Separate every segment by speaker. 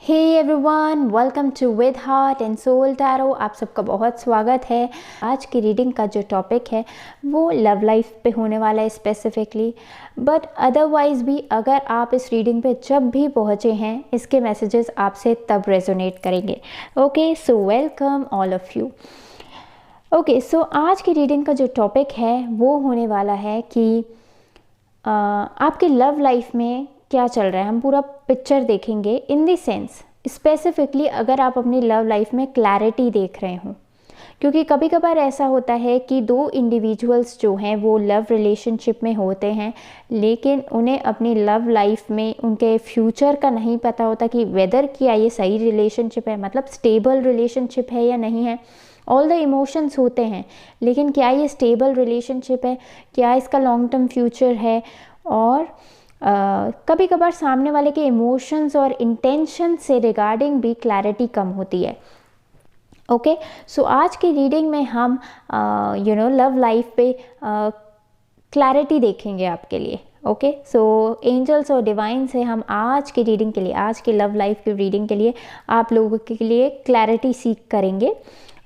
Speaker 1: Hey everyone, welcome to with heart and soul tarot. आप सबका बहुत स्वागत है। आज की रीडिंग का जो टॉपिक है वो लव लाइफ पे होने वाला है स्पेसिफिकली, बट अदरवाइज भी अगर आप इस रीडिंग पे जब भी पहुँचे हैं इसके मैसेजेस आपसे तब रेजोनेट करेंगे। Okay, so welcome all of you. Okay, so आज की रीडिंग का जो टॉपिक है वो होने वाला है कि आपकी लव लाइफ में क्या चल रहा है। हम पूरा पिक्चर देखेंगे इन द सेंस स्पेसिफिकली अगर आप अपनी लव लाइफ में क्लैरिटी देख रहे हो, क्योंकि कभी कभार ऐसा होता है कि दो इंडिविजुअल्स जो हैं वो लव रिलेशनशिप में होते हैं लेकिन उन्हें अपनी लव लाइफ में उनके फ्यूचर का नहीं पता होता कि वेदर क्या ये सही रिलेशनशिप है, मतलब स्टेबल रिलेशनशिप है या नहीं है। ऑल द इमोशंस होते हैं लेकिन क्या ये स्टेबल रिलेशनशिप है, क्या इसका लॉन्ग टर्म फ्यूचर है। और कभी कभार सामने वाले के इमोशंस और इंटेंशन से रिगार्डिंग भी क्लैरिटी कम होती है। ओके, सो आज की रीडिंग में हम लव लाइफ पे क्लैरिटी देखेंगे आपके लिए। ओके, सो एंजल्स और डिवाइन से हम आज की रीडिंग के लिए, आज की लव लाइफ की रीडिंग के लिए आप लोगों के लिए क्लैरिटी सीख करेंगे।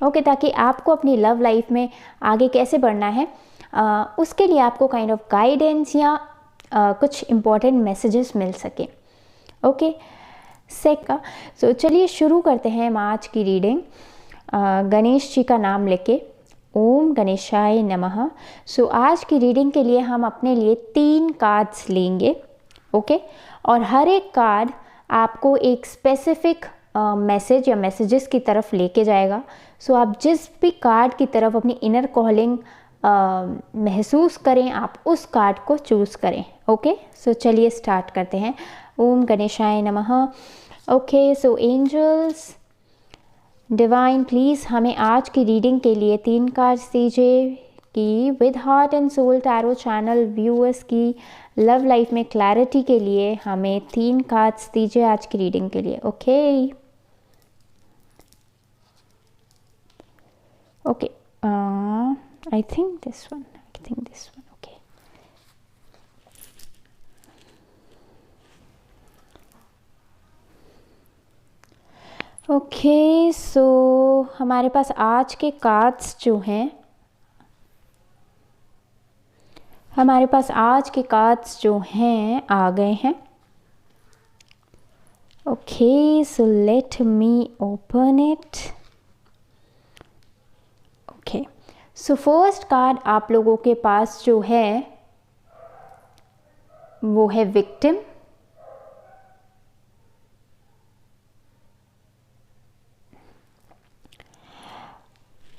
Speaker 1: ओके, ताकि आपको अपनी लव लाइफ में आगे कैसे बढ़ना है उसके लिए आपको काइंड ऑफ गाइडेंस या कुछ इम्पॉर्टेंट मैसेजेस मिल सके। ओके, सो चलिए शुरू करते हैं हम आज की रीडिंग। गणेश जी का नाम लेके, ओम गणेशाय नमः। सो आज की रीडिंग के लिए हम अपने लिए 3 कार्ड्स लेंगे। ओके, और हर एक कार्ड आपको एक स्पेसिफिक मैसेज या मैसेजेस की तरफ लेके जाएगा। सो आप जिस भी कार्ड की तरफ अपनी इनर कॉलिंग महसूस करें आप उस कार्ड को चूज़ करें। ओके, सो चलिए स्टार्ट करते हैं। ओम गणेशाय नमः। Okay, so angels divine please हमें आज की रीडिंग के लिए 3 कार्ड्स दीजिए कि with heart and soul tarot channel viewers की लव लाइफ में क्लैरिटी के लिए हमें 3 कार्ड्स दीजिए आज की रीडिंग के लिए। Okay, I think this one. Okay, so हमारे पास आज के कार्ड्स जो हैं, आ गए हैं। Okay, so let me open it. Okay, so first card आप लोगों के पास जो है वो है विक्टिम।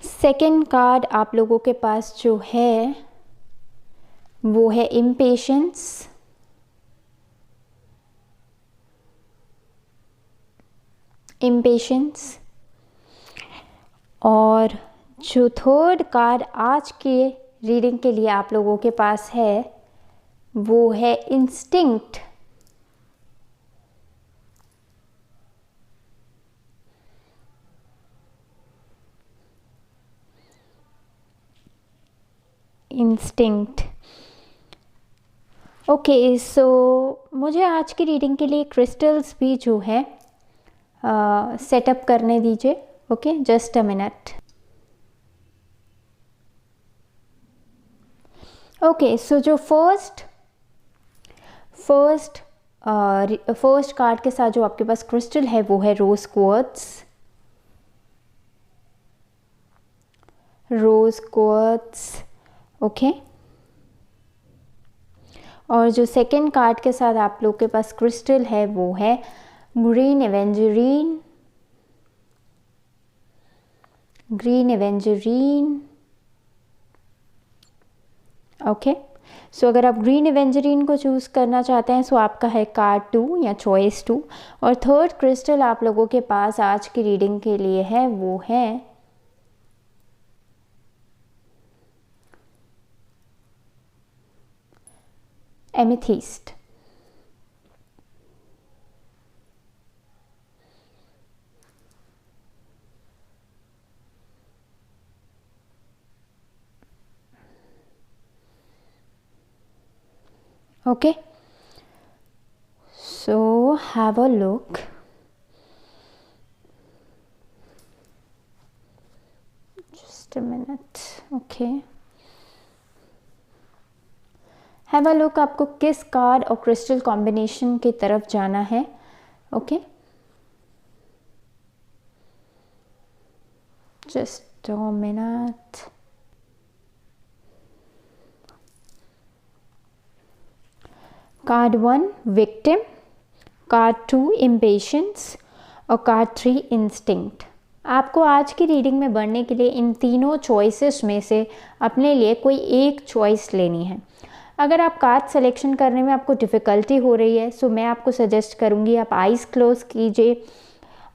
Speaker 1: सेकेंड कार्ड आप लोगों के पास जो है वो है इम्पेशेंस। और जो थर्ड कार्ड आज के रीडिंग के लिए आप लोगों के पास है वो है इंस्टिंक्ट। ओके, सो मुझे आज की रीडिंग के लिए क्रिस्टल्स भी जो है सेटअप करने दीजिए। Okay, just a minute. Okay, so जो फर्स्ट कार्ड के साथ जो आपके पास क्रिस्टल है वो है रोज क्वार्ट्ज। ओके, और जो सेकेंड कार्ड के साथ आप लोग के पास क्रिस्टल है वो है ग्रीन एवेंजरीन। ओके, सो अगर आप ग्रीन एवेंजरीन को चूज़ करना चाहते हैं सो आपका है कार्ड 2 या चॉइस 2। और थर्ड क्रिस्टल आप लोगों के पास आज की रीडिंग के लिए है वो है amethyst. Okay, so have a look just a minute, okay. Have a look, आपको किस कार्ड और क्रिस्टल कॉम्बिनेशन की तरफ जाना है, okay. Just a minute. Card 1 victim, card 2 impatience और कार्ड 3 इंस्टिंक्ट। आपको आज की रीडिंग में बढ़ने के लिए इन तीनों चॉइसेस में से अपने लिए कोई एक चॉइस लेनी है। अगर आप कार्ड सिलेक्शन करने में आपको डिफ़िकल्टी हो रही है, सो मैं आपको सजेस्ट करूँगी आप आइज़ क्लोज कीजिए।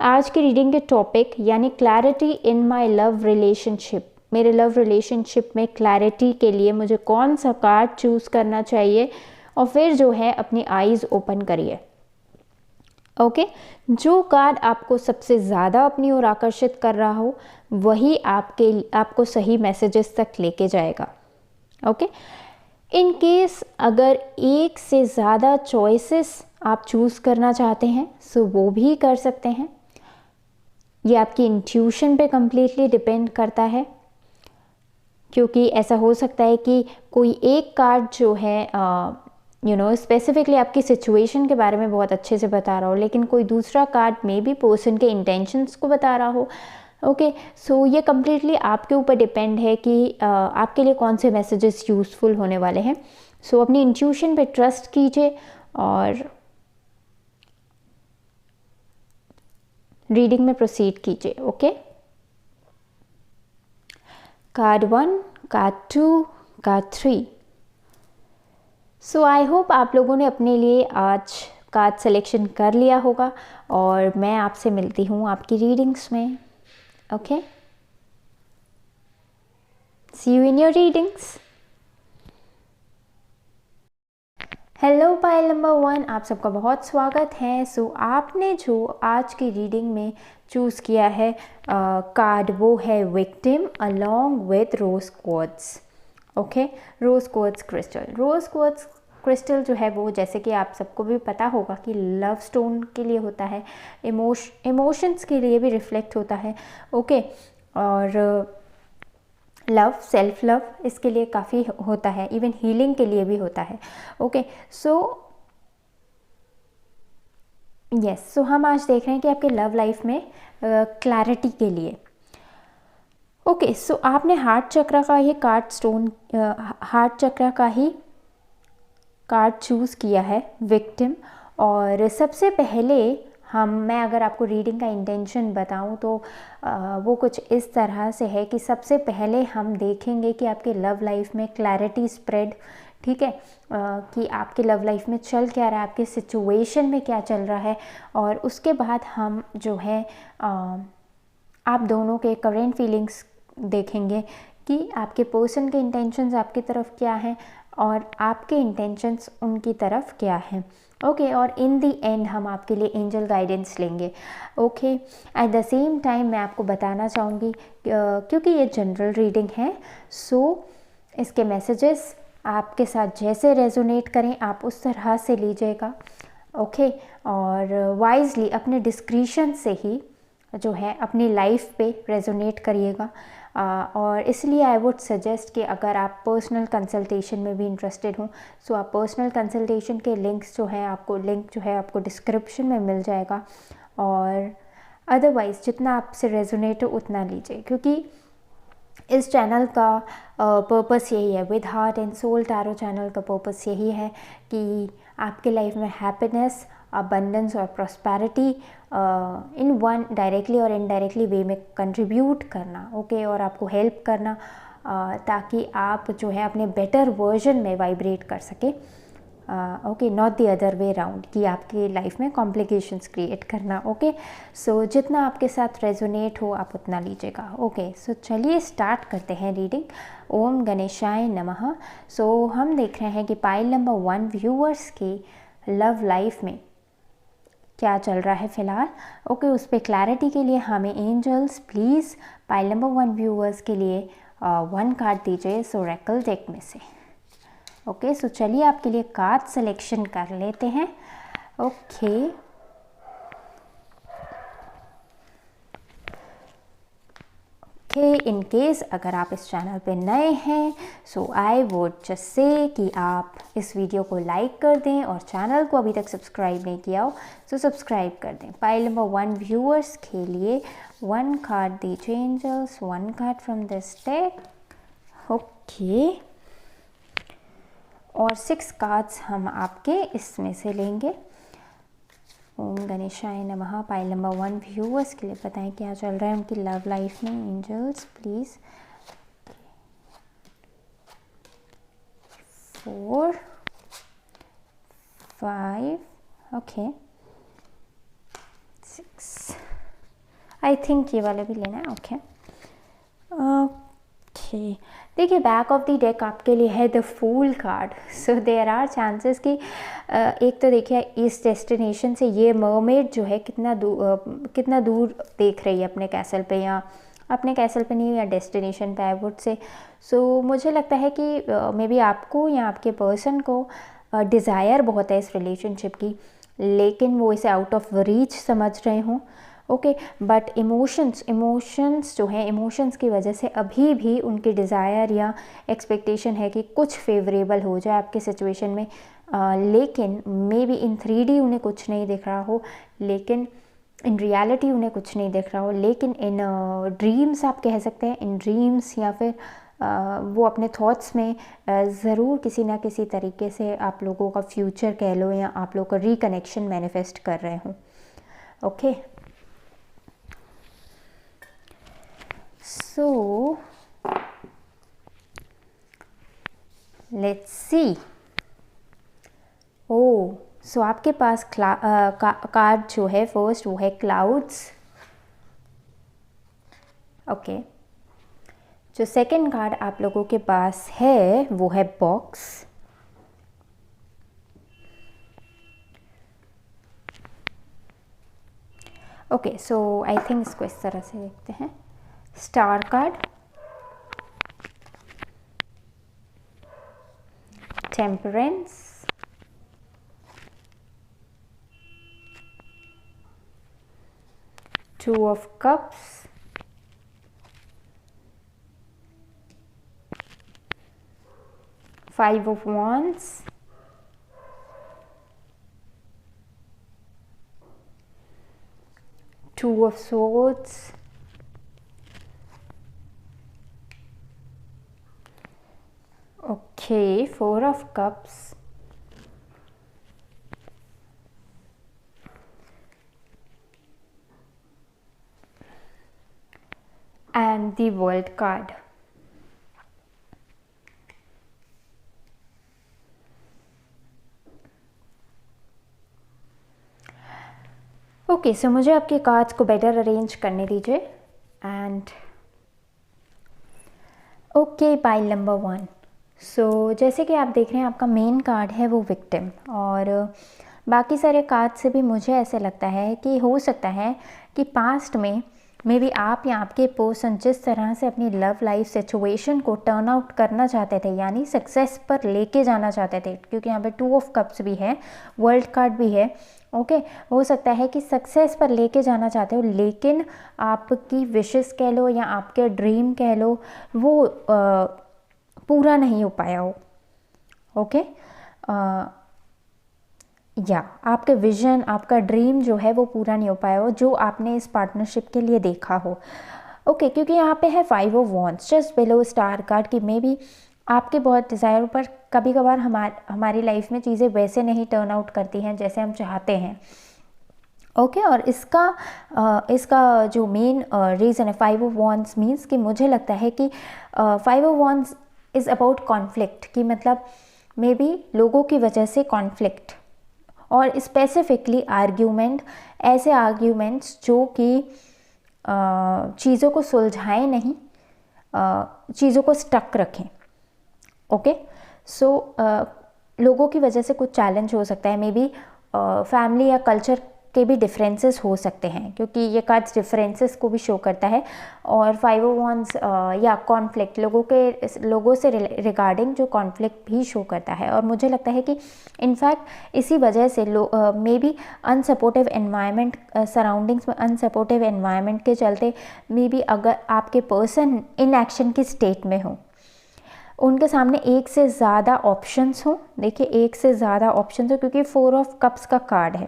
Speaker 1: आज की रीडिंग के टॉपिक यानी clarity in my love relationship, मेरे लव रिलेशनशिप में क्लैरिटी के लिए मुझे कौन सा कार्ड चूज़ करना चाहिए, और फिर जो है अपनी आइज़ ओपन करिए, ओके। जो कार्ड आपको सबसे ज़्यादा अपनी ओर आकर्षित कर रहा हो वही आपको सही मैसेजेस तक लेके जाएगा, ओके। इन केस अगर एक से ज़्यादा चॉइसेस आप चूज़ करना चाहते हैं सो वो भी कर सकते हैं। ये आपकी इंट्यूशन पे कम्प्लीटली डिपेंड करता है, क्योंकि ऐसा हो सकता है कि कोई एक कार्ड जो है स्पेसिफिकली आपकी सिचुएशन के बारे में बहुत अच्छे से बता रहा हो, लेकिन कोई दूसरा कार्ड मे बी पर्सन के इंटेंशंस को बता रहा हो, ओके। सो ये कम्प्लीटली आपके ऊपर डिपेंड है कि आपके लिए कौन से मैसेजेस यूज़फुल होने वाले हैं। सो अपनी इंट्यूशन पे ट्रस्ट कीजिए और रीडिंग में प्रोसीड कीजिए, okay. Card 1, card 2, card 3। So I hope आप लोगों ने अपने लिए आज कार्ड सिलेक्शन कर लिया होगा और मैं आपसे मिलती हूँ आपकी रीडिंग्स में, okay. See you in your readings. Hello pile number 1, आप सबका बहुत स्वागत है। सो आपने जो आज की रीडिंग में चूज़ किया है कार्ड वो है victim along with rose quartz, okay. Rose quartz crystal, rose quartz crystal जो है वो जैसे कि आप सबको भी पता होगा कि लव स्टोन के लिए होता है, इमोशंस के लिए भी रिफ्लेक्ट होता है, ओके। और लव, सेल्फ लव इसके लिए काफ़ी होता है, इवन हीलिंग के लिए भी होता है, ओके। सो यस, सो हम आज देख रहे हैं कि आपके लव लाइफ में क्लैरिटी के लिए, ओके। सो आपने हार्ट चक्र का ये कार्ड स्टोन, हार्ट चक्र का ही कार्ड चूज़ किया है विक्टिम। और सबसे पहले मैं अगर आपको रीडिंग का इंटेंशन बताऊं तो वो कुछ इस तरह से है कि सबसे पहले हम देखेंगे कि आपके लव लाइफ में क्लैरिटी स्प्रेड, ठीक है, कि आपके लव लाइफ में चल क्या रहा है, आपके सिचुएशन में क्या चल रहा है, और उसके बाद हम जो है आप दोनों के करेंट फीलिंग्स देखेंगे कि आपके पर्सन के इंटेंशंस आपकी तरफ क्या हैं और आपके इंटेंशंस उनकी तरफ क्या हैं, ओके। और इन दी एंड हम आपके लिए एंजल गाइडेंस लेंगे, okay. Eight the same time मैं आपको बताना चाहूँगी क्योंकि ये जनरल रीडिंग है, सो इसके मैसेजेस आपके साथ जैसे रेजोनेट करें आप उस तरह से लीजिएगा, ओके। और वाइजली अपने डिस्क्रिशन से ही जो है अपनी लाइफ पे रेजोनेट करिएगा। और इसलिए आई वुड सजेस्ट कि अगर आप पर्सनल कंसल्टेशन में भी इंटरेस्टेड हो सो आप पर्सनल कंसल्टेशन के लिंक जो है आपको डिस्क्रिप्शन में मिल जाएगा। और अदरवाइज़ जितना आपसे रेजोनेट हो उतना लीजिए, क्योंकि इस चैनल का पर्पस यही है, with heart and soul tarot channel का पर्पस यही है कि आपके लाइफ में हैप्पीनेस, अबंडेंस और प्रॉस्पेरिटी इन वन डायरेक्टली और इनडायरेक्टली वे में कंट्रीब्यूट करना, ओके। और आपको हेल्प करना ताकि आप जो है अपने बेटर वर्जन में वाइब्रेट कर सके, okay, not the other way round कि आपकी लाइफ में कॉम्प्लिकेशंस क्रिएट करना, ओके। सो जितना आपके साथ रेजोनेट हो आप उतना लीजिएगा, ओके। सो चलिए स्टार्ट करते हैं रीडिंग। ओम गणेशाय नमः। सो हम देख रहे हैं कि पाइल नंबर 1 व्यूअर्स के लव लाइफ में क्या चल रहा है फ़िलहाल, ओके। उस पर क्लैरिटी के लिए हमें angels please pile number 1 viewers के लिए 1 कार्ड दीजिए सोरेकल डेक में से, ओके। सो चलिए आपके लिए कार्ड सिलेक्शन कर लेते हैं, ओके। ओके, इन केस अगर आप इस चैनल पे नए हैं, सो आई वुड जस्ट से कि आप इस वीडियो को लाइक कर दें और चैनल को अभी तक सब्सक्राइब नहीं किया हो तो सब्सक्राइब कर दें। पाइल नंबर 1 व्यूअर्स के लिए 1 कार्ड दीजिए angels, 1 card from this deck. Okay, और 6 कार्ड्स हम आपके इसमें से लेंगे। ओम गणेशाय नमः। पाइल नंबर 1 व्यूअर्स के लिए बताएं क्या चल रहा है उनकी लव लाइफ में angels please. 4 5 okay 6। I think ये वाले भी लेना है। ओके ओके, देखिए बैक ऑफ द डेक आपके लिए है the fool card. So there are chances कि एक तो देखिए इस डेस्टिनेशन से ये मरमेड जो है कितना दूर देख रही है अपने कैसल पे, या अपने कैसल पे नहीं या डेस्टिनेशन पे आई वुड से। सो मुझे लगता है कि मे बी आपको या आपके पर्सन को डिज़ायर बहुत है इस रिलेशनशिप की, लेकिन वो इसे आउट ऑफ रीच समझ रहे हों। ओके, बट इमोशंस जो है, इमोशंस की वजह से अभी भी उनकी डिज़ायर या एक्सपेक्टेशन है कि कुछ फेवरेबल हो जाए आपके सिचुएशन में, लेकिन मे बी इन 3D उन्हें कुछ नहीं दिख रहा हो, लेकिन इन रियलिटी उन्हें कुछ नहीं दिख रहा हो, लेकिन इन ड्रीम्स आप कह सकते हैं, इन ड्रीम्स या फिर वो अपने थॉट्स में ज़रूर किसी ना किसी तरीके से आप लोगों का फ्यूचर कह लो या आप लोगों का रिकनेक्शन मैनिफेस्ट कर रहे हों। Okay, so let's see। सो आपके पास कार्ड जो है फर्स्ट वो है क्लाउड्स। ओके, जो सेकंड कार्ड आप लोगों के पास है वो है box. Okay, so I think इसको इस तरह से देखते हैं। Star card, temperance, two of cups, five of wands, two of swords, okay, 4 of cups, and the world card। Okay, so मुझे आपके कार्ड्स को बेटर अरेंज करने दीजिए। And okay, pile number 1। So जैसे कि आप देख रहे हैं आपका मेन कार्ड है वो विक्टिम, और बाकी सारे कार्ड से भी मुझे ऐसे लगता है कि हो सकता है कि पास्ट में मे बी आप या आपके पर्सन जिस तरह से अपनी लव लाइफ सिचुएशन को टर्न आउट करना चाहते थे, यानी सक्सेस पर लेके जाना चाहते थे, क्योंकि यहाँ पे 2 ऑफ कप्स भी है, वर्ल्ड कार्ड भी है। ओके, हो सकता है कि सक्सेस पर लेके जाना चाहते हो, लेकिन आपकी विशेस कह लो या आपके ड्रीम कह लो वो पूरा नहीं हो पाया हो। ओके, या आपके विजन, आपका ड्रीम जो है वो पूरा नहीं हो पाया हो जो आपने इस पार्टनरशिप के लिए देखा हो। ओके, क्योंकि यहाँ पे है 5 of wands just below star card की मे बी आपके बहुत डिज़ायर पर कभी कभार हमारी लाइफ में चीज़ें वैसे नहीं टर्न आउट करती हैं जैसे हम चाहते हैं। ओके, और इसका जो मेन रीज़न है 5 ऑफ wands मीन्स कि मुझे लगता है कि 5 of wands is about conflict, कि मतलब मे बी लोगों की वजह से कॉन्फ्लिक्ट, और स्पेसिफिकली आर्ग्यूमेंट, ऐसे आर्ग्यूमेंट्स जो कि चीज़ों को सुलझाएं नहीं, चीज़ों को स्टक रखें। ओके, सो लोगों की वजह से कुछ चैलेंज हो सकता है, मे बी फैमिली या कल्चर के भी डिफरेंसेस हो सकते हैं, क्योंकि ये कार्ड्स डिफरेंसेस को भी शो करता है। और 5 ऑफ वॉन्ड्स या कॉन्फ्लिक्ट, लोगों से रिगार्डिंग जो कॉन्फ्लिक्ट भी शो करता है। और मुझे लगता है कि इनफैक्ट इसी वजह से may be unsupportive environment, surroundings में अनसपोर्टिव एनवायरनमेंट के चलते मे बी अगर आपके पर्सन इन एक्शन की स्टेट में हो, उनके सामने एक से ज़्यादा ऑप्शंस हो। देखिए एक से ज़्यादा ऑप्शंस हो, क्योंकि 4 ऑफ कप्स का कार्ड है,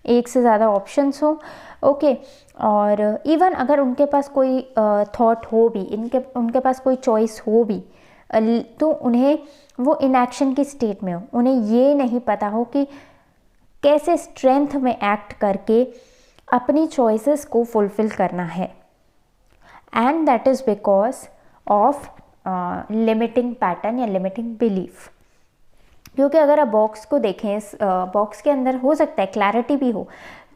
Speaker 1: एक से ज़्यादा ऑप्शंस हो। ओके, और इवन अगर उनके पास कोई थॉट हो भी, उनके पास कोई चॉइस हो भी, तो उन्हें वो इनएक्शन की स्टेट में हो, उन्हें ये नहीं पता हो कि कैसे स्ट्रेंथ में एक्ट करके अपनी चॉइसेस को फुलफिल करना है। And that is because of limiting pattern या लिमिटिंग बिलीफ। क्योंकि अगर आप बॉक्स को देखें, इस बॉक्स के अंदर हो सकता है क्लैरिटी भी हो,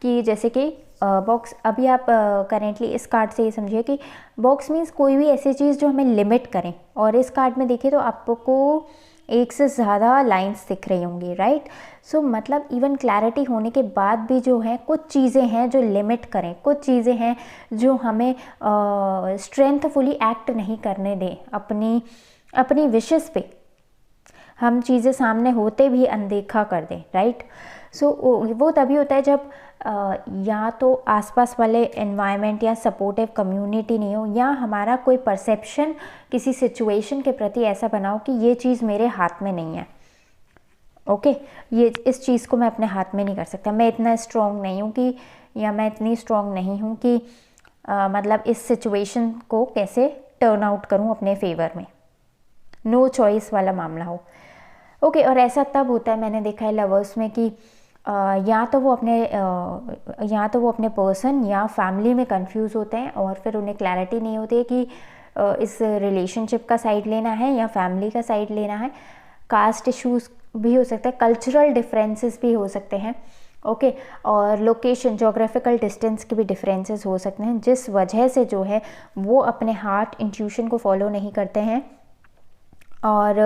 Speaker 1: कि जैसे कि बॉक्स अभी आप करेंटली इस कार्ड से ये समझिए कि बॉक्स मीन्स कोई भी ऐसी चीज़ जो हमें लिमिट करें। और इस कार्ड में देखिए तो आपको एक से ज़्यादा लाइंस दिख रही होंगी, राइट। सो मतलब इवन क्लैरिटी होने के बाद भी जो है कुछ चीज़ें हैं जो लिमिट करें, कुछ चीज़ें हैं जो हमें स्ट्रेंथफुली एक्ट नहीं करने दें, अपनी विशेस पे हम चीज़ें सामने होते भी अनदेखा कर दें, राइट। सो वो तभी होता है जब या तो आसपास वाले एनवायरनमेंट या सपोर्टिव कम्युनिटी नहीं हो, या हमारा कोई परसेप्शन किसी सिचुएशन के प्रति ऐसा बनाओ कि ये चीज़ मेरे हाथ में नहीं है। ओके, ये इस चीज़ को मैं अपने हाथ में नहीं कर सकता, मैं इतना स्ट्रॉन्ग नहीं हूँ कि, या मैं इतनी स्ट्रॉन्ग नहीं हूँ कि मतलब इस सिचुएशन को कैसे टर्न आउट करूँ अपने फेवर में, नो चॉइस वाला मामला हो। ओके, और ऐसा तब होता है, मैंने देखा है लवर्स में कि या तो वो अपने पर्सन या फैमिली में कंफ्यूज होते हैं, और फिर उन्हें क्लैरिटी नहीं होती है कि इस रिलेशनशिप का साइड लेना है या फैमिली का साइड लेना है। कास्ट इश्यूज भी हो सकते हैं, कल्चरल डिफरेंसेस भी हो सकते हैं। ओके, और लोकेशन, जोग्राफिकल डिस्टेंस के भी डिफरेंसेस हो सकते हैं, जिस वजह से जो है वो अपने हार्ट इंट्यूशन को फॉलो नहीं करते हैं। और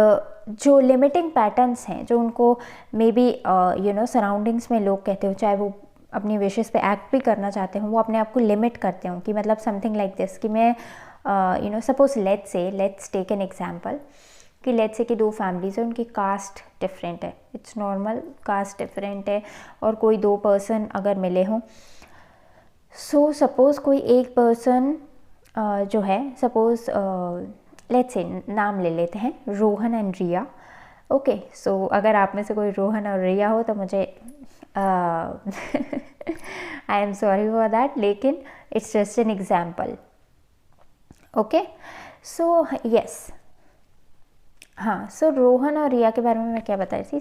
Speaker 1: जो लिमिटिंग पैटर्न्स हैं, जो उनको मे बी सराउंडिंग्स में लोग कहते हो, चाहे वो अपनी विशेस पे एक्ट भी करना चाहते हो, वो अपने आप को लिमिट करते हो कि मतलब समथिंग लाइक दिस कि मैं suppose let's take an example कि लेट्स से कि 2 फैमिलीज है, उनकी कास्ट डिफरेंट है, इट्स नॉर्मल, कास्ट डिफरेंट है, और कोई 2 पर्सन अगर मिले हों, सो सपोज़ कोई एक पर्सन जो है, सपोज़ लेट्स से नाम ले लेते हैं रोहन एंड रिया। ओके, सो अगर आप में से कोई रोहन और रिया हो तो मुझे I am sorry for that, लेकिन it's just an example. Okay, so yes, हाँ, सो रोहन और रिया के बारे में मैं क्या बता रही थी।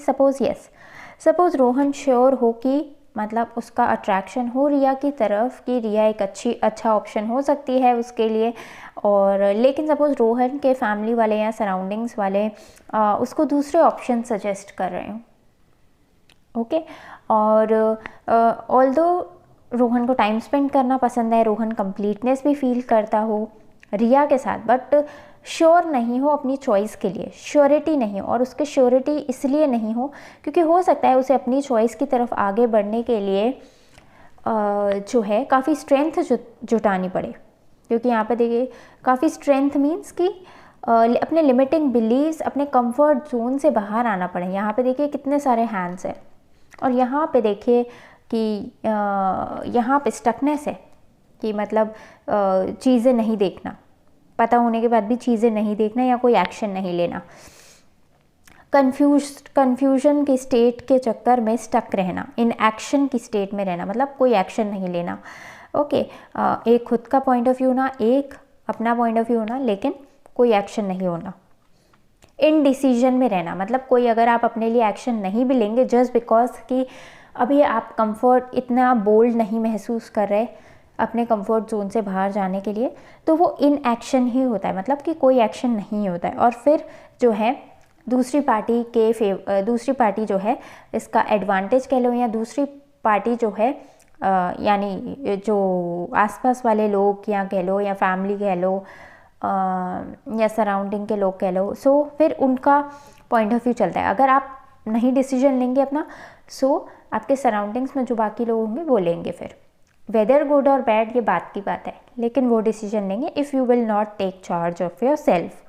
Speaker 1: सपोज़ रोहन श्योर हो कि मतलब उसका अट्रैक्शन हो रिया की तरफ, कि रिया एक अच्छा ऑप्शन हो सकती है उसके लिए, और लेकिन सपोज़ रोहन के फैमिली वाले या सराउंडिंग्स वाले उसको दूसरे ऑप्शन सजेस्ट कर रहे हो। ओके, और ऑल्दो रोहन को टाइम स्पेंड करना पसंद है, रोहन कंप्लीटनेस भी फील करता हो रिया के साथ, बट श्योर नहीं हो अपनी चॉइस के लिए, श्योरिटी नहीं हो। और उसके श्योरिटी इसलिए नहीं हो क्योंकि हो सकता है उसे अपनी चॉइस की तरफ आगे बढ़ने के लिए जो है काफ़ी स्ट्रेंथ जुटानी पड़े। क्योंकि यहाँ पे देखिए काफ़ी स्ट्रेंथ मीन्स कि अपने लिमिटिंग बिलीव्स, अपने कंफर्ट जोन से बाहर आना पड़े। यहाँ पे देखिए कितने सारे हैंड्स हैं, और यहाँ पे देखिए कि यहाँ पे स्टकनेस है, कि मतलब चीज़ें नहीं देखना, पता होने के बाद भी चीज़ें नहीं देखना या कोई एक्शन नहीं लेना, कन्फ्यूजन की स्टेट के चक्कर में स्टक रहना, इन एक्शन की स्टेट में रहना, मतलब कोई एक्शन नहीं लेना। ओके, एक खुद का पॉइंट ऑफ व्यू ना, एक अपना पॉइंट ऑफ व्यू ना, लेकिन कोई एक्शन नहीं होना, इन डिसीजन में रहना। मतलब कोई अगर आप अपने लिए एक्शन नहीं भी लेंगे जस्ट बिकॉज कि अभी आप कंफर्ट इतना बोल्ड नहीं महसूस कर रहे अपने कंफर्ट जोन से बाहर जाने के लिए, तो वो इन एक्शन ही होता है, मतलब कि कोई एक्शन नहीं होता है। और फिर जो है दूसरी पार्टी जो है इसका एडवांटेज कह लो, या दूसरी पार्टी जो है यानी जो आसपास वाले लोग या कह लो, या फैमिली कह लो, या सराउंडिंग के लोग कह लो, सो फिर उनका पॉइंट ऑफ व्यू चलता है। अगर आप नहीं डिसीजन लेंगे अपना, सो आपके सराउंडिंग्स में जो बाकी लोग होंगे वो लेंगे फिर। वेदर गुड और बैड ये बात की बात है, लेकिन वो डिसीजन लेंगे if you will not take charge of your self.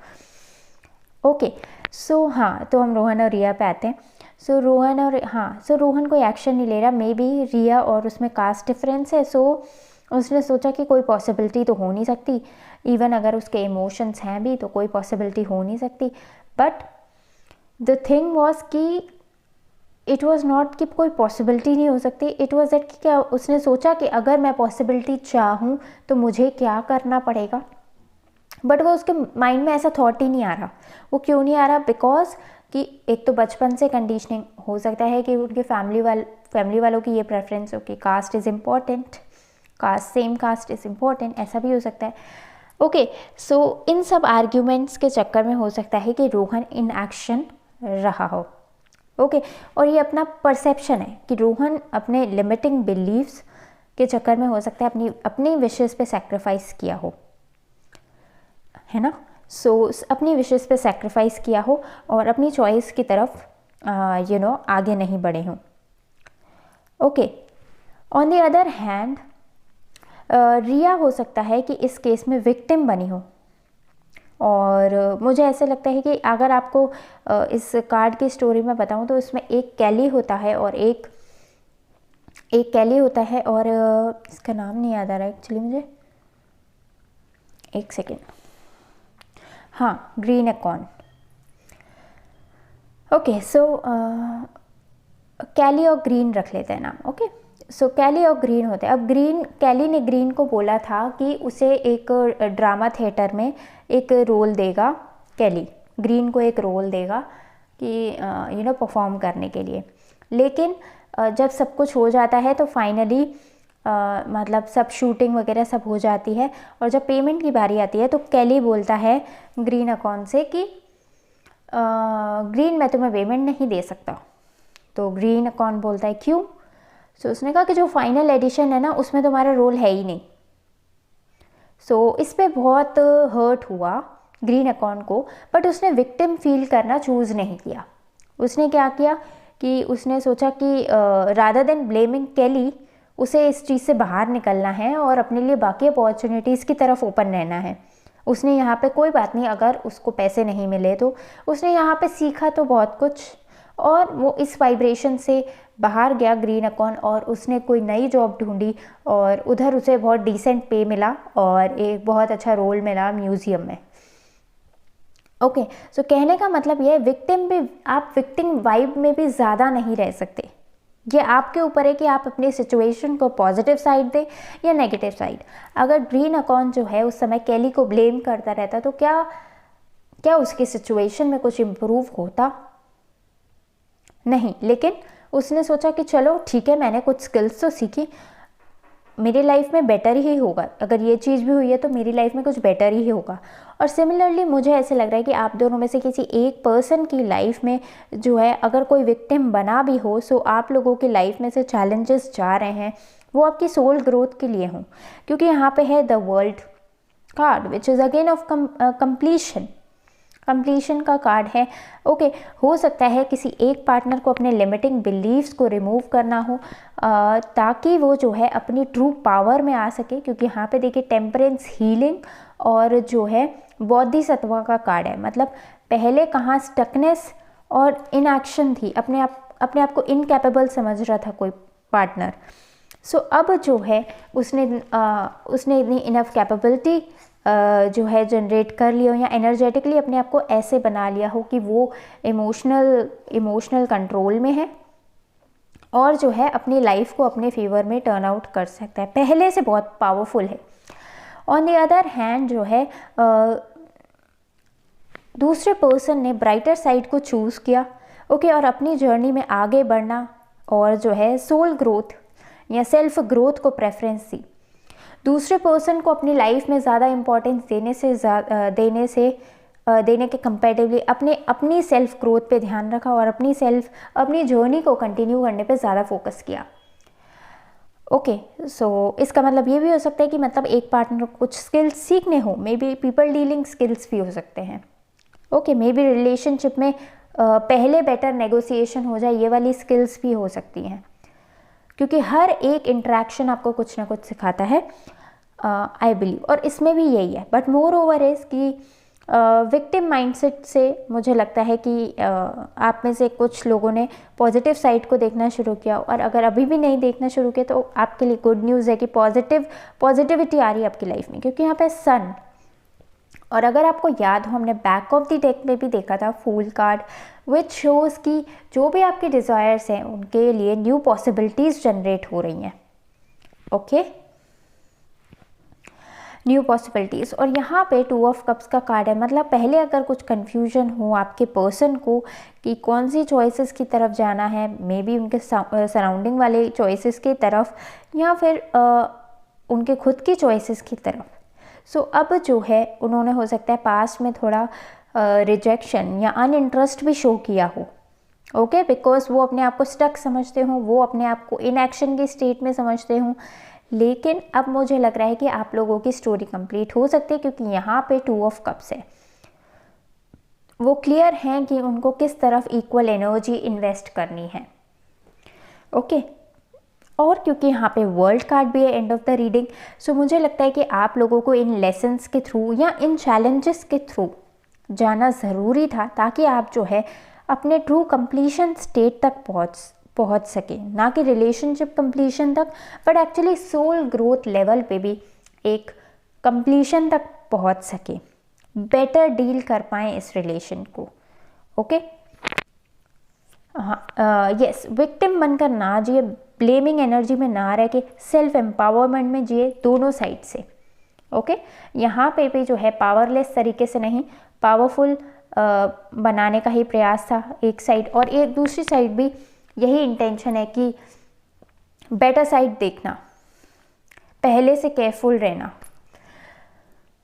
Speaker 1: Okay, so हाँ, तो हम रोहन और रिया पे आते हैं। सो रोहन कोई एक्शन नहीं ले रहा। मे बी रिया और उसमें कास्ट डिफरेंस है, सो उसने सोचा कि कोई पॉसिबिलिटी तो हो नहीं सकती, इवन अगर उसके इमोशंस हैं भी तो कोई पॉसिबिलिटी हो नहीं सकती। बट द थिंग वॉज कि इट वॉज़ नॉट कि कोई पॉसिबिलिटी नहीं हो सकती, इट वॉज दैट कि क्या उसने सोचा कि अगर मैं पॉसिबिलिटी चाहूँ तो मुझे क्या करना पड़ेगा। बट वो उसके माइंड में ऐसा थॉट ही नहीं आ रहा। वो क्यों नहीं आ रहा? बिकॉज कि एक तो बचपन से कंडीशनिंग हो सकता है कि उनके फैमिली वालों की ये प्रेफरेंस हो कि caste is important, same caste is important, ऐसा भी हो सकता है। ओके, सो इन सब आर्ग्यूमेंट्स के चक्कर में हो सकता है कि रोहन इन एक्शन रहा हो। ओके, और ये अपना परसेप्शन है कि रोहन अपने लिमिटिंग बिलीव्स के चक्कर में हो सकता है अपनी विशेस पे सैक्रिफाइस किया हो, है ना। सो अपनी विशेस पे सैक्रिफाइस किया हो और अपनी चॉइस की तरफ आगे नहीं बढ़े हों। Okay, on the other hand Riya हो सकता है कि इस केस में विक्टिम बनी हो। और मुझे ऐसे लगता है कि अगर आपको इस कार्ड की स्टोरी में बताऊं तो इसमें एक कैली होता है और एक कैली होता है, और इसका नाम नहीं याद आ रहा एक्चुअली मुझे, एक सेकेंड। हाँ, ग्रीन एकॉन। ओके, सो कैली और ग्रीन रख लेते हैं नाम। ओके, सो कैली और ग्रीन होते हैं। अब कैली ने ग्रीन को बोला था कि उसे एक ड्रामा थिएटर में एक रोल देगा, कैली ग्रीन को एक रोल देगा कि परफॉर्म करने के लिए। लेकिन जब सब कुछ हो जाता है तो फाइनली मतलब सब शूटिंग वगैरह सब हो जाती है, और जब पेमेंट की बारी आती है तो कैली बोलता है ग्रीन अकाउंट से कि ग्रीन मैं तुम्हें पेमेंट नहीं दे सकता। तो ग्रीन अकाउंट बोलता है क्यों? सो उसने कहा कि जो फाइनल एडिशन है ना उसमें तुम्हारा रोल है ही नहीं। सो इस पे बहुत हर्ट हुआ ग्रीन अकाउंट को, बट उसने विक्टिम फील करना चूज़ नहीं किया। उसने क्या किया कि उसने सोचा कि रादर देन ब्लेमिंग कैली, उसे इस चीज़ से बाहर निकलना है और अपने लिए बाकी अपॉर्चुनिटीज़ की तरफ ओपन रहना है। उसने यहाँ पे कोई बात नहीं अगर उसको पैसे नहीं मिले, तो उसने यहाँ पे सीखा तो बहुत कुछ, और वो इस वाइब्रेशन से बाहर गया ग्रीन अकाउंट, और उसने कोई नई जॉब ढूंढी और उधर उसे बहुत डिसेंट पे मिला और एक बहुत अच्छा रोल मिला म्यूज़ियम में। ओके, सो कहने का मतलब ये है, आप विक्टिम वाइब में भी ज़्यादा नहीं रह सकते। ये आपके ऊपर है कि आप अपनी सिचुएशन को पॉजिटिव साइड दें या नेगेटिव साइड। अगर ग्रीन अकाउंट जो है उस समय कैली को ब्लेम करता रहता तो क्या उसकी सिचुएशन में कुछ इम्प्रूव होता? नहीं। लेकिन उसने सोचा कि चलो ठीक है, मैंने कुछ स्किल्स तो सीखी, मेरी लाइफ में बेटर ही होगा, अगर ये चीज़ भी हुई है तो मेरी लाइफ में कुछ बेटर ही होगा। और सिमिलरली मुझे ऐसे लग रहा है कि आप दोनों में से किसी एक पर्सन की लाइफ में जो है अगर कोई विक्टिम बना भी हो, सो आप लोगों की लाइफ में से चैलेंजेस जा रहे हैं वो आपकी सोल ग्रोथ के लिए हों, क्योंकि यहाँ पे है the world card which is again of completion का कार्ड है। ओके, हो सकता है किसी एक पार्टनर को अपने लिमिटिंग बिलीव्स को रिमूव करना हो ताकि वो जो है अपनी ट्रू पावर में आ सके, क्योंकि यहाँ पे देखिए टेम्परेंस, हीलिंग और जो है बोधिसत्व का कार्ड है। मतलब पहले कहाँ स्टकनेस और इनएक्शन थी, अपने आप को इनकैपेबल समझ रहा था कोई पार्टनर। सो अब जो है उसने इतनी इनफ कैपेबिलिटी जो है जनरेट कर लिया हो, या एनर्जेटिकली अपने आप को ऐसे बना लिया हो कि वो इमोशनल कंट्रोल में है और जो है अपनी लाइफ को अपने फेवर में टर्न आउट कर सकता है, पहले से बहुत पावरफुल है। ऑन द अदर हैंड जो है दूसरे पर्सन ने ब्राइटर साइड को चूज़ किया। ओके, और अपनी जर्नी में आगे बढ़ना और जो है सोल ग्रोथ या सेल्फ ग्रोथ को प्रेफरेंस दी। दूसरे पर्सन को अपनी लाइफ में ज़्यादा इम्पोर्टेंस देने के कंपैरेटिवली अपनी सेल्फ ग्रोथ पे ध्यान रखा और अपनी जर्नी को कंटिन्यू करने पे ज़्यादा फोकस किया। ओके, सो इसका मतलब ये भी हो सकता है कि मतलब एक पार्टनर को कुछ स्किल्स सीखने हो, may be people dealing skills भी हो सकते हैं। ओके, मे बी रिलेशनशिप में पहले बेटर नेगोशिएशन हो जाए, ये वाली स्किल्स भी हो सकती हैं। क्योंकि हर एक इंटरेक्शन आपको कुछ ना कुछ सिखाता है, आई बिलीव। और इसमें भी यही है। बट मोर ओवर इज़ कि विक्टिम माइंडसेट से मुझे लगता है कि आप में से कुछ लोगों ने पॉजिटिव साइड को देखना शुरू किया, और अगर अभी भी नहीं देखना शुरू किया तो आपके लिए गुड न्यूज़ है कि पॉजिटिविटी आ रही है आपकी लाइफ में, क्योंकि यहाँ पे सन। और अगर आपको याद हो, हमने बैक ऑफ द डेक में भी देखा था फूल कार्ड, विच शोज़ कि जो भी आपके डिज़ायर्स हैं उनके लिए न्यू पॉसिबिलिटीज़ जनरेट हो रही हैं। Okay, new possibilities. और यहाँ पे 2 ऑफ कप्स का कार्ड है, मतलब पहले अगर कुछ कन्फ्यूजन हो आपके पर्सन को कि कौन सी चॉइसेस की तरफ जाना है, मे बी उनके सराउंडिंग वाले चॉइसेस की तरफ या फिर उनके खुद की चॉइसेस की तरफ। सो अब जो है उन्होंने हो सकता है पास्ट में थोड़ा रिजेक्शन या अनइंटरेस्ट भी शो किया हो। ओके, बिकॉज वो अपने आप को स्टक समझते हों, वो अपने आप को इनएक्शन की स्टेट में समझते हों। लेकिन अब मुझे लग रहा है कि आप लोगों की स्टोरी कंप्लीट हो सकती है, क्योंकि यहाँ पे 2 ऑफ कप्स है। वो क्लियर हैं कि उनको किस तरफ इक्वल एनर्जी इन्वेस्ट करनी है। ओके, और क्योंकि यहाँ पे वर्ल्ड कार्ड भी है एंड ऑफ द रीडिंग, सो मुझे लगता है कि आप लोगों को इन लेसन्स के थ्रू या इन चैलेंजेस के थ्रू जाना ज़रूरी था, ताकि आप जो है अपने ट्रू कंप्लीशन स्टेट तक पहुँच सके, ना कि रिलेशनशिप कंप्लीशन तक, but actually soul growth level पे भी एक कंप्लीशन तक पहुँच सके, बेटर डील कर पाएँ इस रिलेशन को। ओके, हाँ, यस, विक्टिम बनकर ना जिए, ब्लेमिंग एनर्जी में ना रह के सेल्फ एम्पावरमेंट में जिए, दोनों साइड से। ओके, यहाँ पे भी जो है पावरलेस तरीके से नहीं, पावरफुल बनाने का ही प्रयास था एक साइड, और एक दूसरी साइड भी यही इंटेंशन है कि बेटर साइड देखना, पहले से केयरफुल रहना।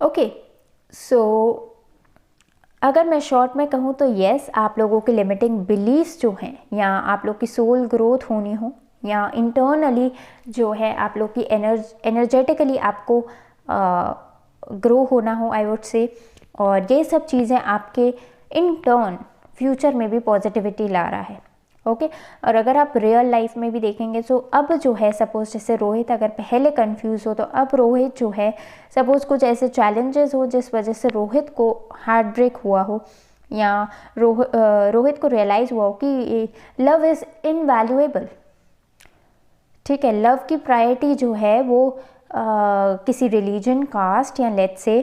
Speaker 1: ओके, सो अगर मैं शॉर्ट में कहूँ तो यस, आप लोगों के लिमिटिंग बिलीव्स जो हैं, या आप लोग की सोल ग्रोथ होनी हो, या इंटरनली जो है आप लोग की एनर्जेटिकली आपको ग्रो होना हो, आई वुड से, और ये सब चीज़ें आपके इन टर्न फ्यूचर में भी पॉजिटिविटी ला रहा है। ओके, और अगर आप रियल लाइफ में भी देखेंगे तो अब जो है सपोज जैसे रोहित अगर पहले कंफ्यूज हो, तो अब रोहित जो है सपोज कुछ ऐसे चैलेंजेस हो जिस वजह से रोहित को हार्ट ब्रेक हुआ हो, या रोहित को रियलाइज़ हुआ हो कि लव इज़ इनवैल्यूएबल। ठीक है, लव की प्रायोरिटी जो है वो किसी रिलीजन, कास्ट, या लेट्स से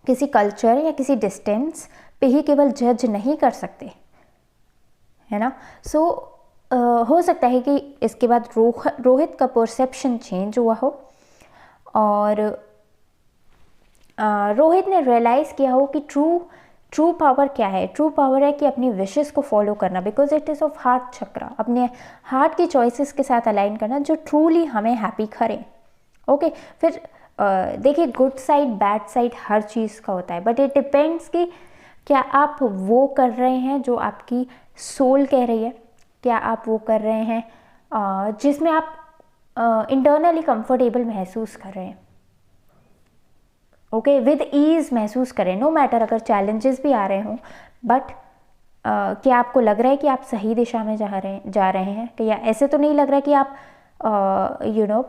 Speaker 1: किसी कल्चर या किसी डिस्टेंस पे ही केवल जज नहीं कर सकते, है ना। सो हो सकता है कि इसके बाद रोहित का परसेप्शन चेंज हुआ हो, और रोहित ने रियलाइज़ किया हो कि ट्रू पावर क्या है। ट्रू पावर है कि अपनी विशेस को फॉलो करना, because it is of heart chakra, अपने हार्ट की चॉइसेस के साथ अलाइन करना जो ट्रूली हमें हैप्पी करें। ओके, फिर देखिए गुड साइड बैड साइड हर चीज़ का होता है, बट इट डिपेंड्स कि क्या आप वो कर रहे हैं जो आपकी सोल कह रही है, क्या आप वो कर रहे हैं जिसमें आप इंटरनली कंफर्टेबल महसूस कर रहे हैं। ओके, विद ईज़ महसूस करें, नो मैटर अगर चैलेंजेस भी आ रहे हों, बट क्या आपको लग रहा है कि आप सही दिशा में जा रहे हैं, कि या ऐसे तो नहीं लग रहा है कि आप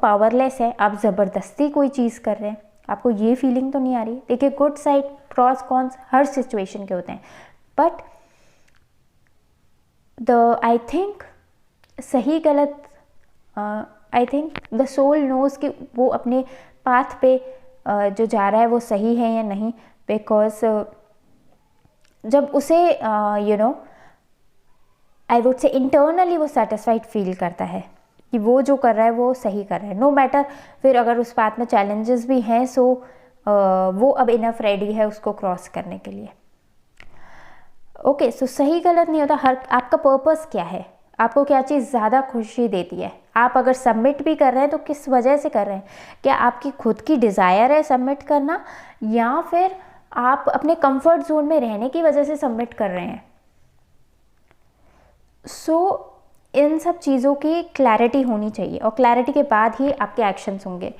Speaker 1: पावरलेस है, आप ज़बरदस्ती कोई चीज़ कर रहे हैं, आपको ये फीलिंग तो नहीं आ रही। देखिए गुड साइड, प्रॉस कॉन्स हर सिचुएशन के होते हैं, बट आई थिंक सही गलत, I think the soul knows कि वो अपने पाथ पे जो जा रहा है वो सही है या नहीं, बिकॉज जब उसे आई वुड से इंटरनली वो सेटिस्फाइड फील करता है कि वो जो कर रहा है वो सही कर रहा है, नो मैटर फिर अगर उस पाथ में चैलेंजेस भी हैं, सो वो अब इनफ रेडी है उसको क्रॉस करने के लिए। ओके, सो सही गलत नहीं होता, हर आपका पर्पस क्या है, आपको क्या चीज़ ज़्यादा खुशी देती है। आप अगर सबमिट भी कर रहे हैं तो किस वजह से कर रहे हैं, क्या आपकी खुद की डिज़ायर है सबमिट करना, या फिर आप अपने कंफर्ट जोन में रहने की वजह से सबमिट कर रहे हैं। सो इन सब चीज़ों की क्लैरिटी होनी चाहिए, और क्लैरिटी के बाद ही आपके एक्शंस होंगे।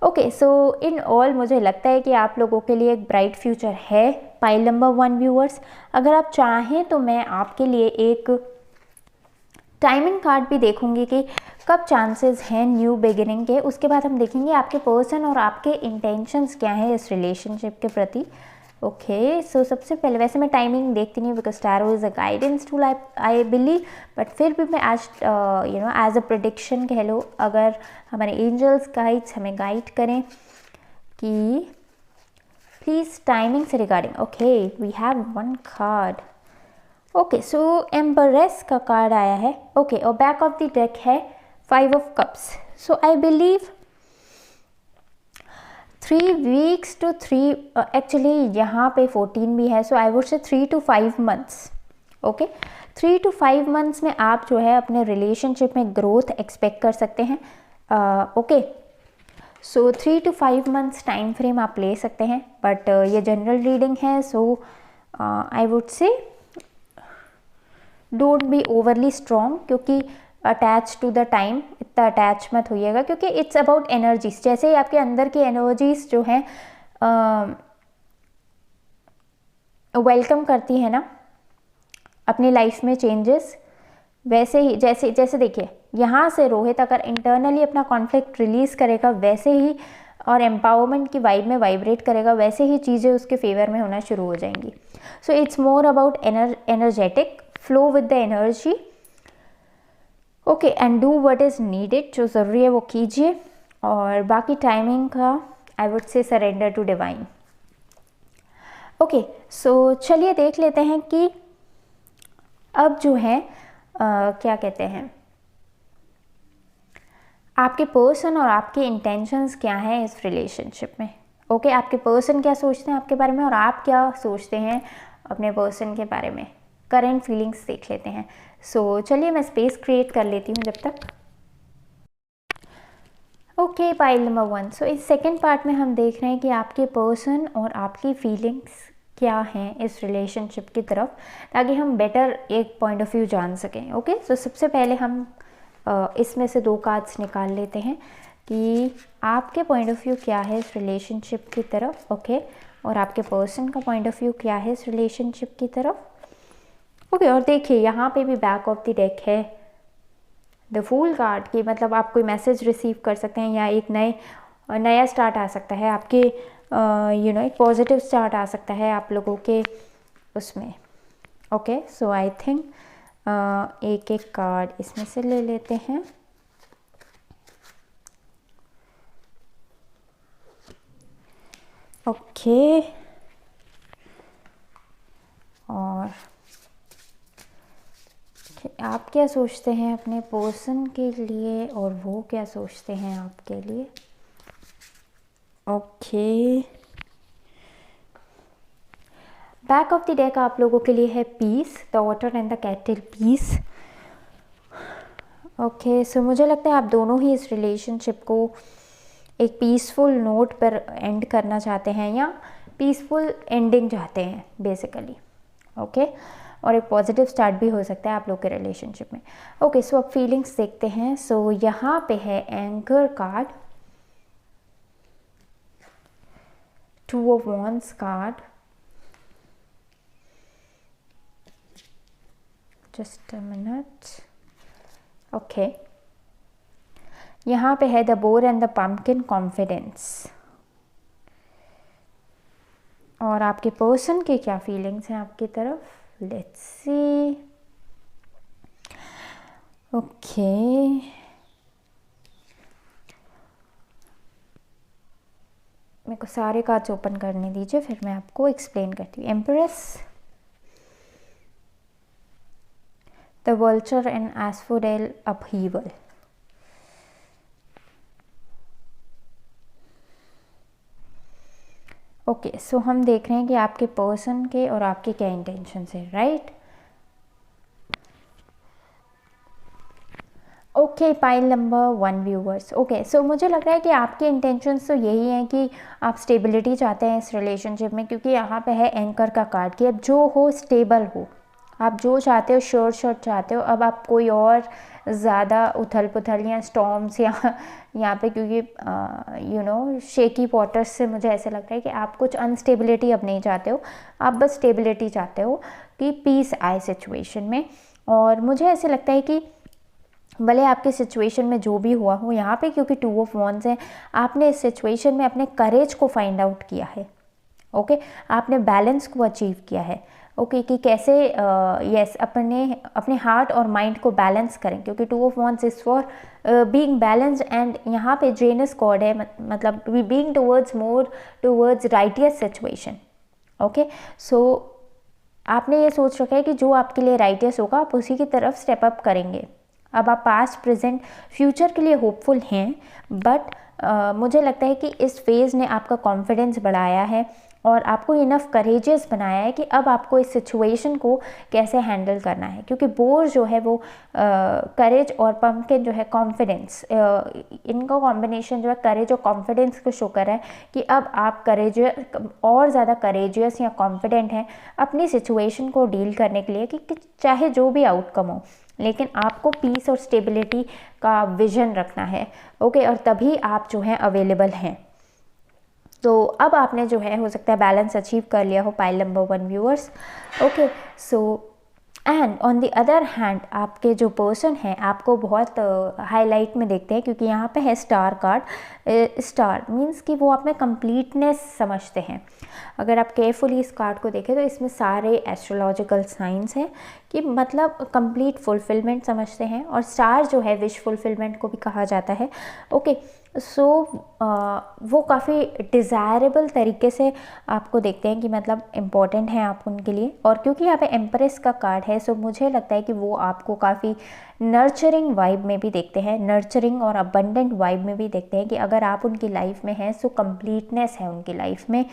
Speaker 1: ओके, सो इन ऑल मुझे लगता है कि आप लोगों के लिए एक ब्राइट फ्यूचर है पाइल नंबर 1 व्यूअर्स। अगर आप चाहें तो मैं आपके लिए एक टाइमिंग कार्ड भी देखूंगी कि कब चांसेस हैं न्यू बिगिनिंग के। उसके बाद हम देखेंगे आपके पर्सन और आपके इंटेंशंस क्या हैं इस रिलेशनशिप के प्रति। ओके, सो सबसे पहले वैसे मैं टाइमिंग देखती नहीं because tarot is a guidance tool I believe, but फिर भी मैं आज एज अ प्रेडिक्शन कह लो, अगर हमारे एंजल्स गाइड्स हमें गाइड करें कि प्लीज़ टाइमिंग से regarding. Okay, we have one card. Okay, so empress का कार्ड आया है। ओके, और बैक ऑफ द डेक है 5 of cups. So I believe 3 weeks to 3, actually यहाँ पे 14 भी है, सो आई वुड से 3 to 5 months. Okay, 3 to 5 months में आप जो है अपने रिलेशनशिप में ग्रोथ एक्सपेक्ट कर सकते हैं। Okay, so 3 to 5 months time frame आप ले सकते हैं, बट ये जनरल रीडिंग है, so I would say don't be overly strong, क्योंकि अटैच टू द टाइम इतना अटैच मत होइएगा, क्योंकि इट्स अबाउट एनर्जीज। जैसे ही आपके अंदर की एनर्जीज जो हैं वेलकम करती है ना अपनी लाइफ में चेंजेस, वैसे ही जैसे देखिए यहाँ से रोहित अगर इंटरनली अपना कॉन्फ्लिक्ट रिलीज़ करेगा वैसे ही, और एम्पावरमेंट की वाइब में वाइब्रेट करेगा, वैसे ही चीज़ें उसके फेवर में होना शुरू हो जाएंगी। So it's more about energetic flow with the energy. Okay, and do what is needed, जो ज़रूरी है वो कीजिए, और बाकी टाइमिंग का I would say surrender to divine. Okay, so चलिए देख लेते हैं कि अब जो है क्या कहते हैं आपके पर्सन और आपके इंटेंशंस क्या हैं इस रिलेशनशिप में। ओके, आपके पर्सन क्या सोचते हैं आपके बारे में और आप क्या सोचते हैं अपने पर्सन के बारे में। करंट फीलिंग्स देख लेते हैं। सो चलिए मैं स्पेस क्रिएट कर लेती हूँ जब तक। Okay, pile number 1। सो इस सेकेंड पार्ट में हम देख रहे हैं कि आपके पर्सन और आपकी फीलिंग्स क्या हैं इस रिलेशनशिप की तरफ, ताकि हम बेटर एक पॉइंट ऑफ व्यू जान सकें। ओके, सो सबसे पहले हम इसमें से 2 कार्ड्स निकाल लेते हैं कि आपके पॉइंट ऑफ व्यू क्या है इस रिलेशनशिप की तरफ। ओके, और आपके पर्सन का पॉइंट ऑफ व्यू क्या है इस रिलेशनशिप की तरफ। ओके, और देखिए यहाँ पे भी बैक ऑफ द डेक है द फूल कार्ड की, मतलब आप कोई मैसेज रिसीव कर सकते हैं या एक नया स्टार्ट आ सकता है आपके एक पॉजिटिव स्टार्ट आ सकता है आप लोगों के उसमें। ओके, सो आई थिंक एक एक कार्ड इसमें से ले लेते हैं। ओके, और आप क्या सोचते हैं अपने पर्सन के लिए और वो क्या सोचते हैं आपके लिए। Okay, back of the deck आप लोगों के लिए है peace, the water and the cattle, peace. Okay, so मुझे लगता है आप दोनों ही इस रिलेशनशिप को एक पीसफुल नोट पर एंड करना चाहते हैं या पीसफुल एंडिंग चाहते हैं बेसिकली। ओके, और एक पॉजिटिव स्टार्ट भी हो सकता है आप लोग के रिलेशनशिप में। ओके, सो अब फीलिंग्स देखते हैं। सो यहाँ पे है anchor card, 2 of wands card, just a minute. Okay, यहाँ पे है the bore and the pumpkin, confidence. और आपके पर्सन की क्या फीलिंग्स हैं आपकी तरफ, लेट्स सी। ओके, मेरे को सारे कार्ड्स ओपन करने दीजिए फिर मैं आपको एक्सप्लेन करती हूँ। Empress, the vulture and asphodel, upheaval. Okay, so हम देख रहे हैं कि आपके पर्सन के और आपके क्या इंटेंशन है, right. Okay, pile number 1 viewers. Okay, so मुझे लग रहा है कि आपके इंटेंशंस तो यही हैं कि आप स्टेबिलिटी चाहते हैं इस रिलेशनशिप में, क्योंकि यहाँ पे है एंकर का कार्ड कि अब जो हो स्टेबल हो, आप जो चाहते हो श्योर चाहते हो। अब आप कोई और ज़्यादा उथल पुथल या स्टॉर्म्स या यहाँ पे, क्योंकि शेकी वाटर्स से मुझे ऐसे लगता है कि आप कुछ अनस्टेबिलिटी अब नहीं चाहते हो, आप बस स्टेबिलिटी चाहते हो कि पीस आए सिचुएशन में। और मुझे ऐसे लगता है कि भले आपके सिचुएशन में जो भी हुआ हो, यहाँ पे क्योंकि 2 ऑफ वॉन्ड्स है, आपने इस सिचुएशन में अपने करेज को फाइंड आउट किया है। ओके, आपने बैलेंस को अचीव किया है। ओके, कि कैसे यस अपने हार्ट और माइंड को बैलेंस करें, क्योंकि 2 of wands is for being balanced, and यहाँ पे जेनस कॉर्ड है, मतलब being towards more towards righteous situation. Okay, so आपने ये सोच रखा है कि जो आपके लिए राइटियस होगा आप उसी की तरफ स्टेप अप करेंगे। अब आप पास्ट प्रेजेंट फ्यूचर के लिए होपफुल हैं, बट मुझे लगता है कि इस फेज़ ने आपका कॉन्फिडेंस बढ़ाया है और आपको इनफ करेजियस बनाया है कि अब आपको इस सिचुएशन को कैसे हैंडल करना है, क्योंकि बोर जो है वो करेज और पम्पकिन जो है कॉन्फिडेंस, इनका कॉम्बिनेशन जो है करेज और कॉन्फिडेंस को शो कर रहा है कि अब आप करेजियस और ज़्यादा करेजियस या कॉन्फिडेंट हैं अपनी सिचुएशन को डील करने के लिए, कि चाहे जो भी आउटकम हो, लेकिन आपको पीस और स्टेबिलिटी का विजन रखना है। ओके, और तभी आप जो है अवेलेबल हैं। तो अब आपने जो है हो सकता है बैलेंस अचीव कर लिया हो pile number 1 viewers. Okay, so and on the other hand आपके जो पर्सन हैं आपको बहुत हाईलाइट में देखते हैं, क्योंकि यहाँ पे है स्टार कार्ड। स्टार मीन्स कि वो आप में कंप्लीटनेस समझते हैं। अगर आप केयरफुली इस कार्ड को देखें तो इसमें सारे एस्ट्रोलॉजिकल साइंस हैं, कि मतलब कंप्लीट फुलफिलमेंट समझते हैं, और स्टार जो है विश फुलफिलमेंट को भी कहा जाता है। ओके, सो वो काफ़ी डिज़ायरेबल तरीके से आपको देखते हैं कि मतलब इम्पॉर्टेंट है आप उनके लिए। और क्योंकि यहाँ पे एम्प्रेस का कार्ड है, सो मुझे लगता है कि वो आपको काफ़ी नर्चरिंग वाइब में भी देखते हैं, नर्चरिंग और अबंडेंट वाइब में भी देखते हैं, कि अगर आप उनकी लाइफ में हैं सो कंप्लीटनेस है उनकी लाइफ में,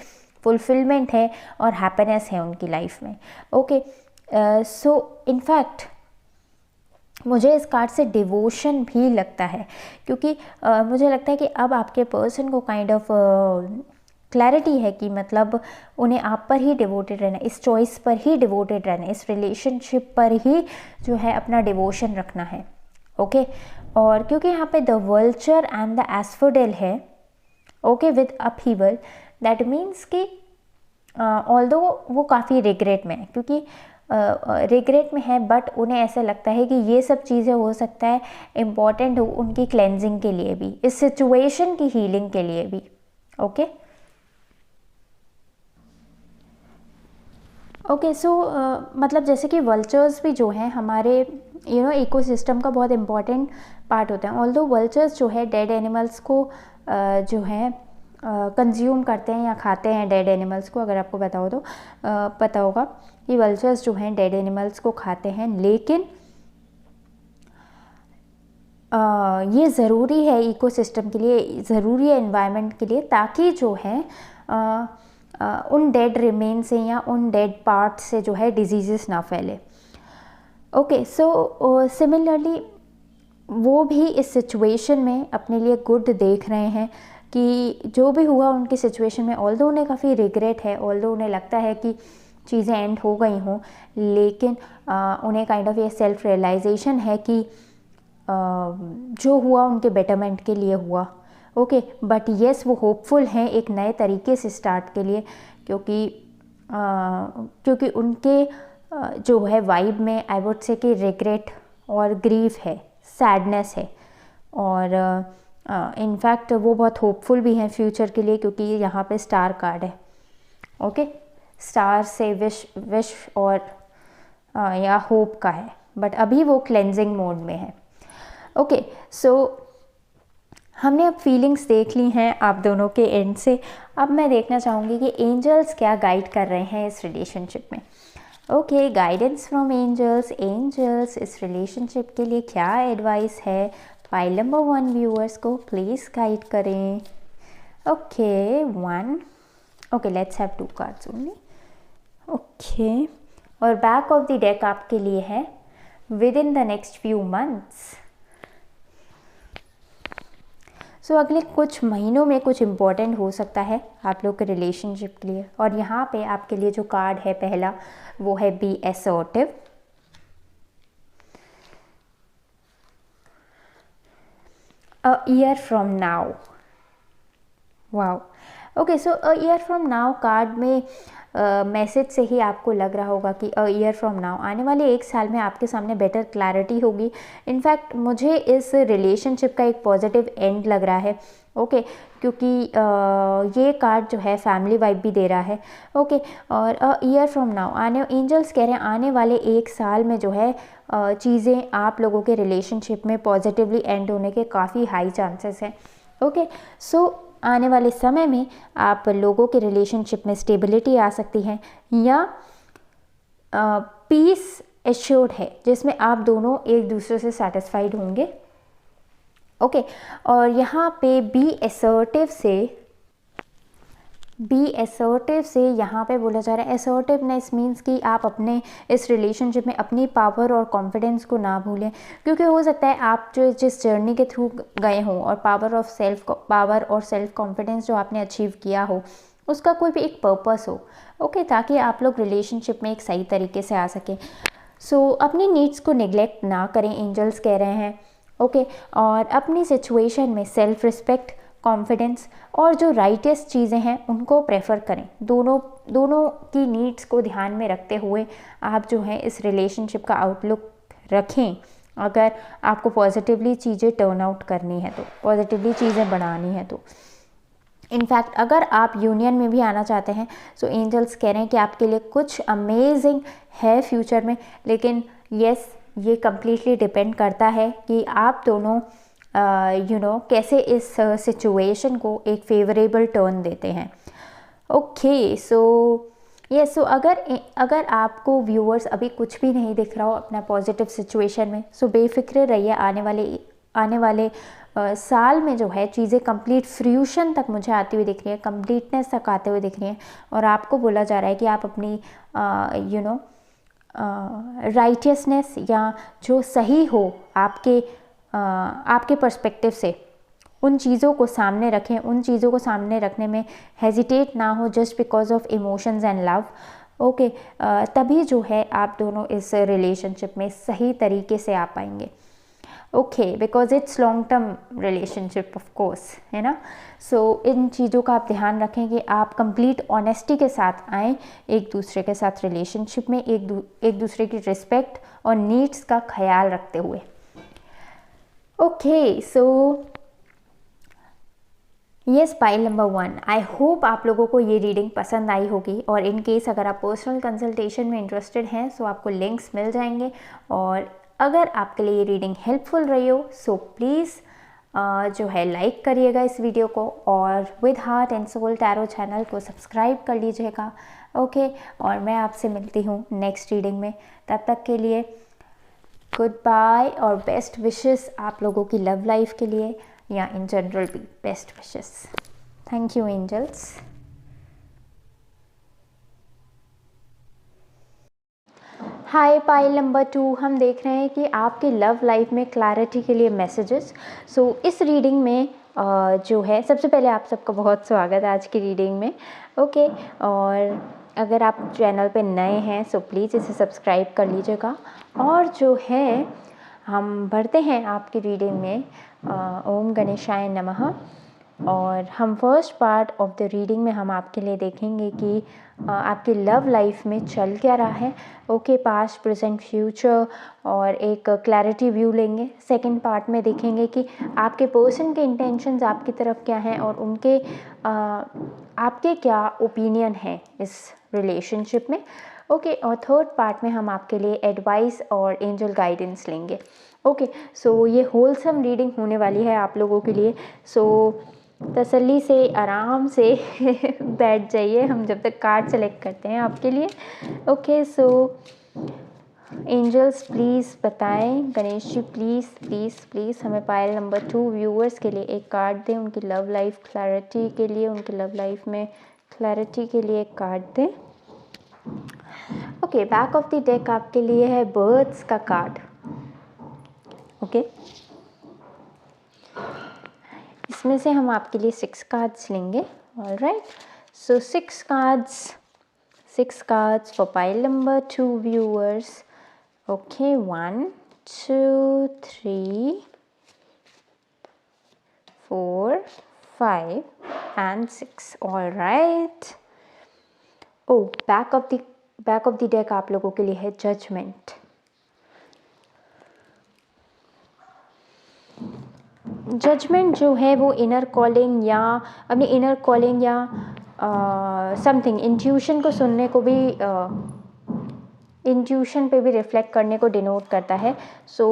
Speaker 1: फुलफिलमेंट है और हैप्पीनेस है उनकी लाइफ में। ओके, सो इनफैक्ट मुझे इस कार्ड से डिवोशन भी लगता है, क्योंकि मुझे लगता है कि अब आपके पर्सन को काइंड ऑफ क्लैरिटी है कि मतलब उन्हें आप पर ही डिवोटेड रहना, इस चॉइस पर ही डिवोटेड रहना, इस रिलेशनशिप पर ही जो है अपना डिवोशन रखना है। ओके, और क्योंकि यहाँ पे the vulture and the asphodel है, okay, with upheaval, that means कि ऑल्दो वो काफ़ी रिग्रेट में है, क्योंकि रिग्रेट में है, बट उन्हें ऐसा लगता है कि ये सब चीज़ें हो सकता है इम्पॉर्टेंट हो उनकी क्लेंजिंग के लिए भी, इस सिचुएशन की हीलिंग के लिए भी। ओके, ओके, सो मतलब जैसे कि वल्चर्स भी जो हैं हमारे इकोसिस्टम का बहुत इम्पॉर्टेंट पार्ट होते हैं। ऑल्दो वल्चर्स जो है डेड एनिमल्स को जो है कंज्यूम करते हैं या खाते हैं डेड एनिमल्स को। अगर आपको पता हो तो पता होगा कि वल्चर्स जो हैं डेड एनिमल्स को खाते हैं, लेकिन ये ज़रूरी है इकोसिस्टम के लिए, ज़रूरी है एनवायरनमेंट के लिए, ताकि जो है उन डेड रिमेन से या उन डेड पार्ट से जो है डिजीज़ेस ना फैले। ओके, सो सिमिलरली वो भी इस सिचुएशन में अपने लिए गुड देख रहे हैं, कि जो भी हुआ उनकी सिचुएशन में, ऑल्दो उन्हें काफ़ी रिग्रेट है, ऑल्दो उन्हें लगता है कि चीज़ें एंड हो गई हों, लेकिन उन्हें काइंड ऑफ ये सेल्फ रियलाइजेशन है कि जो हुआ उनके बेटरमेंट के लिए हुआ। ओके, बट येस वो होपफुल हैं एक नए तरीके से स्टार्ट के लिए, क्योंकि उनके जो है वाइब में आई वुड से कि रिग्रेट और ग्रीफ है, सैडनेस है, और इनफैक्ट वो बहुत होपफुल भी हैं फ्यूचर के लिए, क्योंकि यहाँ पे स्टार कार्ड है। ओके, स्टार से विश और या होप का है, बट अभी वो क्लेंजिंग मोड में है। ओके, सो हमने अब फीलिंग्स देख ली हैं आप दोनों के एंड से। अब मैं देखना चाहूँगी कि एंजल्स क्या गाइड कर रहे हैं इस रिलेशनशिप में। Okay, guidance from angels. Angels इस रिलेशनशिप के लिए क्या एडवाइस है पाइल नंबर 1 व्यूअर्स को प्लीज़ गाइड करें। Okay, 1। Okay, let's have 2 cards only. Okay, और बैक ऑफ द डेक आपके लिए है within the next few months. So अगले कुछ महीनों में कुछ इम्पोर्टेंट हो सकता है आप लोग के रिलेशनशिप के लिए। और यहाँ पे आपके लिए जो कार्ड है पहला, वो है be assertive. A year from now. Wow. Okay, so a year from now card में मैसेज से ही आपको लग रहा होगा कि अ ईयर फ्रॉम नाउ, आने वाले 1 साल में आपके सामने बेटर क्लैरिटी होगी। इनफैक्ट मुझे इस रिलेशनशिप का एक पॉजिटिव एंड लग रहा है, ओके क्योंकि ये कार्ड जो है फैमिली वाइब भी दे रहा है, ओके। और a year from now, angels कह रहे हैं आने वाले 1 साल में जो है चीज़ें आप लोगों के रिलेशनशिप में पॉजिटिवली एंड होने के काफ़ी हाई चांसेस हैं, ओके। सो आने वाले समय में आप लोगों के रिलेशनशिप में स्टेबिलिटी आ सकती है या पीस एश्योर्ड है, जिसमें आप दोनों एक दूसरे से सेटिस्फाइड होंगे, ओके। और यहाँ पे बी असर्टिव से यहाँ पे बोला जा रहा है। असर्टिवनेस मीन्स कि आप अपने इस रिलेशनशिप में अपनी पावर और कॉन्फिडेंस को ना भूलें, क्योंकि हो सकता है आप जो जिस जर्नी के थ्रू गए हों और पावर और सेल्फ कॉन्फिडेंस जो आपने अचीव किया हो उसका कोई भी एक पर्पस हो, ओके, ताकि आप लोग रिलेशनशिप में एक सही तरीके से आ सकें। सो अपनी नीड्स को निगलेक्ट ना करें, एंजल्स कह रहे हैं, ओके। और अपनी सिचुएशन में सेल्फ रिस्पेक्ट, कॉन्फिडेंस और जो राइटेस्ट चीज़ें हैं उनको प्रेफर करें। दोनों की नीड्स को ध्यान में रखते हुए आप जो है इस रिलेशनशिप का आउटलुक रखें। अगर आपको पॉजिटिवली चीज़ें टर्न आउट करनी है तो, पॉजिटिवली चीज़ें बढ़ानी है तो। इनफैक्ट अगर आप यूनियन में भी आना चाहते हैं सो एंजल्स कह रहे हैं कि आपके लिए कुछ अमेजिंग है फ्यूचर में, लेकिन यस ये कम्प्लीटली डिपेंड करता है कि आप दोनों कैसे इस सिचुएशन को एक फेवरेबल टर्न देते हैं, ओके। सो अगर आपको व्यूअर्स अभी कुछ भी नहीं दिख रहा हो अपना पॉजिटिव सिचुएशन में, सो बेफिक्र रहिए। आने वाले साल में जो है चीज़ें कंप्लीट फ्रूशन तक मुझे आती हुई दिख रही है, कंप्लीटनेस तक आते हुए दिख रही हैं। और आपको बोला जा रहा है कि आप अपनी राइटियसनेस या जो सही हो आपके पर्सपेक्टिव से उन चीज़ों को सामने रखें, उन चीज़ों को सामने रखने में हेजिटेट ना हो just because of emotions and love, okay. तभी जो है आप दोनों इस रिलेशनशिप में सही तरीके से आ पाएंगे, okay, because it's long term relationship of course, है ना। सो इन चीज़ों का आप ध्यान रखें कि आप कंप्लीट ऑनेस्टी के साथ आएँ एक दूसरे के साथ रिलेशनशिप में, एक दूसरे की रिस्पेक्ट और नीड्स का ख्याल रखते हुए, okay. So yes, pile number 1, I hope आप लोगों को ये रीडिंग पसंद आई होगी। और इन केस अगर आप पर्सनल कंसल्टेशन में इंटरेस्टेड हैं सो आपको लिंक्स मिल जाएंगे। और अगर आपके लिए ये रीडिंग हेल्पफुल रही हो सो प्लीज़ जो है लाइक करिएगा इस वीडियो को, और with heart and soul tarot channel को सब्सक्राइब कर लीजिएगा, ओके। और मैं आपसे मिलती हूँ नेक्स्ट रीडिंग में, तब तक के लिए गुड बाय और बेस्ट विशेस आप लोगों की लव लाइफ के लिए, या इन जनरल भी best wishes. Thank you angels. Hi pile number 2, हम देख रहे हैं कि आपके लव लाइफ में क्लैरिटी के लिए मैसेजेस। सो इस रीडिंग में जो है, सबसे पहले आप सबका बहुत स्वागत है आज की रीडिंग में, ओके। और अगर आप चैनल पे नए हैं सो प्लीज़ इसे सब्सक्राइब कर लीजिएगा। और जो है हम बढ़ते हैं आपकी रीडिंग में, ओम गणेशाय नमः। और हम first part of the reading में हम आपके लिए देखेंगे कि आपकी लव लाइफ में चल क्या रहा है, ओके, पास्ट प्रेजेंट फ्यूचर, और एक क्लैरिटी व्यू लेंगे। सेकंड पार्ट में देखेंगे कि आपके पर्सन के इंटेंशंस आपकी तरफ क्या हैं और उनके आपके क्या ओपिनियन है इस रिलेशनशिप में, ओके। और थर्ड पार्ट में हम आपके लिए एडवाइस और एंजल गाइडेंस लेंगे, ओके। सो ये होलसम रीडिंग होने वाली है आप लोगों के लिए। सो तसल्ली से आराम से बैठ जाइए हम जब तक कार्ड सेलेक्ट करते हैं आपके लिए, ओके। सो एंजल्स प्लीज़ बताएं, Ganesh ji please please please हमें पाइल नंबर 2 व्यूअर्स के लिए एक कार्ड दें, उनकी लव लाइफ क्लैरिटी के लिए, उनकी लव लाइफ में क्लैरिटी के लिए एक कार्ड दें, okay. Back of the deck आपके लिए है बर्ड्स का कार्ड, ओके। इसमें से हम आपके लिए 6 कार्ड्स लेंगे, alright. So 6 cards for pile number 2 viewers, okay. 1 2 3 4 5 and 6, alright. Oh, back of the deck आप लोगों के लिए है जजमेंट। जजमेंट जो है वो इनर कॉलिंग या अपनी इनर कॉलिंग या समथिंग इंट्यूशन को सुनने को भी इंट्यूशन पे भी रिफ्लेक्ट करने को डिनोट करता है। सो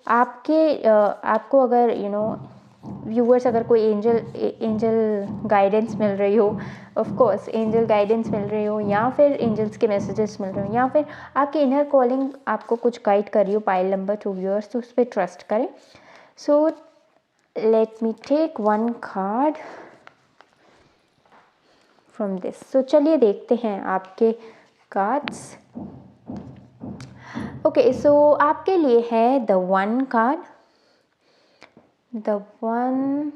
Speaker 1: आपको अगर व्यूअर्स अगर कोई एंजल गाइडेंस मिल रही हो, ऑफ कोर्स एंजल गाइडेंस मिल रही हो, या फिर एंजल्स के मैसेजेस मिल रहे हो, या फिर आपकी इनर कॉलिंग आपको कुछ गाइड कर रही हो, पाइल नंबर 2 व्यूअर्स, तो उस पर ट्रस्ट करें। So let me take one card from this. So चलिए देखते हैं आपके कार्ड्स। ओके, सो आपके लिए है the one card, the one,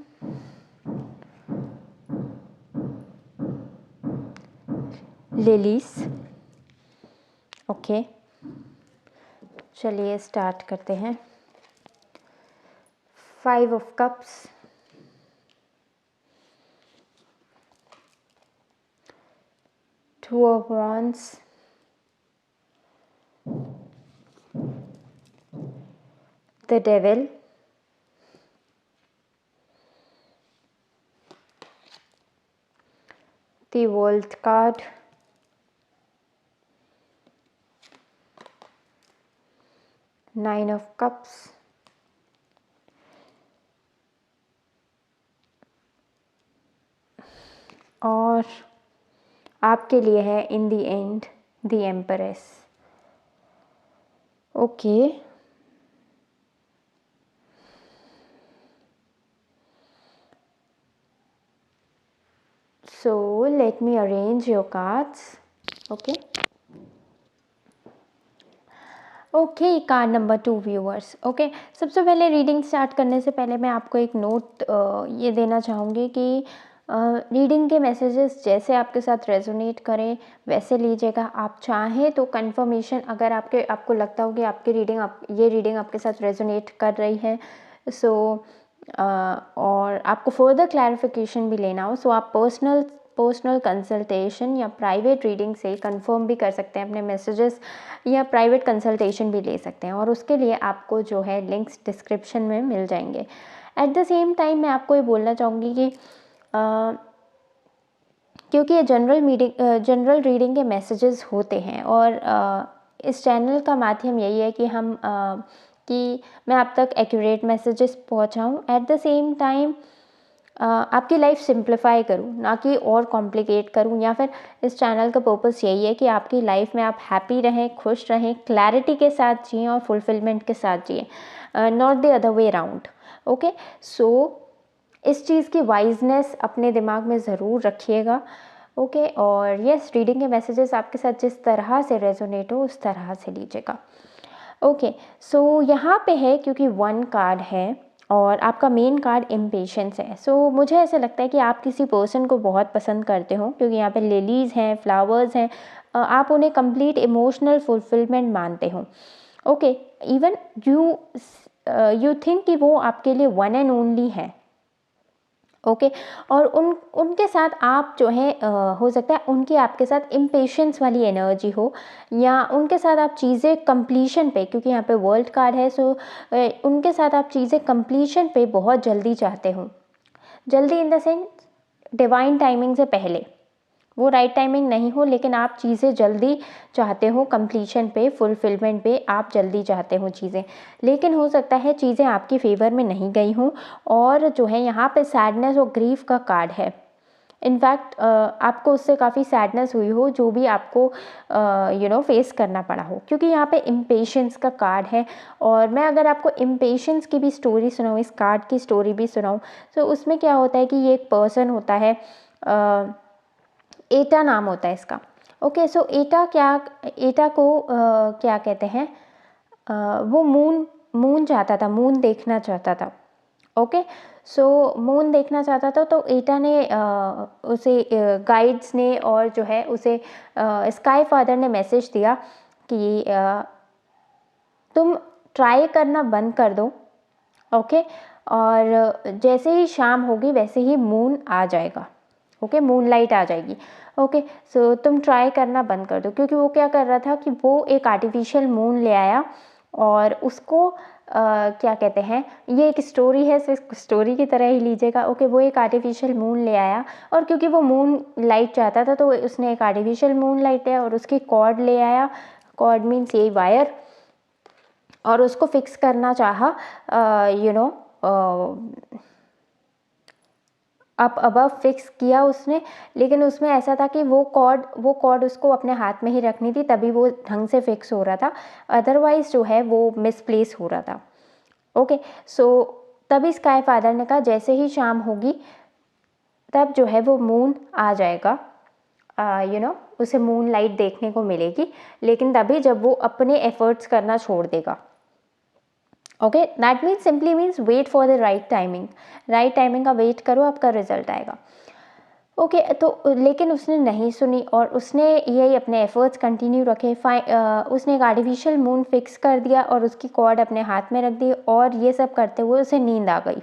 Speaker 1: lilies. Okay, चलिए स्टार्ट करते हैं। 5 of cups, Two of Wands, the Devil, the World card, Nine of Cups, और आपके लिए है in the end the empress. Okay, so let me arrange your cards. Okay, card number 2 viewers. Okay, सबसे पहले reading start करने से पहले मैं आपको एक नोट ये देना चाहूँगी कि रीडिंग के मैसेजेस जैसे आपके साथ रेजोनेट करें वैसे लीजिएगा। आप चाहें तो कंफर्मेशन, अगर आपको लगता हो कि ये रीडिंग आपके साथ रेजोनेट कर रही है, सो और आपको फर्दर क्लैरिफिकेशन भी लेना हो, सो आप पर्सनल कंसल्टेशन या प्राइवेट रीडिंग से कंफर्म भी कर सकते हैं अपने मैसेजेस, या प्राइवेट कंसल्टेशन भी ले सकते हैं, और उसके लिए आपको जो है लिंक्स डिस्क्रिप्शन में मिल जाएंगे। एट द सेम टाइम मैं आपको ये बोलना चाहूँगी कि क्योंकि ये जनरल रीडिंग के मैसेजेस होते हैं, और इस चैनल का माध्यम यही है कि मैं आप तक एक्यूरेट मैसेजेस पहुँचाऊँ, एट द सेम टाइम आपकी लाइफ सिंप्लीफाई करूँ, ना कि और कॉम्प्लिकेट करूँ। या फिर इस चैनल का पर्पस यही है कि आपकी लाइफ में आप हैप्पी रहें, खुश रहें, क्लैरिटी के साथ जिएं और फुलफिलमेंट के साथ जिएं, not the other way around. Okay, so इस चीज़ की वाइजनेस अपने दिमाग में ज़रूर रखिएगा। ओके, और यस, रीडिंग के मैसेजेस आपके साथ जिस तरह से रेजोनेट हो उस तरह से लीजिएगा। ओके, सो यहाँ पे है क्योंकि 1 कार्ड है और आपका मेन कार्ड इम्पेशेंस है, सो मुझे ऐसा लगता है कि आप किसी पर्सन को बहुत पसंद करते हो, क्योंकि यहाँ पे लिलीज़ हैं, फ्लावर्स हैं, आप उन्हें कंप्लीट इमोशनल फुलफिलमेंट मानते हो। ओके, इवन यू थिंक कि वो आपके लिए वन एंड ओनली है। ओके, और उनके साथ आप जो है हो सकता है उनकी आपके साथ इम्पेशेंस वाली एनर्जी हो, या उनके साथ आप चीज़ें कंप्लीशन पे, क्योंकि यहाँ पे वर्ल्ड कार्ड है, सो उनके साथ आप चीज़ें कंप्लीशन पे बहुत जल्दी चाहते हो। जल्दी in the sense divine timing से पहले, वो राइट टाइमिंग नहीं हो, लेकिन आप चीज़ें जल्दी चाहते हो, कंप्लीशन पे, फुलफिलमेंट पे आप जल्दी चाहते हो चीज़ें, लेकिन हो सकता है चीज़ें आपकी फेवर में नहीं गई हों, और जो है यहाँ पे सैडनेस और ग्रीफ का कार्ड है। इनफैक्ट आपको उससे काफ़ी सैडनेस हुई हो, जो भी आपको फेस करना पड़ा हो, क्योंकि यहाँ पे इम्पेशेंस का कार्ड है। और मैं अगर आपको इम्पेशेंस की भी स्टोरी सुनाऊँ, इस कार्ड की स्टोरी भी सुनाऊँ, तो उसमें क्या होता है कि ये एक पर्सन होता है, एटा नाम होता है इसका। ओके, सो एटा को क्या कहते हैं, वो मून चाहता था, मून देखना चाहता था। ओके, सो मून देखना चाहता था, तो एटा ने उसे गाइड्स ने और जो है उसे स्काई फादर ने मैसेज दिया कि तुम ट्राई करना बंद कर दो। ओके, और जैसे ही शाम होगी वैसे ही मून आ जाएगा। ओके, मूनलाइट आ जाएगी। ओके, सो तुम ट्राई करना बंद कर दो, क्योंकि वो क्या कर रहा था कि वो एक आर्टिफिशियल मून ले आया और उसको क्या कहते हैं, ये एक स्टोरी है, सिर्फ स्टोरी की तरह ही लीजिएगा। ओके, वो एक आर्टिफिशियल मून ले आया और क्योंकि वो मून लाइट चाहता था तो उसने एक आर्टिफिशियल मून लाइट लिया और उसकी कॉर्ड ले आया, कॉर्ड मीन्स यही वायर, और उसको फिक्स करना चाहा अप अबव फिक्स किया उसने, लेकिन उसमें ऐसा था कि वो कॉर्ड उसको अपने हाथ में ही रखनी थी, तभी वो ढंग से फिक्स हो रहा था, अदरवाइज जो है वो मिसप्लेस हो रहा था। ओके, सो तभी स्काई फादर ने कहा जैसे ही शाम होगी तब जो है वो मून आ जाएगा, उसे मून लाइट देखने को मिलेगी, लेकिन तभी जब वो अपने एफर्ट्स करना छोड़ देगा। Okay, that means simply means wait for the right timing, right timing का वेट करो, आपका रिजल्ट आएगा। ओके, तो लेकिन उसने नहीं सुनी और उसने यही अपने एफर्ट्स कंटिन्यू रखे। उसने एक आर्टिफिशियल मून फिक्स कर दिया और उसकी कॉर्ड अपने हाथ में रख दी और ये सब करते हुए उसे नींद आ गई।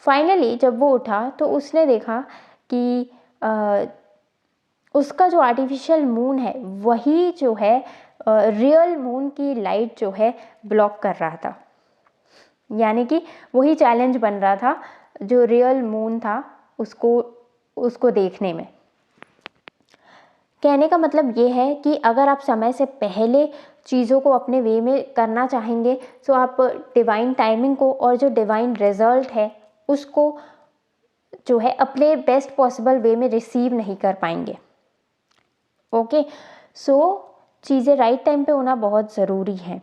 Speaker 1: फाइनली जब वो उठा तो उसने देखा कि उसका जो आर्टिफिशियल मून है वही जो है रियल मून की लाइट जो है ब्लॉक कर रहा था, यानी कि वही चैलेंज बन रहा था जो रियल मून था उसको देखने में। कहने का मतलब ये है कि अगर आप समय से पहले चीज़ों को अपने वे में करना चाहेंगे तो आप डिवाइन टाइमिंग को और जो डिवाइन रिजल्ट है उसको जो है अपने बेस्ट पॉसिबल वे में रिसीव नहीं कर पाएंगे। ओके, सो चीज़ें राइट टाइम पे होना बहुत ज़रूरी है,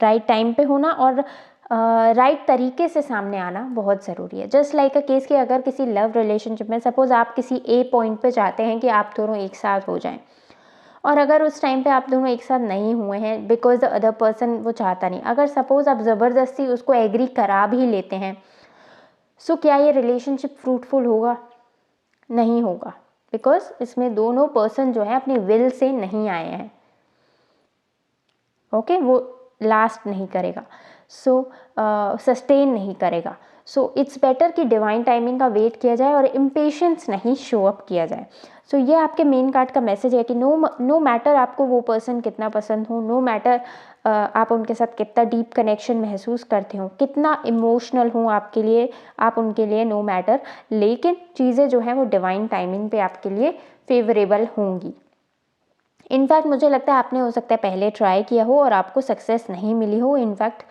Speaker 1: राइट टाइम पे होना और राइट तरीके से सामने आना बहुत ज़रूरी है। जस्ट लाइक अ केस कि अगर किसी लव रिलेशनशिप में सपोज़ आप किसी ए पॉइंट पे चाहते हैं कि आप दोनों एक साथ हो जाएं, और अगर उस टाइम पे आप दोनों एक साथ नहीं हुए हैं बिकॉज द अदर पर्सन वो चाहता नहीं, अगर सपोज़ आप ज़बरदस्ती उसको एग्री करा भी लेते हैं, सो क्या ये रिलेशनशिप फ्रूटफुल होगा? नहीं होगा, बिकॉज इसमें दोनों पर्सन जो है अपनी विल से नहीं आए हैं। ओके, वो लास्ट नहीं करेगा, सो सस्टेन नहीं करेगा। सो इट्स बेटर कि डिवाइन टाइमिंग का वेट किया जाए और इम्पेशेंस नहीं शो अप किया जाए। सो ये आपके मेन कार्ड का मैसेज है कि नो मैटर आपको वो पर्सन कितना पसंद हो, नो मैटर आप उनके साथ कितना डीप कनेक्शन महसूस करते हो, कितना इमोशनल हो आपके लिए, आप उनके लिए, नो मैटर, लेकिन चीज़ें जो हैं वो डिवाइन टाइमिंग पे आपके लिए फेवरेबल होंगी। इनफैक्ट मुझे लगता है आपने हो सकता है पहले ट्राई किया हो और आपको सक्सेस नहीं मिली हो, इनफैक्ट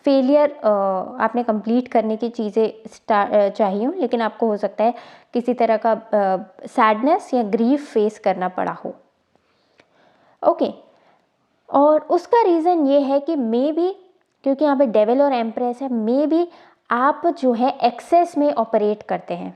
Speaker 1: फेलियर आपने कंप्लीट करने की चीज़ें चाहिए हो, लेकिन आपको हो सकता है किसी तरह का सैडनेस या ग्रीफ फेस करना पड़ा हो। ओके, और उसका रीज़न ये है कि मे बी क्योंकि यहाँ पे डेविल और एम्प्रेस है, मे बी आप जो है एक्सेस में ऑपरेट करते हैं,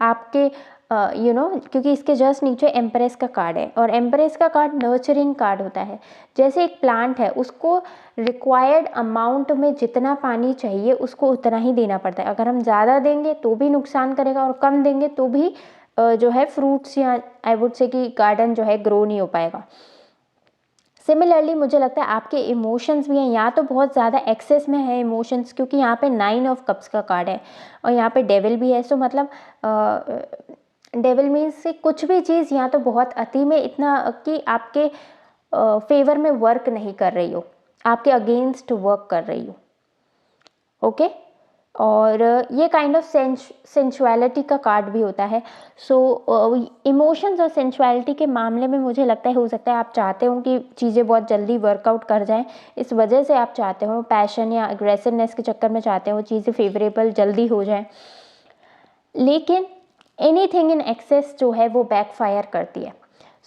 Speaker 1: आपके क्योंकि इसके जस्ट नीचे एम्प्रेस का कार्ड है और एम्प्रेस का कार्ड नर्चरिंग कार्ड होता है। जैसे एक प्लांट है, उसको रिक्वायर्ड अमाउंट में जितना पानी चाहिए उसको उतना ही देना पड़ता है। अगर हम ज़्यादा देंगे तो भी नुकसान करेगा और कम देंगे तो भी जो है फ्रूट्स या आई वुड से कि गार्डन जो है ग्रो नहीं हो पाएगा। सिमिलरली मुझे लगता है आपके इमोशंस भी हैं, या तो बहुत ज़्यादा एक्सेस में है इमोशंस, क्योंकि यहाँ पे 9 ऑफ कप्स का कार्ड है और यहाँ पे डेविल भी है। सो मतलब डेविल मीन्स से कुछ भी चीज़ या तो बहुत अति में इतना कि आपके फेवर में वर्क नहीं कर रही हो, आपके अगेंस्ट वर्क कर रही हो। ओके, और ये काइंड ऑफ सेंसुअलिटी का कार्ड भी होता है। सो इमोशंस और सेंसुअलिटी के मामले में मुझे लगता है हो सकता है आप चाहते हो कि चीज़ें बहुत जल्दी वर्कआउट कर जाएं, इस वजह से आप चाहते हो, पैशन या एग्रेसिवनेस के चक्कर में चाहते हो चीज़ें फेवरेबल जल्दी हो जाएं, लेकिन एनीथिंग इन एक्सेस जो है वो बैकफायर करती है।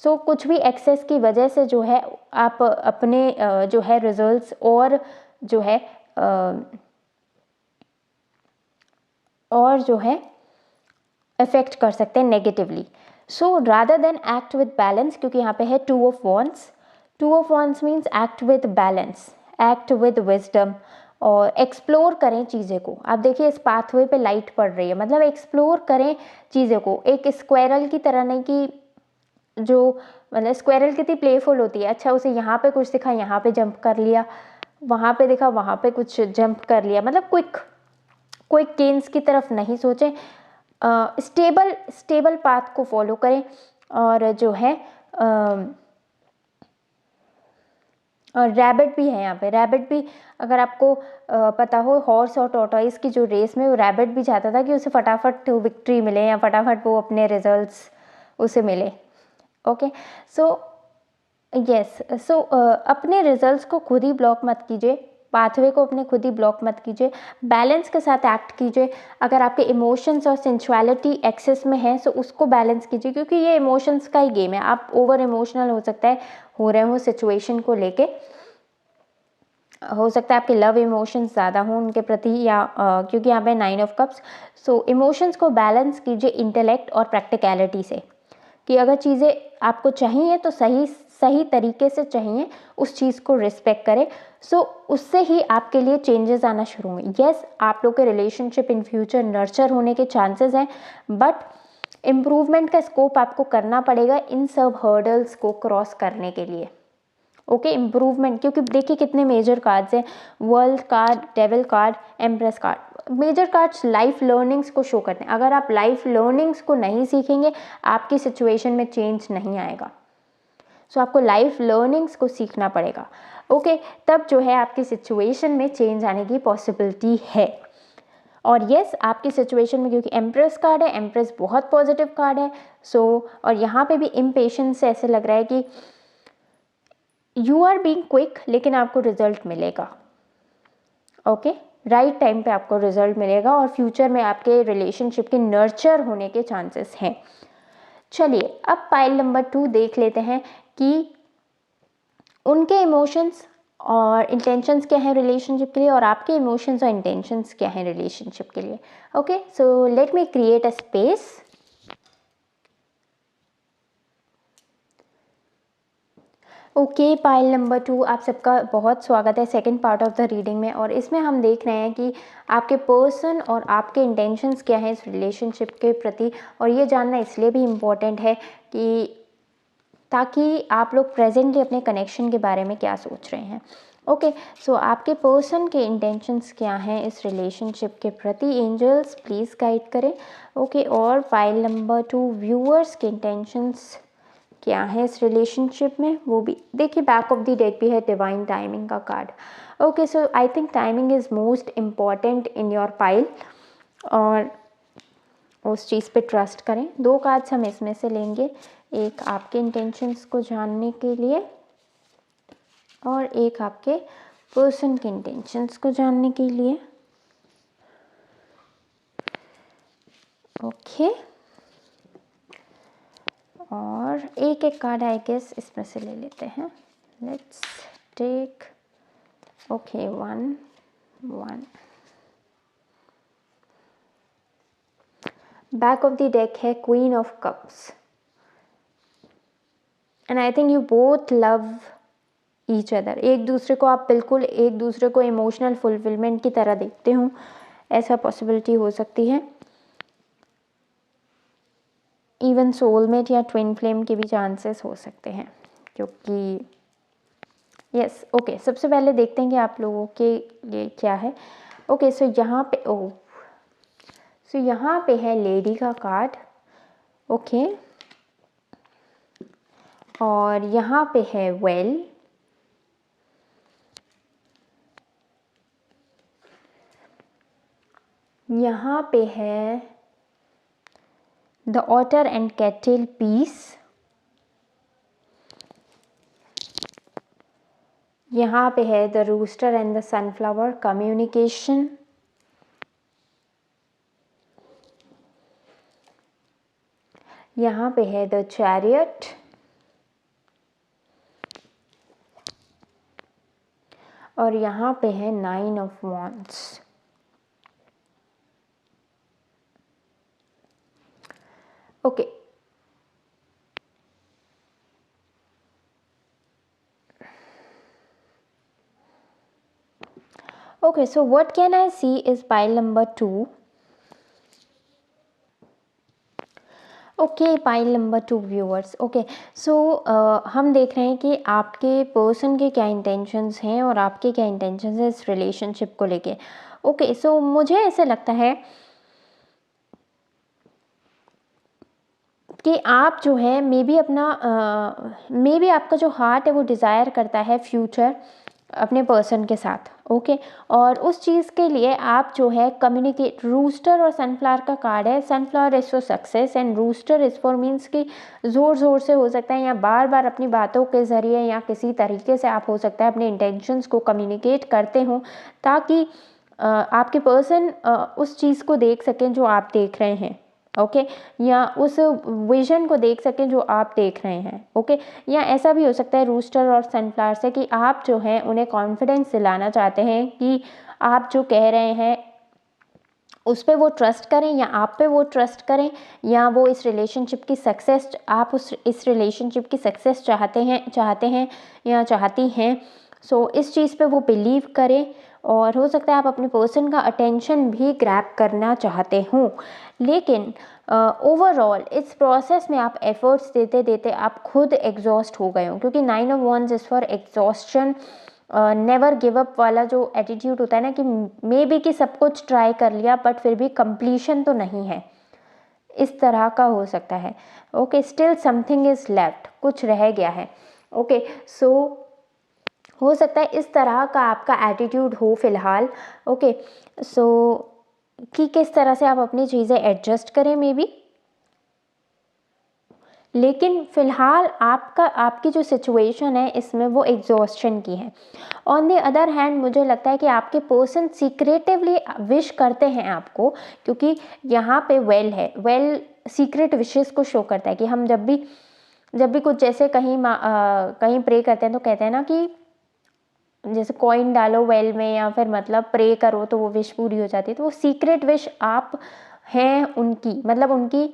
Speaker 1: सो कुछ भी एक्सेस की वजह से जो है आप अपने जो है रिजल्ट्स और जो है इफेक्ट कर सकते हैं negatively. So rather than act with balance, क्योंकि यहाँ पे है 2 of wands. 2 of wands means act with balance, act with wisdom, और एक्सप्लोर करें चीज़ें को। आप देखिए इस पाथवे पे लाइट पड़ रही है, मतलब एक्सप्लोर करें चीज़ों को, एक स्क्वायरल की तरह नहीं कि जो मतलब स्क्वायरल कितनी प्लेफुल होती है, अच्छा उसे यहाँ पे कुछ दिखा यहाँ पे जंप कर लिया, वहाँ पे दिखा वहाँ पे कुछ जंप कर लिया, मतलब क्विक गेन्स की तरफ नहीं सोचें, स्टेबल पाथ को फॉलो करें। और जो है और रैबिट भी है यहाँ पे। रैबिट भी, अगर आपको पता हो, हॉर्स और टॉर्टॉइस की जो रेस में वो रैबिट भी चाहता था कि उसे फटाफट विक्ट्री मिले या फटाफट वो अपने रिजल्ट्स उसे मिले। ओके, सो यस, सो अपने रिजल्ट्स को खुद ही ब्लॉक मत कीजिए, पाथवे को अपने खुद ही ब्लॉक मत कीजिए, बैलेंस के साथ एक्ट कीजिए। अगर आपके इमोशंस और सेंसुअलिटी एक्सेस में है तो उसको बैलेंस कीजिए, क्योंकि ये इमोशंस का ही गेम है। आप ओवर इमोशनल हो रहे हो सिचुएशन को लेके, हो सकता है आपके लव इमोशंस ज़्यादा हों उनके प्रति, या क्योंकि यहाँ पे 9 ऑफ कप्स। सो इमोशंस को बैलेंस कीजिए इंटेलेक्ट और प्रैक्टिकलिटी से, कि अगर चीज़ें आपको चाहिए तो सही तरीके से चाहिए, उस चीज़ को रिस्पेक्ट करें। सो उससे ही आपके लिए चेंजेस आना शुरू होंगे। येस, आप लोग के रिलेशनशिप इन फ्यूचर नर्चर होने के चांसेस हैं, बट इम्प्रूवमेंट का स्कोप आपको करना पड़ेगा इन सब हर्डल्स को क्रॉस करने के लिए। ओके, इम्प्रूवमेंट, क्योंकि देखिए कितने मेजर कार्ड्स हैं, world card, devil card, empress card. Major cards life learnings को शो करते हैं। अगर आप लाइफ लर्निंग्स को नहीं सीखेंगे, आपकी सिचुएशन में चेंज नहीं आएगा। सो आपको लाइफ लर्निंग्स को सीखना पड़ेगा। ओके, तब जो है आपकी सिचुएशन में चेंज आने की पॉसिबिलिटी है। और यस, आपकी सिचुएशन में, क्योंकि एम्प्रेस कार्ड है, एम्प्रेस बहुत पॉजिटिव कार्ड है। सो और यहाँ पे भी इम्पेशेंस से ऐसे लग रहा है कि यू आर बीइंग क्विक, लेकिन आपको रिजल्ट मिलेगा। ओके, राइट टाइम पे आपको रिजल्ट मिलेगा और फ्यूचर में आपके रिलेशनशिप के नर्चर होने के चांसेस हैं। चलिए अब पाइल नंबर 2 देख लेते हैं कि उनके इमोशंस और इंटेंशंस क्या हैं रिलेशनशिप के लिए, और आपके इमोशंस और इंटेंशंस क्या हैं रिलेशनशिप के लिए। Okay, so let me create a space. Okay, pile number 2, आप सबका बहुत स्वागत है second part of the reading में। और इसमें हम देख रहे हैं कि आपके पर्सन और आपके इंटेंशंस क्या हैं इस रिलेशनशिप के प्रति। और ये जानना इसलिए भी इम्पोर्टेंट है कि ताकि आप लोग प्रेजेंटली अपने कनेक्शन के बारे में क्या सोच रहे हैं। ओके, सो आपके पर्सन के इंटेंशंस क्या हैं इस रिलेशनशिप के प्रति। एंजल्स प्लीज़ गाइड करें। ओके, और पाइल नंबर 2, व्यूअर्स के इंटेंशंस क्या है इस रिलेशनशिप में, वो भी देखिए। बैक ऑफ द डेक भी है डिवाइन टाइमिंग का card. Okay, so I think timing is most important in your pile, और उस चीज़ पे ट्रस्ट करें। 2 कार्ड्स हम इसमें से लेंगे, एक आपके इंटेंशंस को जानने के लिए और एक आपके पर्सन के इंटेंशंस को जानने के लिए। ओके, और एक कार्ड आई गेस इसमें से ले लेते हैं। Let's take, okay, 1 back of the deck है queen of cups, and I think you both love each other. एक दूसरे को आप बिल्कुल एक दूसरे को इमोशनल फुलफिलमेंट की तरह देखते हो, ऐसा पॉसिबिलिटी हो सकती है। इवन सोलमेट या ट्विन फ्लेम के भी चांसेस हो सकते हैं, क्योंकि यस। ओके, सबसे पहले देखते हैं कि आप लोगों के लिए क्या है। ओके, सो यहाँ पे सो यहाँ पे है लेडी का कार्ड। ओके, और यहाँ पे है वेल, यहाँ पे है the otter and cattle piece, यहाँ पे है the rooster and the sunflower communication, यहाँ पे है द चैरियट, और यहाँ पे है 9 of wands. Okay, okay, so what can I see is pile number 2. Okay, pile number 2 viewers. Okay, so हम देख रहे हैं कि आपके पर्सन के क्या इंटेंशंस हैं और आपके क्या इंटेंशंस हैं इस रिलेशनशिप को लेके। ओके, सो मुझे ऐसे लगता है कि आप जो है मे बी आपका जो हार्ट है वो डिज़ायर करता है फ्यूचर अपने पर्सन के साथ, ओके। और उस चीज़ के लिए आप जो है कम्युनिकेट, रूस्टर और सनफ्लावर का कार्ड है। Sunflower is for success and rooster is for means कि ज़ोर ज़ोर से हो सकता है या बार बार अपनी बातों के ज़रिए या किसी तरीके से आप हो सकता है अपने इंटेंशंस को कम्युनिकेट करते हो, ताकि आपके पर्सन उस चीज़ को देख सकें जो आप देख रहे हैं, ओके, या उस विजन को देख सकें जो आप देख रहे हैं, ओके। या ऐसा भी हो सकता है रूस्टर और सनफ्लावर से कि आप जो हैं उन्हें कॉन्फिडेंस दिलाना चाहते हैं कि आप जो कह रहे हैं उस पे वो ट्रस्ट करें या आप पे वो ट्रस्ट करें, या वो इस रिलेशनशिप की सक्सेस, आप इस रिलेशनशिप की सक्सेस चाहते हैं या चाहती हैं। सो इस चीज़ पे वो बिलीव करें, और हो सकता है आप अपने पर्सन का अटेंशन भी ग्रैब करना चाहते हों, लेकिन ओवरऑल इस प्रोसेस में आप एफर्ट्स देते देते आप खुद एग्जॉस्ट हो गए हो, क्योंकि 9 of wands is for exhaustion. Never give up वाला जो एटीट्यूड होता है ना, कि मे बी कि सब कुछ ट्राई कर लिया बट फिर भी कंप्लीशन तो नहीं है, इस तरह का हो सकता है, okay. Still something is left, कुछ रह गया है, ओके। सो हो सकता है इस तरह का आपका एटीट्यूड हो फिलहाल, ओके। सो कि किस तरह से आप अपनी चीज़ें एडजस्ट करें मे बी, लेकिन फ़िलहाल आपकी जो सिचुएशन है इसमें वो एग्जॉस्शन की है। ऑन द अदर हैंड मुझे लगता है कि आपके पर्सन सीक्रेटिवली विश करते हैं आपको, क्योंकि यहाँ पे वेल है, वेल सीक्रेट विशेस को शो करता है कि हम जब भी कुछ जैसे कहीं प्रे करते हैं तो कहते हैं ना कि जैसे कॉइन डालो वेल में या फिर मतलब प्रे करो तो वो विश पूरी हो जाती है, तो वो सीक्रेट विश आप हैं उनकी, मतलब उनकी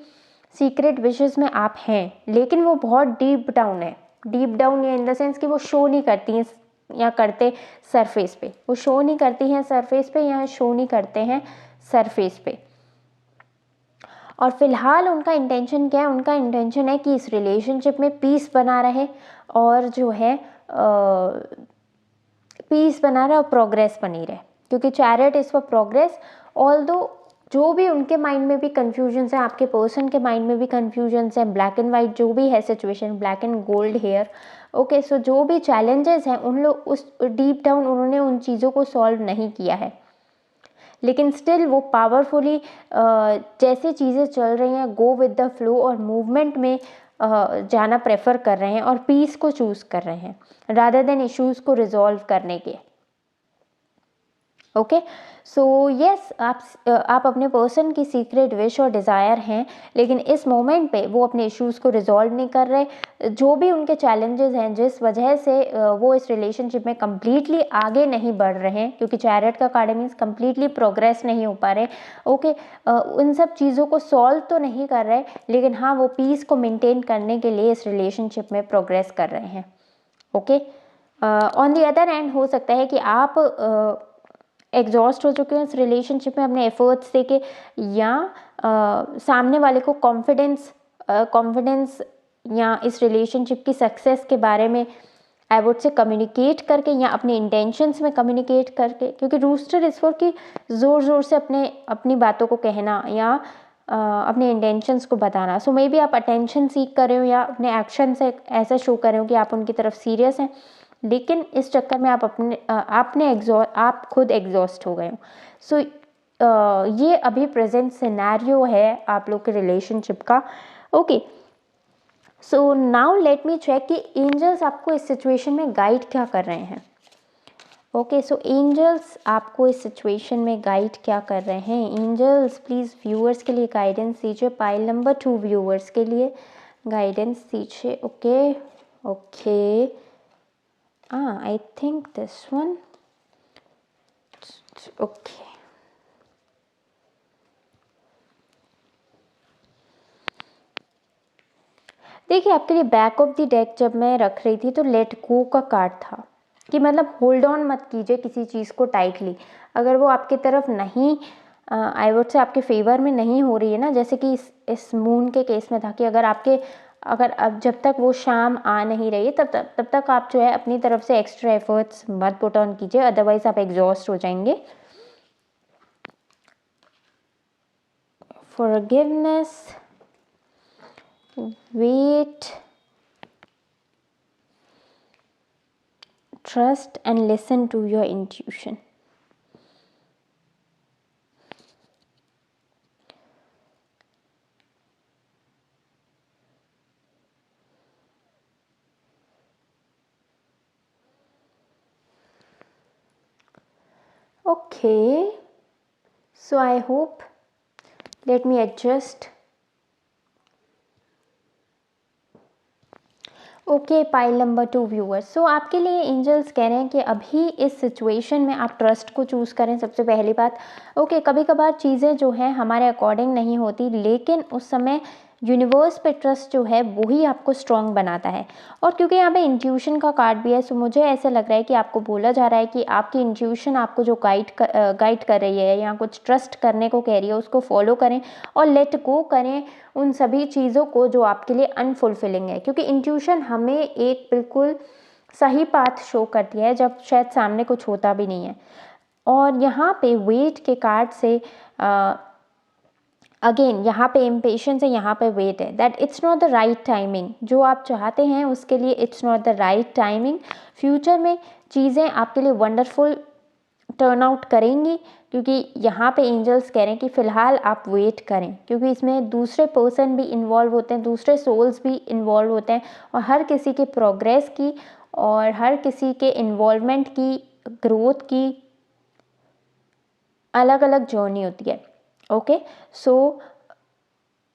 Speaker 1: सीक्रेट विशेस में आप हैं, लेकिन वो बहुत डीप डाउन है। डीप डाउन या इन द सेंस कि वो शो नहीं करती हैं या करते सरफेस पे, वो शो नहीं करती हैं सरफेस पे या शो नहीं करते हैं सरफेस पे। और फिलहाल उनका इंटेंशन क्या है? उनका इंटेंशन है कि इस रिलेशनशिप में पीस बना रहे, और जो है पीस बना रहे और प्रोग्रेस बनी रहे, क्योंकि chariot is for progress. Although जो भी उनके माइंड में भी कन्फ्यूजन्स हैं, आपके पर्सन के माइंड में भी कन्फ्यूजन्स हैं, ब्लैक एंड वाइट जो भी है situation, black and gold hair, okay. So जो भी चैलेंजेस हैं उन लोग उस डीप डाउन उन्होंने उन चीज़ों को सॉल्व नहीं किया है, लेकिन स्टिल वो पावरफुली जैसे चीज़ें चल रही हैं गो विद द फ्लो और मूवमेंट में जाना प्रेफर कर रहे हैं और पीस को चूज़ कर रहे हैं रादर देन इश्यूज़ को रिजॉल्व करने के, ओके। सो यस, आप अपने पर्सन की सीक्रेट विश और डिज़ायर हैं, लेकिन इस मोमेंट पे वो अपने इश्यूज़ को रिजॉल्व नहीं कर रहे। जो भी उनके चैलेंजेस हैं जिस वजह से वो इस रिलेशनशिप में कम्प्लीटली आगे नहीं बढ़ रहे हैं, क्योंकि चैरियट का कार्ड मीन्स कम्प्लीटली प्रोग्रेस नहीं हो पा रहे, ओके। उन सब चीज़ों को सॉल्व तो नहीं कर रहे, लेकिन हाँ वो पीस को मेंटेन करने के लिए इस रिलेशनशिप में प्रोग्रेस कर रहे हैं, okay. On the other hand हो सकता है कि आप एग्जॉस्ट हो चुके हैं इस रिलेशनशिप में अपने एफर्ट्स दे के, या सामने वाले को कॉन्फिडेंस या इस रिलेशनशिप की सक्सेस के बारे में आई वुड से कम्युनिकेट करके या अपने इंटेंशंस में कम्युनिकेट करके, क्योंकि रूस्टर इस फॉर कि ज़ोर ज़ोर से अपनी बातों को कहना या अपने इंटेंशंस को बताना। सो मे बी आप अटेंशन सीख कर रहे हो या अपने एक्शन से ऐसा शो कर रहे हो कि आप उनकी तरफ सीरियस हैं, लेकिन इस चक्कर में आप खुद एग्जॉस्ट हो गए हो। सो ये अभी प्रेजेंट सिनेरियो है आप लोग के रिलेशनशिप का, okay. So now let me check कि एंजल्स आपको इस सिचुएशन में गाइड क्या कर रहे हैं, ओके। सो एंजल्स आपको इस सिचुएशन में गाइड क्या कर रहे हैं? एंजल्स प्लीज़ व्यूअर्स के लिए गाइडेंस दीजिए, पाइल नंबर 2 व्यूअर्स के लिए गाइडेंस दीजिए, okay. I think this one, okay। देखिए आपके लिए बैक ऑफ द डेक जब मैं रख रही थी तो लेट गो का कार्ड था, कि मतलब होल्ड ऑन मत कीजिए किसी चीज़ को टाइटली, अगर वो आपकी तरफ नहीं आई वुड से आपके फेवर में नहीं हो रही है ना, जैसे कि इस मून के केस में था कि अगर अब जब तक वो शाम आ नहीं रही है तब तक आप जो है अपनी तरफ से एक्स्ट्रा एफर्ट्स मत पुट ऑन कीजिए, अदरवाइज आप एग्जॉस्ट हो जाएंगे। Forgiveness, wait, trust and listen to your intuition. Okay, so I hope, let me adjust. Okay, pile number 2 viewers. So आपके लिए एंजल्स कह रहे हैं कि अभी इस सिचुएशन में आप ट्रस्ट को चूज़ करें। सबसे पहली बात, ओके, कभी कभार चीज़ें जो हैं हमारे अकॉर्डिंग नहीं होती, लेकिन उस समय यूनिवर्स पे ट्रस्ट जो है वो ही आपको स्ट्रॉन्ग बनाता है। और क्योंकि यहाँ पे इंट्यूशन का कार्ड भी है, सो मुझे ऐसा लग रहा है कि आपको बोला जा रहा है कि आपकी इंट्यूशन आपको जो गाइड कर रही है या कुछ ट्रस्ट करने को कह रही है, उसको फॉलो करें और लेट गो करें उन सभी चीज़ों को जो आपके लिए अनफुलफिलिंग है। क्योंकि इंट्यूशन हमें एक बिल्कुल सही पाथ शो करती है जब शायद सामने कुछ होता भी नहीं है। और यहाँ पे वेट के कार्ड से अगेन यहाँ पे इम्पेशेंस है, यहाँ पे वेट है, that it's not the right timing. जो आप चाहते हैं उसके लिए it's not the right timing. Future में चीज़ें आपके लिए वंडरफुल टर्न आउट करेंगी, क्योंकि यहाँ पे एंजल्स कह रहे हैं कि फ़िलहाल आप वेट करें, क्योंकि इसमें दूसरे पर्सन भी इन्वॉल्व होते हैं, दूसरे सोल्स भी इन्वॉल्व होते हैं, और हर किसी के प्रोग्रेस की और हर किसी के इन्वॉल्वमेंट की, ग्रोथ की अलग अलग जर्नी होती है। ओके, सो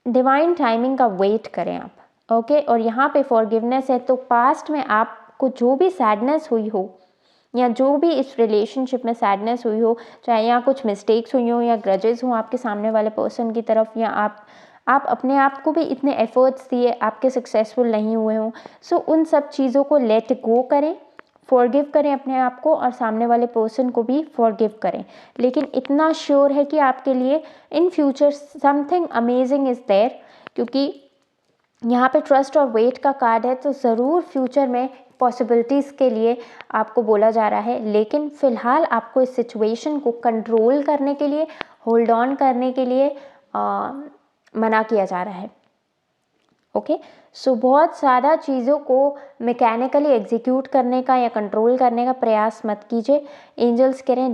Speaker 1: डिवाइन टाइमिंग का वेट करें आप। ओके, और यहाँ पे फॉरगिवनेस है, तो पास्ट में आपको जो भी सैडनेस हुई हो या जो भी इस रिलेशनशिप में सैडनेस हुई हो, चाहे यहाँ कुछ मिस्टेक्स हुई हो या ग्रजेस हों आपके सामने वाले पर्सन की तरफ, या आप अपने आप को भी इतने एफर्ट्स दिए, आपके सक्सेसफुल नहीं हुए हों, सो उन सब चीज़ों को लेट गो करें, फॉरगिव करें अपने आप को और सामने वाले पर्सन को भी फॉरगिव करें। लेकिन इतना श्योर है कि आपके लिए in future something amazing is there, क्योंकि यहाँ पे ट्रस्ट और वेट का कार्ड है, तो ज़रूर फ्यूचर में पॉसिबिलिटीज़ के लिए आपको बोला जा रहा है। लेकिन फ़िलहाल आपको इस सिचुएशन को कंट्रोल करने के लिए, होल्ड ऑन करने के लिए मना किया जा रहा है। ओके, सो बहुत ज़्यादा चीज़ों को मैकेनिकली एग्जीक्यूट करने का या कंट्रोल करने का प्रयास मत कीजिए। एंजल्स कह रहे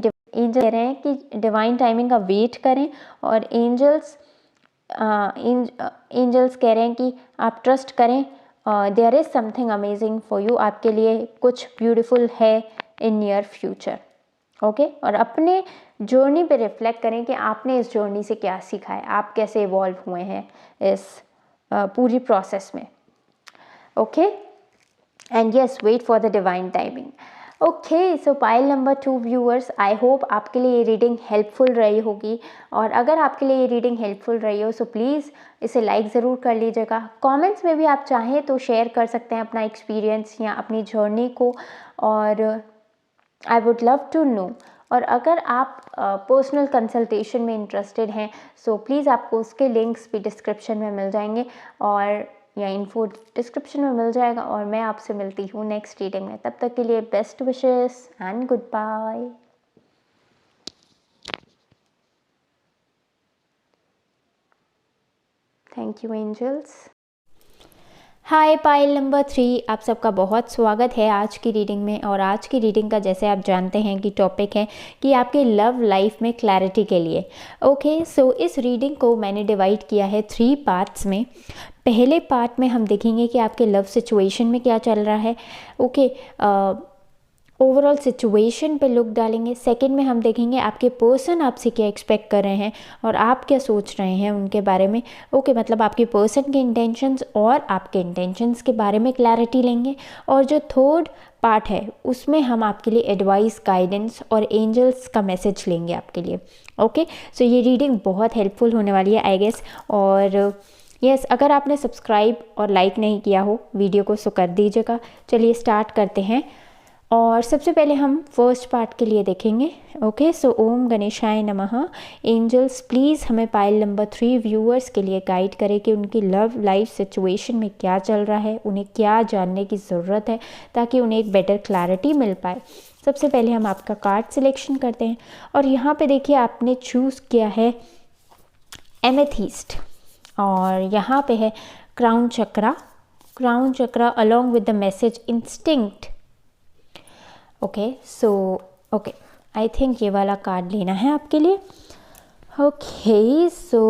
Speaker 1: हैं कि डिवाइन टाइमिंग का वेट करें, और एंजल्स कह रहे हैं कि आप ट्रस्ट करें, there is something amazing for you. आपके लिए कुछ ब्यूटीफुल है इन नियर फ्यूचर। ओके, और अपने जर्नी पे रिफ्लेक्ट करें कि आपने इस जर्नी से क्या सीखा है, आप कैसे इवॉल्व हुए हैं इस पूरी प्रोसेस में। Okay, and yes, wait for the divine timing. Okay, so pile number 2 viewers, I hope आपके लिए ये रीडिंग हेल्पफुल रही होगी, और अगर आपके लिए ये रीडिंग हेल्पफुल रही हो सो प्लीज़ इसे लाइक ज़रूर कर लीजिएगा। कमेंट्स में भी आप चाहें तो शेयर कर सकते हैं अपना एक्सपीरियंस या अपनी जर्नी को, और I would love to know. और अगर आप पर्सनल कंसल्टेशन में इंटरेस्टेड हैं सो प्लीज़ आपको उसके लिंक्स भी डिस्क्रिप्शन में मिल जाएंगे, और या इन्फो डिस्क्रिप्शन में मिल जाएगा। और मैं आपसे मिलती हूँ नेक्स्ट रीडिंग में। तब तक के लिए best wishes and goodbye. Thank you angels. Hi pile number 3, आप सबका बहुत स्वागत है आज की रीडिंग में। और आज की रीडिंग का जैसे आप जानते हैं कि टॉपिक है कि आपके लव लाइफ में क्लैरिटी के लिए। ओके, सो इस रीडिंग को मैंने डिवाइड किया है 3 पार्ट्स में। पहले पार्ट में हम देखेंगे कि आपके लव सिचुएशन में क्या चल रहा है। ओके, ओवरऑल सिचुएशन पे लुक डालेंगे। सेकंड में हम देखेंगे आपके पर्सन आपसे क्या एक्सपेक्ट कर रहे हैं और आप क्या सोच रहे हैं उनके बारे में। ओके, मतलब आपके पर्सन के इंटेंशंस और आपके इंटेंशंस के बारे में क्लैरिटी लेंगे। और जो थर्ड पार्ट है उसमें हम आपके लिए एडवाइस, गाइडेंस और एंजल्स का मैसेज लेंगे आपके लिए। ओके, सो ये रीडिंग बहुत हेल्पफुल होने वाली है आई गेस। और यस, अगर आपने सब्सक्राइब और लाइक नहीं किया हो वीडियो को सो कर दीजिएगा। चलिए स्टार्ट करते हैं। और सबसे पहले हम फर्स्ट पार्ट के लिए देखेंगे। ओके, सो ओम गणेशाय नमः। एंजल्स प्लीज़ हमें पाइल नंबर 3 व्यूअर्स के लिए गाइड करें कि उनकी लव लाइफ सिचुएशन में क्या चल रहा है, उन्हें क्या जानने की ज़रूरत है ताकि उन्हें एक बेटर क्लैरिटी मिल पाए। सबसे पहले हम आपका कार्ड सिलेक्शन करते हैं, और यहाँ पे देखिए आपने चूज़ किया है एमेथिस्ट, और यहाँ पे है crown chakra along with the message instinct. Okay so okay I think ये वाला कार्ड लेना है आपके लिए. ओके सो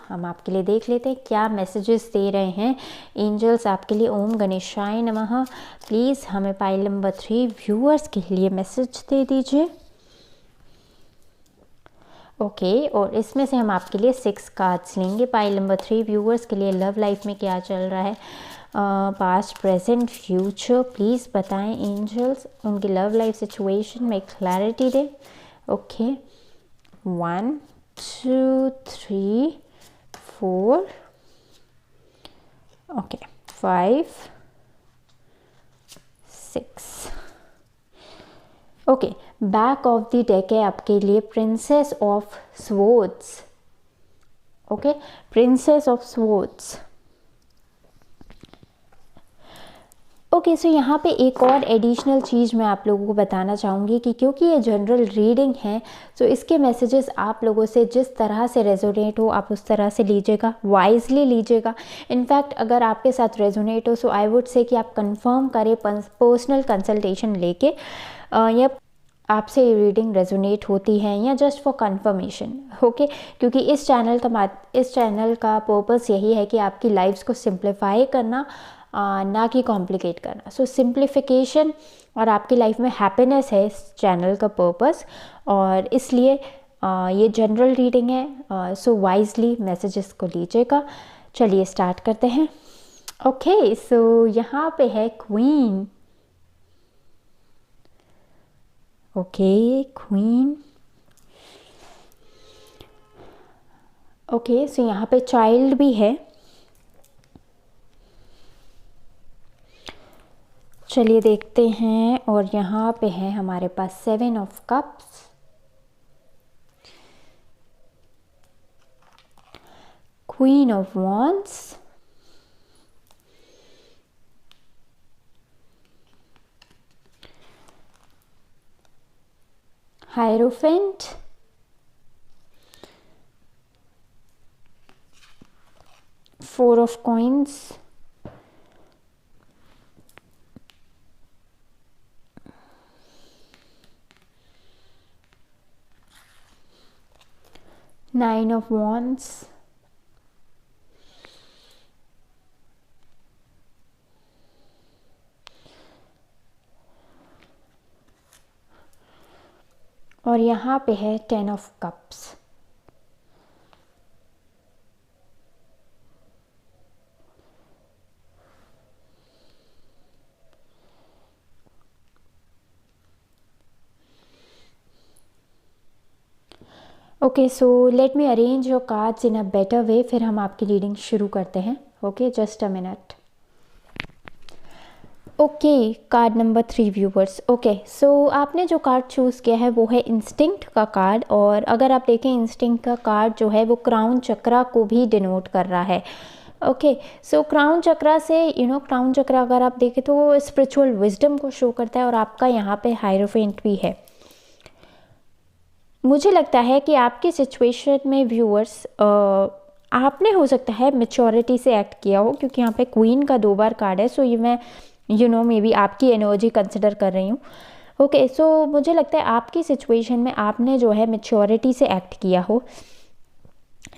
Speaker 1: हम आपके लिए देख लेते हैं क्या मैसेजेस दे रहे हैं एंजल्स आपके लिए. ओम गणेशाय नमः. प्लीज़ हमें पाइल नंबर 3 व्यूअर्स के लिए मैसेज दे दीजिए. ओके और इसमें से हम आपके लिए 6 कार्ड्स लेंगे. पाइल नंबर 3 व्यूअर्स के लिए लव लाइफ में क्या चल रहा है, पास्ट प्रेजेंट फ्यूचर. प्लीज़ बताएं एंजल्स, उनकी लव लाइफ सिचुएशन में क्लैरिटी दें. Okay 1 2 3 4 okay 5 6. Okay back of the deck है आपके लिए princess of swords. Okay princess of swords. Okay so यहाँ पे एक और एडिशनल चीज़ मैं आप लोगों को बताना चाहूँगी कि क्योंकि ये जनरल रीडिंग है तो इसके मैसेजेस आप लोगों से जिस तरह से रेजोनेट हो आप उस तरह से लीजिएगा, वाइजली लीजिएगा. इनफैक्ट अगर आपके साथ रेजोनेट हो सो आई वुड से कि आप कंफर्म करें पर्सनल कंसल्टेशन लेके या आपसे ये रीडिंग रेजोनेट होती है या जस्ट फॉर कंफर्मेशन. ओके क्योंकि इस चैनल का पर्पस यही है कि आपकी लाइफ्स को सिंप्लीफाई करना, ना कि कॉम्प्लिकेट करना. सो सिंप्लीफिकेशन और आपकी लाइफ में हैप्पीनेस है इस चैनल का पर्पस और इसलिए ये जनरल रीडिंग है. सो वाइजली मैसेजेस को लीजिएगा. चलिए स्टार्ट करते हैं. ओके सो यहाँ पे है queen. Okay queen. Okay so यहाँ पे चाइल्ड भी है. चलिए देखते हैं. और यहाँ पे है हमारे पास 7 of cups, queen of wands, hierophant, four of coins, Nine of Wands, और यहाँ पे है 10 of cups. Okay so let me arrange your cards in a better way. फिर हम आपकी रीडिंग शुरू करते हैं. Okay just a minute. Okay card number 3 viewers. Okay so आपने जो कार्ड चूज़ किया है वो है इंस्टिंक्ट का कार्ड. और अगर आप देखें इंस्टिंक्ट का कार्ड जो है वो क्राउन चक्रा को भी डिनोट कर रहा है. ओके सो क्राउन चक्रा से क्राउन चक्रा अगर आप देखें तो वो स्पिरिचुअल विजडम को शो करता है और आपका यहाँ पे हायरोफेंट भी है. मुझे लगता है कि आपकी सिचुएशन में व्यूअर्स आपने हो सकता है मैच्योरिटी से एक्ट किया हो क्योंकि यहाँ पे क्वीन का 2 बार कार्ड है. सो ये मैं मे बी आपकी एनर्जी कंसिडर कर रही हूँ. ओके सो मुझे लगता है आपकी सिचुएशन में आपने जो है मैच्योरिटी से एक्ट किया हो,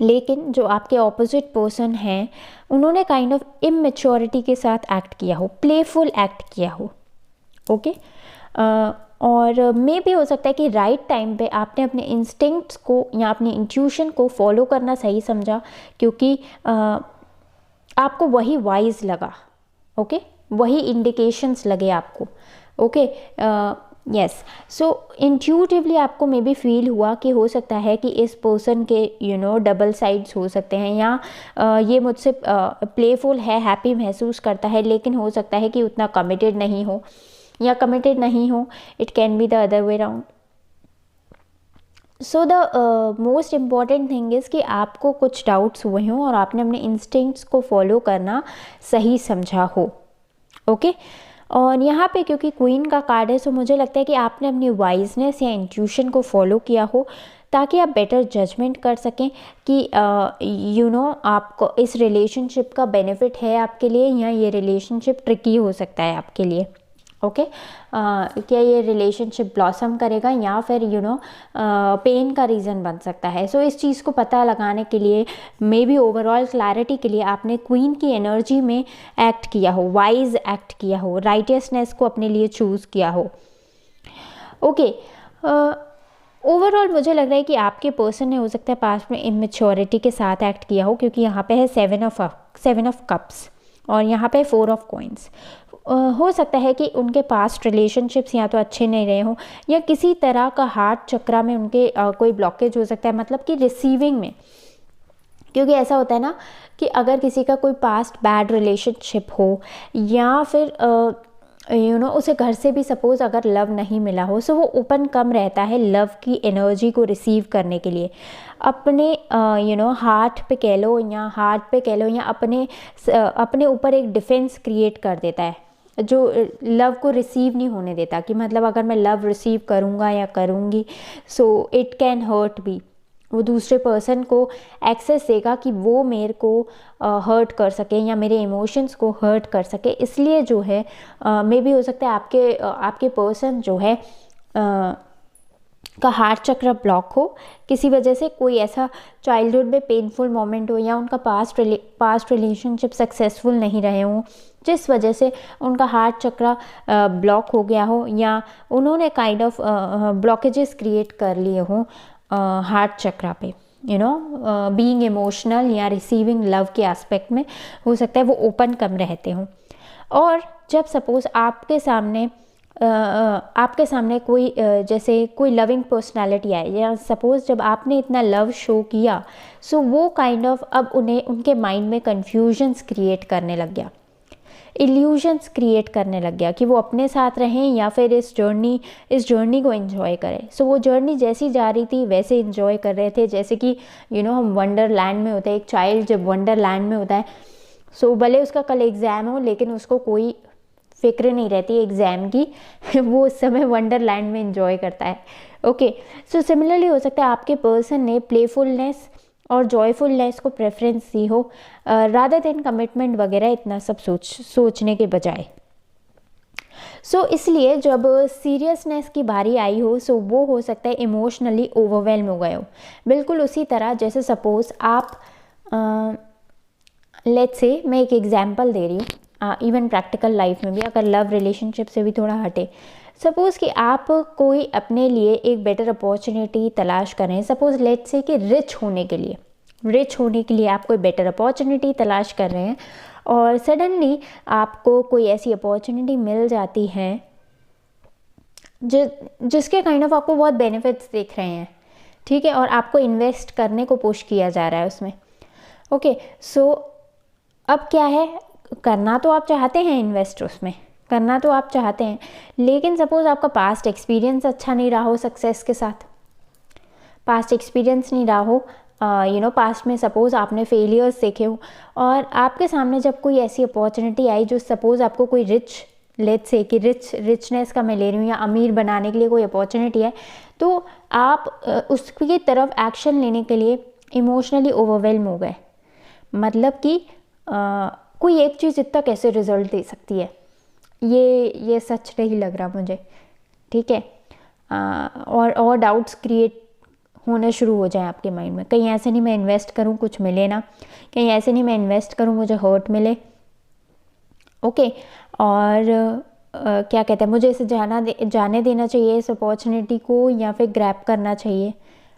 Speaker 1: लेकिन जो आपके ऑपोजिट पर्सन हैं उन्होंने काइंड ऑफ इमैच्योरिटी के साथ एक्ट किया हो, प्लेफुल एक्ट किया हो. ओके और मे भी हो सकता है कि राइट टाइम पे आपने अपने इंस्टिंक्ट्स को या अपनी इंट्यूशन को फॉलो करना सही समझा क्योंकि आपको वही वाइज लगा. ओके वही इंडिकेशंस लगे आपको. ओके यस सो इंट्यूटिवली आपको मे बी फील हुआ कि हो सकता है कि इस पर्सन के डबल साइड्स हो सकते हैं या ये मुझसे प्लेफुल है, हैप्पी महसूस करता है, लेकिन हो सकता है कि उतना कमिटेड नहीं हो या कमिटेड नहीं हो. It can be the other way round. So the most important thing is कि आपको कुछ डाउट्स हुए हों और आपने अपने इंस्टिंक्ट्स को फॉलो करना सही समझा हो. ओके और यहाँ पे क्योंकि क्वीन का कार्ड है सो मुझे लगता है कि आपने अपनी वाइजनेस या इंट्यूशन को फॉलो किया हो ताकि आप बेटर जजमेंट कर सकें कि आपको इस रिलेशनशिप का बेनिफिट है आपके लिए या ये रिलेशनशिप ट्रिकी हो सकता है आपके लिए। ओके, क्या ये रिलेशनशिप ब्लॉसम करेगा या फिर पेन का रीज़न बन सकता है। सो इस चीज़ को पता लगाने के लिए, मे बी ओवरऑल क्लैरिटी के लिए आपने क्वीन की एनर्जी में एक्ट किया हो, वाइज एक्ट किया हो, राइटियसनेस को अपने लिए चूज़ किया हो। ओके, ओवरऑल मुझे लग रहा है कि आपके पर्सन ने हो सकता है पास्ट में इमेच्योरिटी के साथ एक्ट किया हो, क्योंकि यहाँ पे है 7 ऑफ कप्स और यहाँ पे 4 ऑफ कॉइन्स। हो सकता है कि उनके पास्ट रिलेशनशिप्स या तो अच्छे नहीं रहे हों या किसी तरह का हार्ट चक्रा में उनके कोई ब्लॉकेज हो सकता है, मतलब कि रिसीविंग में। क्योंकि ऐसा होता है ना कि अगर किसी का कोई पास्ट बैड रिलेशनशिप हो या फिर उसे घर से भी सपोज़ अगर लव नहीं मिला हो, सो वो ओपन कम रहता है लव की एनर्जी को रिसीव करने के लिए। अपने हार्ट पे कह लो या अपने ऊपर एक डिफेंस क्रिएट कर देता है जो लव को रिसीव नहीं होने देता, कि मतलब अगर मैं लव रिसीव करूँगा या करूँगी so it can hurt be. वो दूसरे पर्सन को एक्सेस देगा कि वो मेरे को हर्ट कर सके या मेरे इमोशंस को हर्ट कर सके। इसलिए जो है मे बी हो सकता है आपके पर्सन जो है का हार्ट चक्र ब्लॉक हो, किसी वजह से कोई ऐसा चाइल्डहुड में पेनफुल मोमेंट हो या उनका पास्ट रिलेशनशिप सक्सेसफुल नहीं रहे हों, जिस वजह से उनका हार्ट चक्र ब्लॉक हो गया हो या उन्होंने काइंड ऑफ ब्लॉकेजेस क्रिएट कर लिए हों हार्ट चक्रा पे, बीइंग इमोशनल या रिसीविंग लव के एस्पेक्ट में हो सकता है वो ओपन कम रहते हों। और जब सपोज़ आपके सामने कोई जैसे कोई लविंग पर्सनालिटी आए या सपोज़ जब आपने इतना लव शो किया, सो वो काइंड ऑफ अब उनके माइंड में कन्फ्यूजन्स क्रिएट करने लग गया, इल्यूजन्स क्रिएट करने लग गया कि वो अपने साथ रहें या फिर इस जर्नी को एंजॉय करें। सो वो जर्नी जैसी जा रही थी वैसे एंजॉय कर रहे थे, जैसे कि हम वंडरलैंड में होते हैं। एक चाइल्ड जब वंडरलैंड में होता है, सो भले उसका कल एग्ज़ाम हो लेकिन उसको कोई फिक्र नहीं रहती एग्ज़ाम की वो उस समय वंडरलैंड में एंजॉय करता है। ओके, सो सिमिलरली हो सकता है आपके पर्सन ने प्लेफुलनेस और जॉयफुलनेस को प्रेफरेंस दी हो रादर देन कमिटमेंट वगैरह इतना सब सोचने के बजाय। सो इसलिए जब सीरियसनेस की बारी आई हो, सो वो हो सकता है इमोशनली ओवरवेल्म हो गए हो। बिल्कुल उसी तरह जैसे सपोज़ आप लेट्स से मैं एक एग्जांपल दे रही हूँ, इवन प्रैक्टिकल लाइफ में भी अगर लव रिलेशनशिप से भी थोड़ा हटे, सपोज़ कि आप कोई अपने लिए एक बेटर अपॉर्चुनिटी तलाश करें। सपोज़ लेट्स से कि रिच होने के लिए आप कोई बेटर अपॉर्चुनिटी तलाश कर रहे हैं और सडनली आपको कोई ऐसी अपॉर्चुनिटी मिल जाती है जिसके काइंड ऑफ आपको बहुत बेनिफिट्स दिख रहे हैं, ठीक है, और आपको इन्वेस्ट करने को पुश किया जा रहा है उसमें। ओके, सो अब क्या है, करना तो आप चाहते हैं, इन्वेस्ट उसमें करना तो आप चाहते हैं, लेकिन सपोज़ आपका पास्ट एक्सपीरियंस अच्छा नहीं रहा हो सक्सेस के साथ, पास्ट एक्सपीरियंस नहीं रहा हो, पास्ट में सपोज़ आपने फेलियर्स देखे हो और आपके सामने जब कोई ऐसी अपॉर्चुनिटी आई जो सपोज़ आपको कोई लेट्स से कि रिचनेस का मैं ले रही हूँ या अमीर बनाने के लिए कोई अपॉर्चुनिटी है, तो आप उसकी तरफ एक्शन लेने के लिए इमोशनली ओवरवेल्म हो गए। मतलब कि कोई एक चीज़ इतना कैसे रिजल्ट दे सकती है, ये सच नहीं लग रहा मुझे, ठीक है। और डाउट्स क्रिएट होने शुरू हो जाए आपके माइंड में, कहीं ऐसे नहीं मैं इन्वेस्ट करूं कुछ मिले ना, कहीं ऐसे नहीं मैं इन्वेस्ट करूं मुझे हर्ट मिले। ओके, और क्या कहते हैं, मुझे इसे जाने देना चाहिए इस अपॉर्चुनिटी को या फिर ग्रैब करना चाहिए।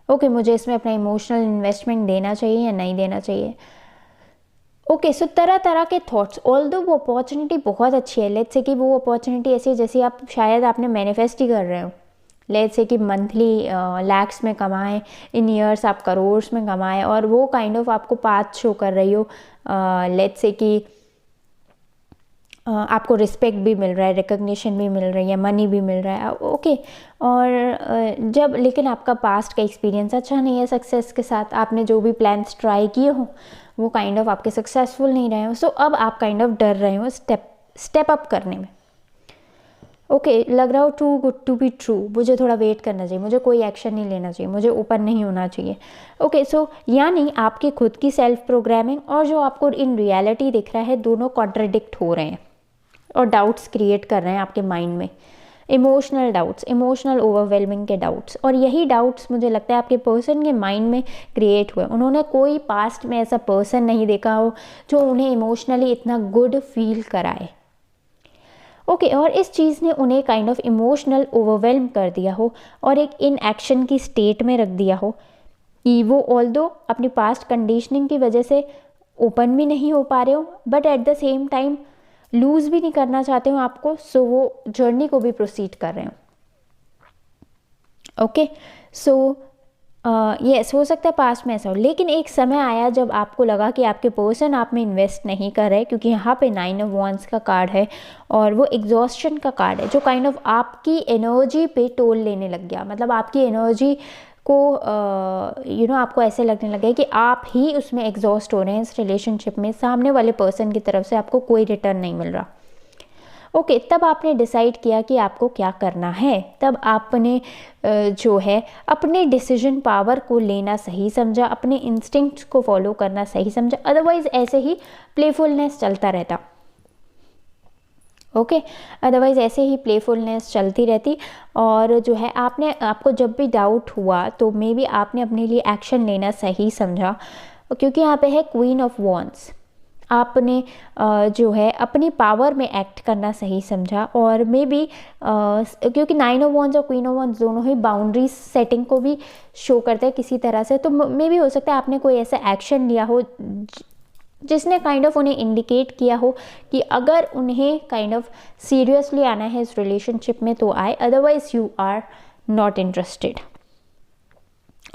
Speaker 1: ओके, मुझे इसमें अपना इमोशनल इन्वेस्टमेंट देना चाहिए या नहीं देना चाहिए। ओके, सो तरह तरह के थॉट्स, ऑल्दो वो अपॉर्चुनिटी बहुत अच्छी है, लेट्स से कि वो अपॉर्चुनिटी ऐसी है जैसे आपने मैनिफेस्ट ही कर रहे हो, लेट्स से कि मंथली लैक्स में कमाएं, इन ईयर्स आप करोर्स में कमाएं और वो काइंड ऑफ आपको पाथ शो कर रही हो, लेट्स से कि आपको रिस्पेक्ट भी मिल रहा है, रिकग्निशन भी मिल रही है, मनी भी मिल रहा है। ओके, और जब लेकिन आपका पास्ट का एक्सपीरियंस अच्छा नहीं है सक्सेस के साथ, आपने जो भी प्लान्स ट्राई किए हो वो काइंड ऑफ आपके सक्सेसफुल नहीं रहे हो, सो अब आप काइंड ऑफ डर रहे हो स्टेप अप करने में। ओके लग रहा हो too good to be true, मुझे थोड़ा वेट करना चाहिए, मुझे कोई एक्शन नहीं लेना चाहिए, मुझे ओपन नहीं होना चाहिए। ओके सो यानी आपकी खुद की सेल्फ प्रोग्रामिंग और जो आपको इन रियलिटी दिख रहा है दोनों कॉन्ट्रडिक्ट हो रहे हैं और डाउट्स क्रिएट कर रहे हैं आपके माइंड में, इमोशनल डाउट्स, इमोशनल ओवरवेलमिंग के डाउट्स। और यही डाउट्स मुझे लगता है आपके पर्सन के माइंड में क्रिएट हुए। उन्होंने कोई पास्ट में ऐसा पर्सन नहीं देखा हो जो उन्हें इमोशनली इतना गुड फील कराए। ओके और इस चीज़ ने उन्हें काइंड ऑफ इमोशनल ओवरवेलम कर दिया हो और एक इन एक्शन की स्टेट में रख दिया हो कि वो ऑल्दो अपनी पास्ट कंडीशनिंग की वजह से ओपन भी नहीं हो पा रहे हो, but at the same time lose भी नहीं करना चाहते हो आपको, सो वो जर्नी को भी प्रोसीड कर रहे हो। ओके सो यस हो सकता है पास्ट में ऐसा हो, लेकिन एक समय आया जब आपको लगा कि आपके पर्सन आप में इन्वेस्ट नहीं कर रहे, क्योंकि यहाँ पे 9 ऑफ वॉन्ड्स का कार्ड है और वो एग्जॉस्शन का कार्ड है जो काइंड ऑफ आपकी एनर्जी पे टोल लेने लग गया। मतलब आपकी एनर्जी को आपको ऐसे लगने लगे कि आप ही उसमें एग्जॉस्ट हो रहे हैं इस रिलेशनशिप में, सामने वाले पर्सन की तरफ से आपको कोई रिटर्न नहीं मिल रहा। ओके तब आपने डिसाइड किया कि आपको क्या करना है। तब आपने जो है अपने डिसीजन पावर को लेना सही समझा, अपने इंस्टिंक्ट को फॉलो करना सही समझा, अदरवाइज ऐसे ही प्लेफुलनेस चलता रहता। ओके अदरवाइज ऐसे ही प्लेफुलनेस चलती रहती और जो है आपको जब भी डाउट हुआ तो मे बी आपने अपने लिए एक्शन लेना सही समझा, क्योंकि यहाँ पे है क्वीन ऑफ वॉन्ड्स। आपने जो है अपनी पावर में एक्ट करना सही समझा और मे बी क्योंकि 9 ऑफ वॉन्ड्स और क्वीन ऑफ वॉन्ड्स दोनों ही बाउंड्रीज सेटिंग को भी शो करते हैं किसी तरह से, तो मे बी हो सकता है आपने कोई ऐसा एक्शन लिया हो जिसने काइंड ऑफ उन्हें इंडिकेट किया हो कि अगर उन्हें काइंड ऑफ सीरियसली आना है इस रिलेशनशिप में तो आए, otherwise you are not interested.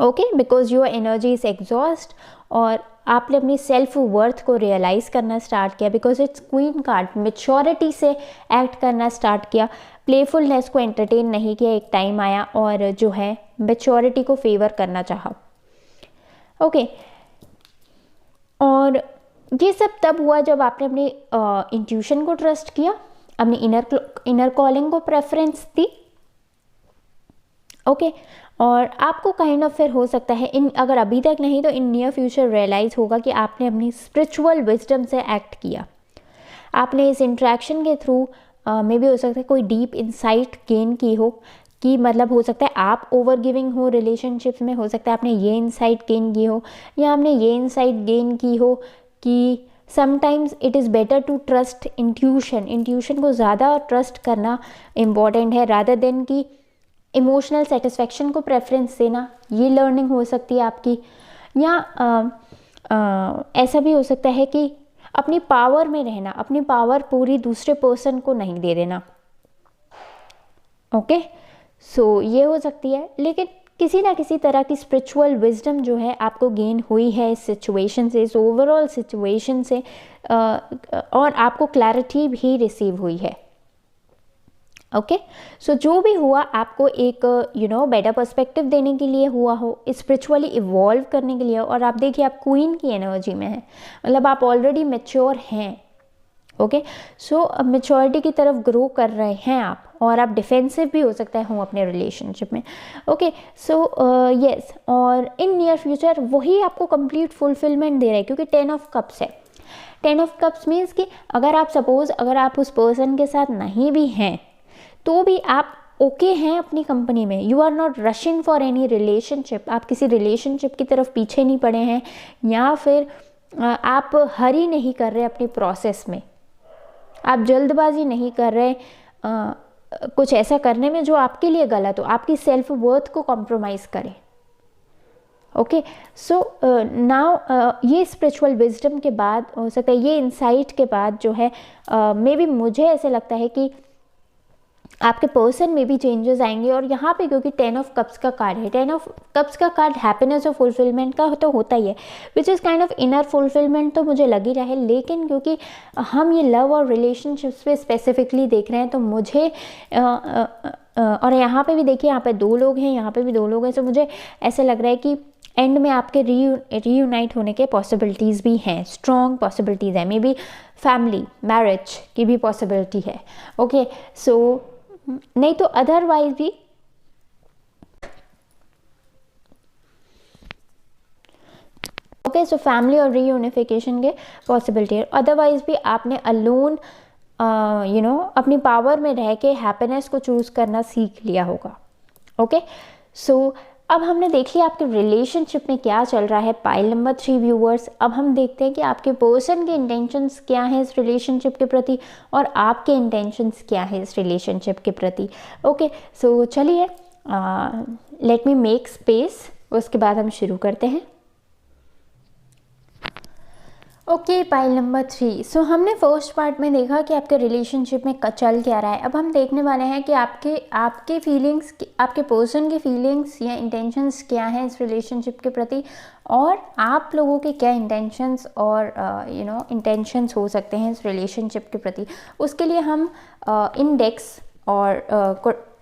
Speaker 1: Okay because your energy is exhaust और आपने अपनी सेल्फ वर्थ को रियलाइज़ करना स्टार्ट किया, because it's queen card, maturity से एक्ट करना स्टार्ट किया, प्लेफुलनेस को एंटरटेन नहीं किया। एक टाइम आया और जो है मेच्योरिटी को फेवर करना चाहा। ओके और ये सब तब हुआ जब आपने अपनी इंट्यूशन को ट्रस्ट किया, अपनी इनर कॉलिंग को प्रेफरेंस दी। ओके और आपको काइंड ऑफ फिर हो सकता है अगर अभी तक नहीं तो इन नियर फ्यूचर रियलाइज़ होगा कि आपने अपनी स्पिरिचुअल विजडम से एक्ट किया। आपने इस इंट्रैक्शन के थ्रू मे बी हो सकता है कोई डीप इंसाइट गेन की हो, कि मतलब हो सकता है आप ओवर गिविंग हो रिलेशनशिप्स में, हो सकता है आपने ये इंसाइट गेन की हो या आपने ये इंसाइट गेन की हो कि sometimes it is better to trust intuition को ज़्यादा ट्रस्ट करना इम्पॉर्टेंट है रादर देन कि इमोशनल सेटिस्फेक्शन को प्रेफरेंस देना। ये लर्निंग हो सकती है आपकी। या ऐसा भी हो सकता है कि अपनी पावर में रहना, अपनी पावर पूरी दूसरे पर्सन को नहीं दे देना। ओके सो ये हो सकती है, लेकिन किसी ना किसी तरह की स्पिरिचुअल विजडम जो है आपको गेन हुई है इस सिचुएशन से, इस ओवरऑल सिचुएशन से, और आपको क्लैरिटी भी रिसीव हुई है। ओके सो जो भी हुआ आपको एक बेटर पर्सपेक्टिव देने के लिए हुआ हो, स्पिरिचुअली इवॉल्व करने के लिए। और आप देखिए आप क्वीन की एनर्जी में हैं, मतलब आप ऑलरेडी मैच्योर हैं। ओके सो मैच्योरिटी की तरफ ग्रो कर रहे हैं आप, और आप डिफेंसिव भी हो सकता है हो अपने रिलेशनशिप में। ओके सो यस और इन नियर फ्यूचर वही आपको कंप्लीट फुलफिलमेंट दे रहा है, क्योंकि 10 ऑफ कप्स है। 10 ऑफ कप्स मीन्स कि अगर आप उस पर्सन के साथ नहीं भी हैं तो भी आप ओके हैं अपनी कंपनी में। You are not rushing for any relationship, आप किसी रिलेशनशिप की तरफ पीछे नहीं पड़े हैं, या फिर आप हरी नहीं कर रहे अपनी प्रोसेस में, आप जल्दबाजी नहीं कर रहे कुछ ऐसा करने में जो आपके लिए गलत हो, आपकी सेल्फ वर्थ को कॉम्प्रोमाइज़ करे। ओके सो नाउ ये स्पिरिचुअल विजडम के बाद हो सकता है, ये इंसाइट के बाद जो है मे बी मुझे ऐसे लगता है कि आपके पर्सन में भी चेंजेस आएंगे। और यहाँ पे क्योंकि 10 ऑफ कप्स का कार्ड है, 10 ऑफ कप्स का कार्ड हैप्पीनेस और फुलफिलमेंट का तो होता ही है, which is kind of inner fulfilment तो मुझे लग ही रहा है। लेकिन क्योंकि हम ये लव और रिलेशनशिप्स पे स्पेसिफिकली देख रहे हैं तो मुझे और यहाँ पे भी देखिए, यहाँ पे 2 लोग हैं, यहाँ पे भी 2 लोग हैं, तो मुझे ऐसे लग रहा है कि एंड में आपके रीयूनाइट होने के पॉसिबिलिटीज़ भी हैं, स्ट्रॉन्ग पॉसिबिलिटीज़ हैं। मे बी फैमिली मैरिज की भी पॉसिबिलिटी है। ओके सो नहीं तो अदरवाइज भी ओके। सो फैमिली और रीयूनिफिकेशन के पॉसिबिलिटी है। अदरवाइज भी आपने अलोन अपनी पावर में रह के हैप्पीनेस को चूज़ करना सीख लिया होगा। ओके सो अब हमने देख लिया आपके रिलेशनशिप में क्या चल रहा है। पाइल नंबर 3 व्यूअर्स, अब हम देखते हैं कि आपके पर्सन के इंटेंशंस क्या हैं इस रिलेशनशिप के प्रति और आपके इंटेंशंस क्या हैं इस रिलेशनशिप के प्रति। ओके सो चलिए लेट मी मेक स्पेस, उसके बाद हम शुरू करते हैं। Okay pile number 3। सो हमने फर्स्ट पार्ट में देखा कि आपके रिलेशनशिप में चल क्या रहा है। अब हम देखने वाले हैं कि आपके फीलिंग्स, आपके पर्सन की फीलिंग्स या इंटेंशंस क्या हैं इस रिलेशनशिप के प्रति और आप लोगों के क्या इंटेंशंस और इंटेंशंस हो सकते हैं इस रिलेशनशिप के प्रति। उसके लिए हम इंडेक्स और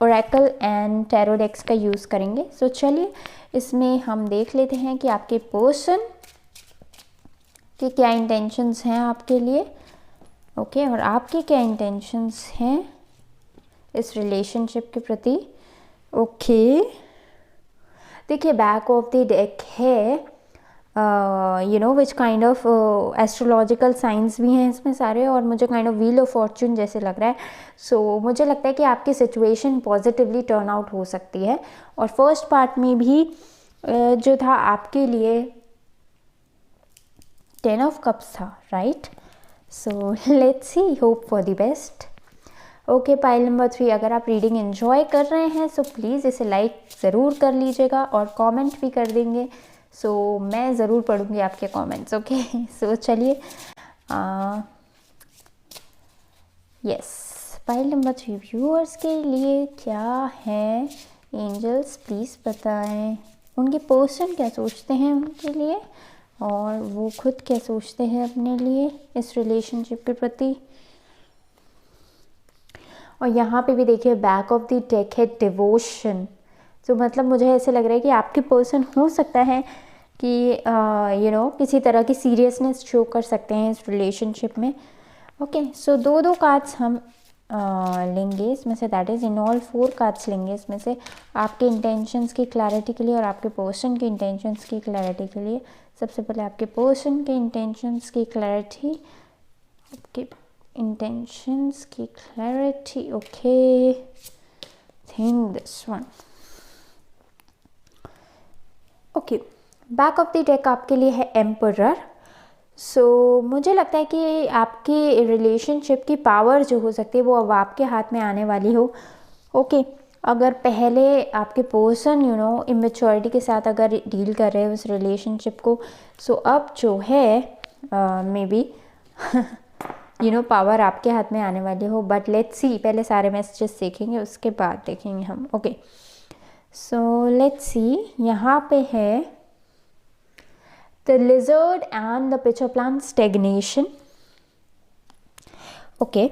Speaker 1: ओरेकल एंड टैरो डेक्स का यूज़ करेंगे। सो चलिए इसमें हम देख लेते हैं कि आपके पर्सन कि क्या इंटेंशंस हैं आपके लिए। ओके और आपके क्या इंटेंशंस हैं इस रिलेशनशिप के प्रति। ओके देखिए बैक ऑफ द डेक है which kind of astrological science भी हैं इसमें सारे, और मुझे kind of wheel of Fortune जैसे लग रहा है। सो मुझे लगता है कि आपकी सिचुएशन पॉजिटिवली टर्न आउट हो सकती है। और फर्स्ट पार्ट में भी जो था आपके लिए 10 ऑफ कप्स था, right. So let's see, hope for the best. Okay pile number 3, अगर आप रीडिंग एंजॉय कर रहे हैं सो प्लीज़ इसे लाइक ज़रूर कर लीजिएगा और कमेंट भी कर देंगे। सो मैं ज़रूर पढ़ूंगी आपके कमेंट्स। ओके सो चलिए यस पाइल नंबर 3 व्यूअर्स के लिए क्या है एंजल्स प्लीज़ बताएं। उनके पर्सन क्या सोचते हैं उनके लिए और वो खुद क्या सोचते हैं अपने लिए इस रिलेशनशिप के प्रति। और यहाँ पे भी देखिए बैक ऑफ द डेक है डिवोशन। तो मतलब मुझे ऐसे लग रहा है कि आपके पर्सन हो सकता है कि किसी तरह की सीरियसनेस शो कर सकते हैं इस रिलेशनशिप में। ओके सो दो कार्ड्स हम लेंगे इसमें से, that is in all 4 cards लेंगे इसमें से आपके इंटेंशंस की क्लैरिटी के लिए और आपके पर्सन के इंटेंशंस की क्लैरिटी के लिए। सबसे पहले आपके पर्सन के इंटेंशंस की क्लैरिटी, आपके इंटेंशंस की clarity. Okay think this one. Okay back of the deck आपके लिए है एम्परर। सो मुझे लगता है कि आपकी रिलेशनशिप की पावर जो हो सकती है वो अब आपके हाथ में आने वाली हो। ओके अगर पहले आपके पर्सन इमेच्योरिटी के साथ अगर डील कर रहे हो उस रिलेशनशिप को, सो अब जो है मे बी पावर आपके हाथ में आने वाली हो। बट लेट्स सी, पहले सारे मैसेजेस देखेंगे उसके बाद देखेंगे हम। ओके सो लेट्स सी, यहाँ पे है the lizard and the pitcher plant stagnation. Okay,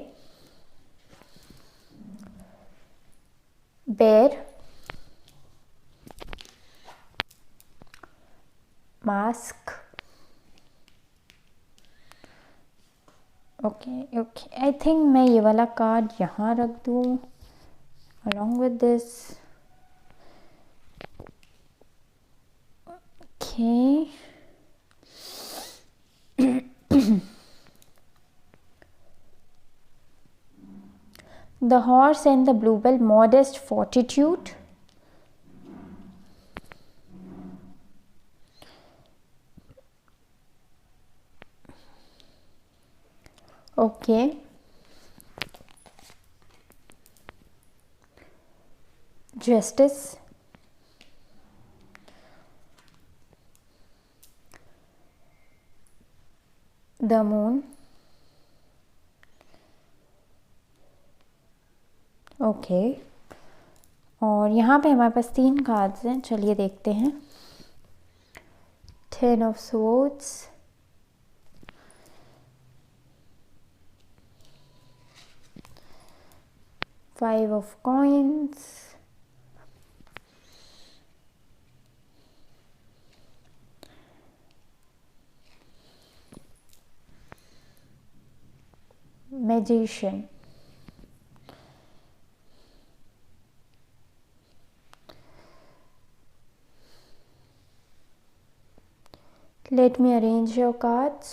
Speaker 1: bear, mask. Okay I think मैं ये वाला कार्ड यहाँ रख दूँ along with this. Okay the horse and the bluebell, modest fortitude. Okay justice, the moon. Okay और यहाँ पे हमारे पास 3 कार्ड्स हैं, चलिए देखते हैं। 10 of swords, Five of coins, magician. Let me arrange your cards.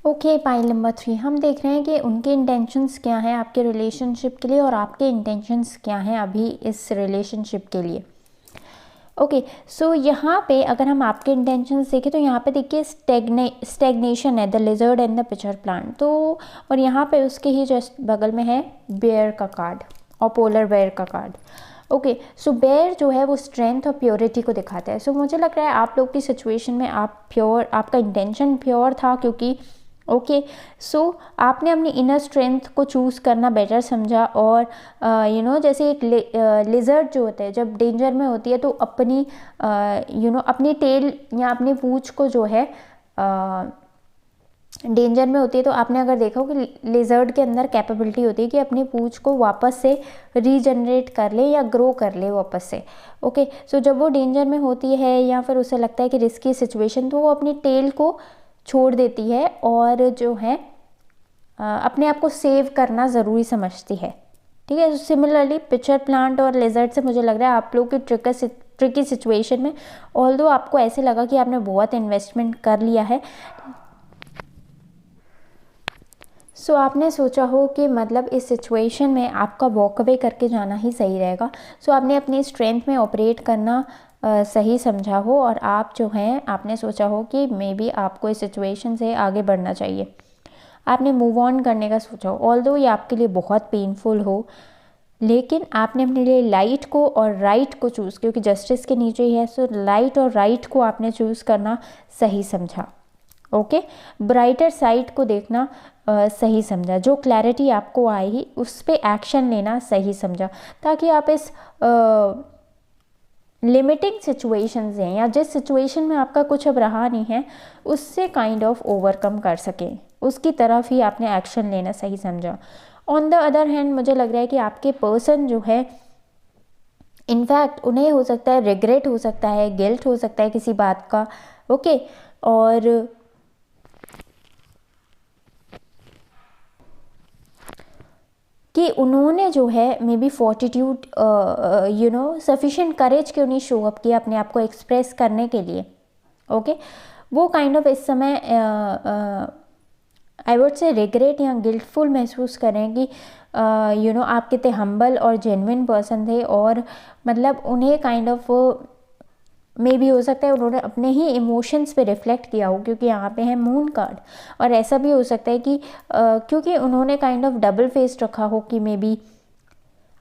Speaker 1: Okay, pile number 3 हम देख रहे हैं कि उनके इंटेंशंस क्या हैं आपके रिलेशनशिप के लिए और आपके इंटेंशंस क्या हैं अभी इस रिलेशनशिप के लिए। ओके, सो यहाँ पे अगर हम आपके इंटेंशंस देखें तो यहाँ पे देखिए स्टेगनेशन है, the lizard and the pitcher plant. तो और यहाँ पे उसके ही जस्ट बगल में है बेयर का कार्ड और पोलर बेयर का कार्ड। ओके, सो बेयर जो है वो स्ट्रेंथ और प्योरिटी को दिखाता है। सो मुझे लग रहा है आप लोग की सिचुएशन में आपका इंटेंशन प्योर था, क्योंकि ओके सो आपने अपनी इनर स्ट्रेंथ को चूज़ करना बेटर समझा। और जैसे एक लिजर्ड जो होता है जब डेंजर में होती है तो अपनी अपनी टेल या अपनी पूंछ को जो है डेंजर में होती है, तो आपने अगर देखा हो कि लिजर्ड के अंदर कैपेबिलिटी होती है कि अपनी पूंछ को वापस से रीजनरेट कर ले या ग्रो कर ले वापस से। ओके, सो जब वो डेंजर में होती है या फिर उसे लगता है कि रिस्की सिचुएशन, तो वो अपनी टेल को छोड़ देती है और जो है अपने आप को सेव करना ज़रूरी समझती है। ठीक है, सिमिलरली पिचर प्लांट और लिजर्ड से मुझे लग रहा है आप लोग की ट्रिकी सिचुएशन में, ऑल्दो आपको ऐसे लगा कि आपने बहुत इन्वेस्टमेंट कर लिया है, सो आपने सोचा हो कि मतलब इस सिचुएशन में आपका वॉक अवे करके जाना ही सही रहेगा। सो आपने अपनी स्ट्रेंथ में ऑपरेट करना सही समझा हो और आप जो हैं आपने सोचा हो कि मे बी आपको इस सिचुएशन से आगे बढ़ना चाहिए, आपने मूव ऑन करने का सोचा हो। ऑल्दो ये आपके लिए बहुत पेनफुल हो, लेकिन आपने अपने लिए लाइट को और राइट को चूज़, क्योंकि जस्टिस के नीचे ही है, सो लाइट और राइट को आपने चूज़ करना सही समझा। ओके, ब्राइटर साइड को देखना सही समझा। जो क्लैरिटी आपको आई उस पर एक्शन लेना सही समझा, ताकि आप इस लिमिटिंग सिचुएशंस हैं या जिस सिचुएशन में आपका कुछ अब रहा नहीं है उससे काइंड ऑफ ओवरकम कर सकें, उसकी तरफ ही आपने एक्शन लेना सही समझा। ऑन द अदर हैंड मुझे लग रहा है कि आपके पर्सन जो है इनफैक्ट उन्हें हो सकता है रिग्रेट हो सकता है, गिल्ट हो सकता है किसी बात का। ओके, और कि उन्होंने जो है मे बी फॉर्टिट्यूड सफिशिएंट करेज क्यों नहीं शो अप किया अपने आप को एक्सप्रेस करने के लिए। ओके, वो काइंड ऑफ इस समय आई वुड से रिग्रेट या गिल्टफुल महसूस करें कि आप कितने हम्बल और जेन्युइन पर्सन थे, और मतलब उन्हें काइंड ऑफ मे भी हो सकता है उन्होंने अपने ही इमोशंस पे रिफ्लेक्ट किया हो, क्योंकि यहाँ पे है मून कार्ड। और ऐसा भी हो सकता है कि क्योंकि उन्होंने काइंड ऑफ डबल फेस रखा हो कि मे बी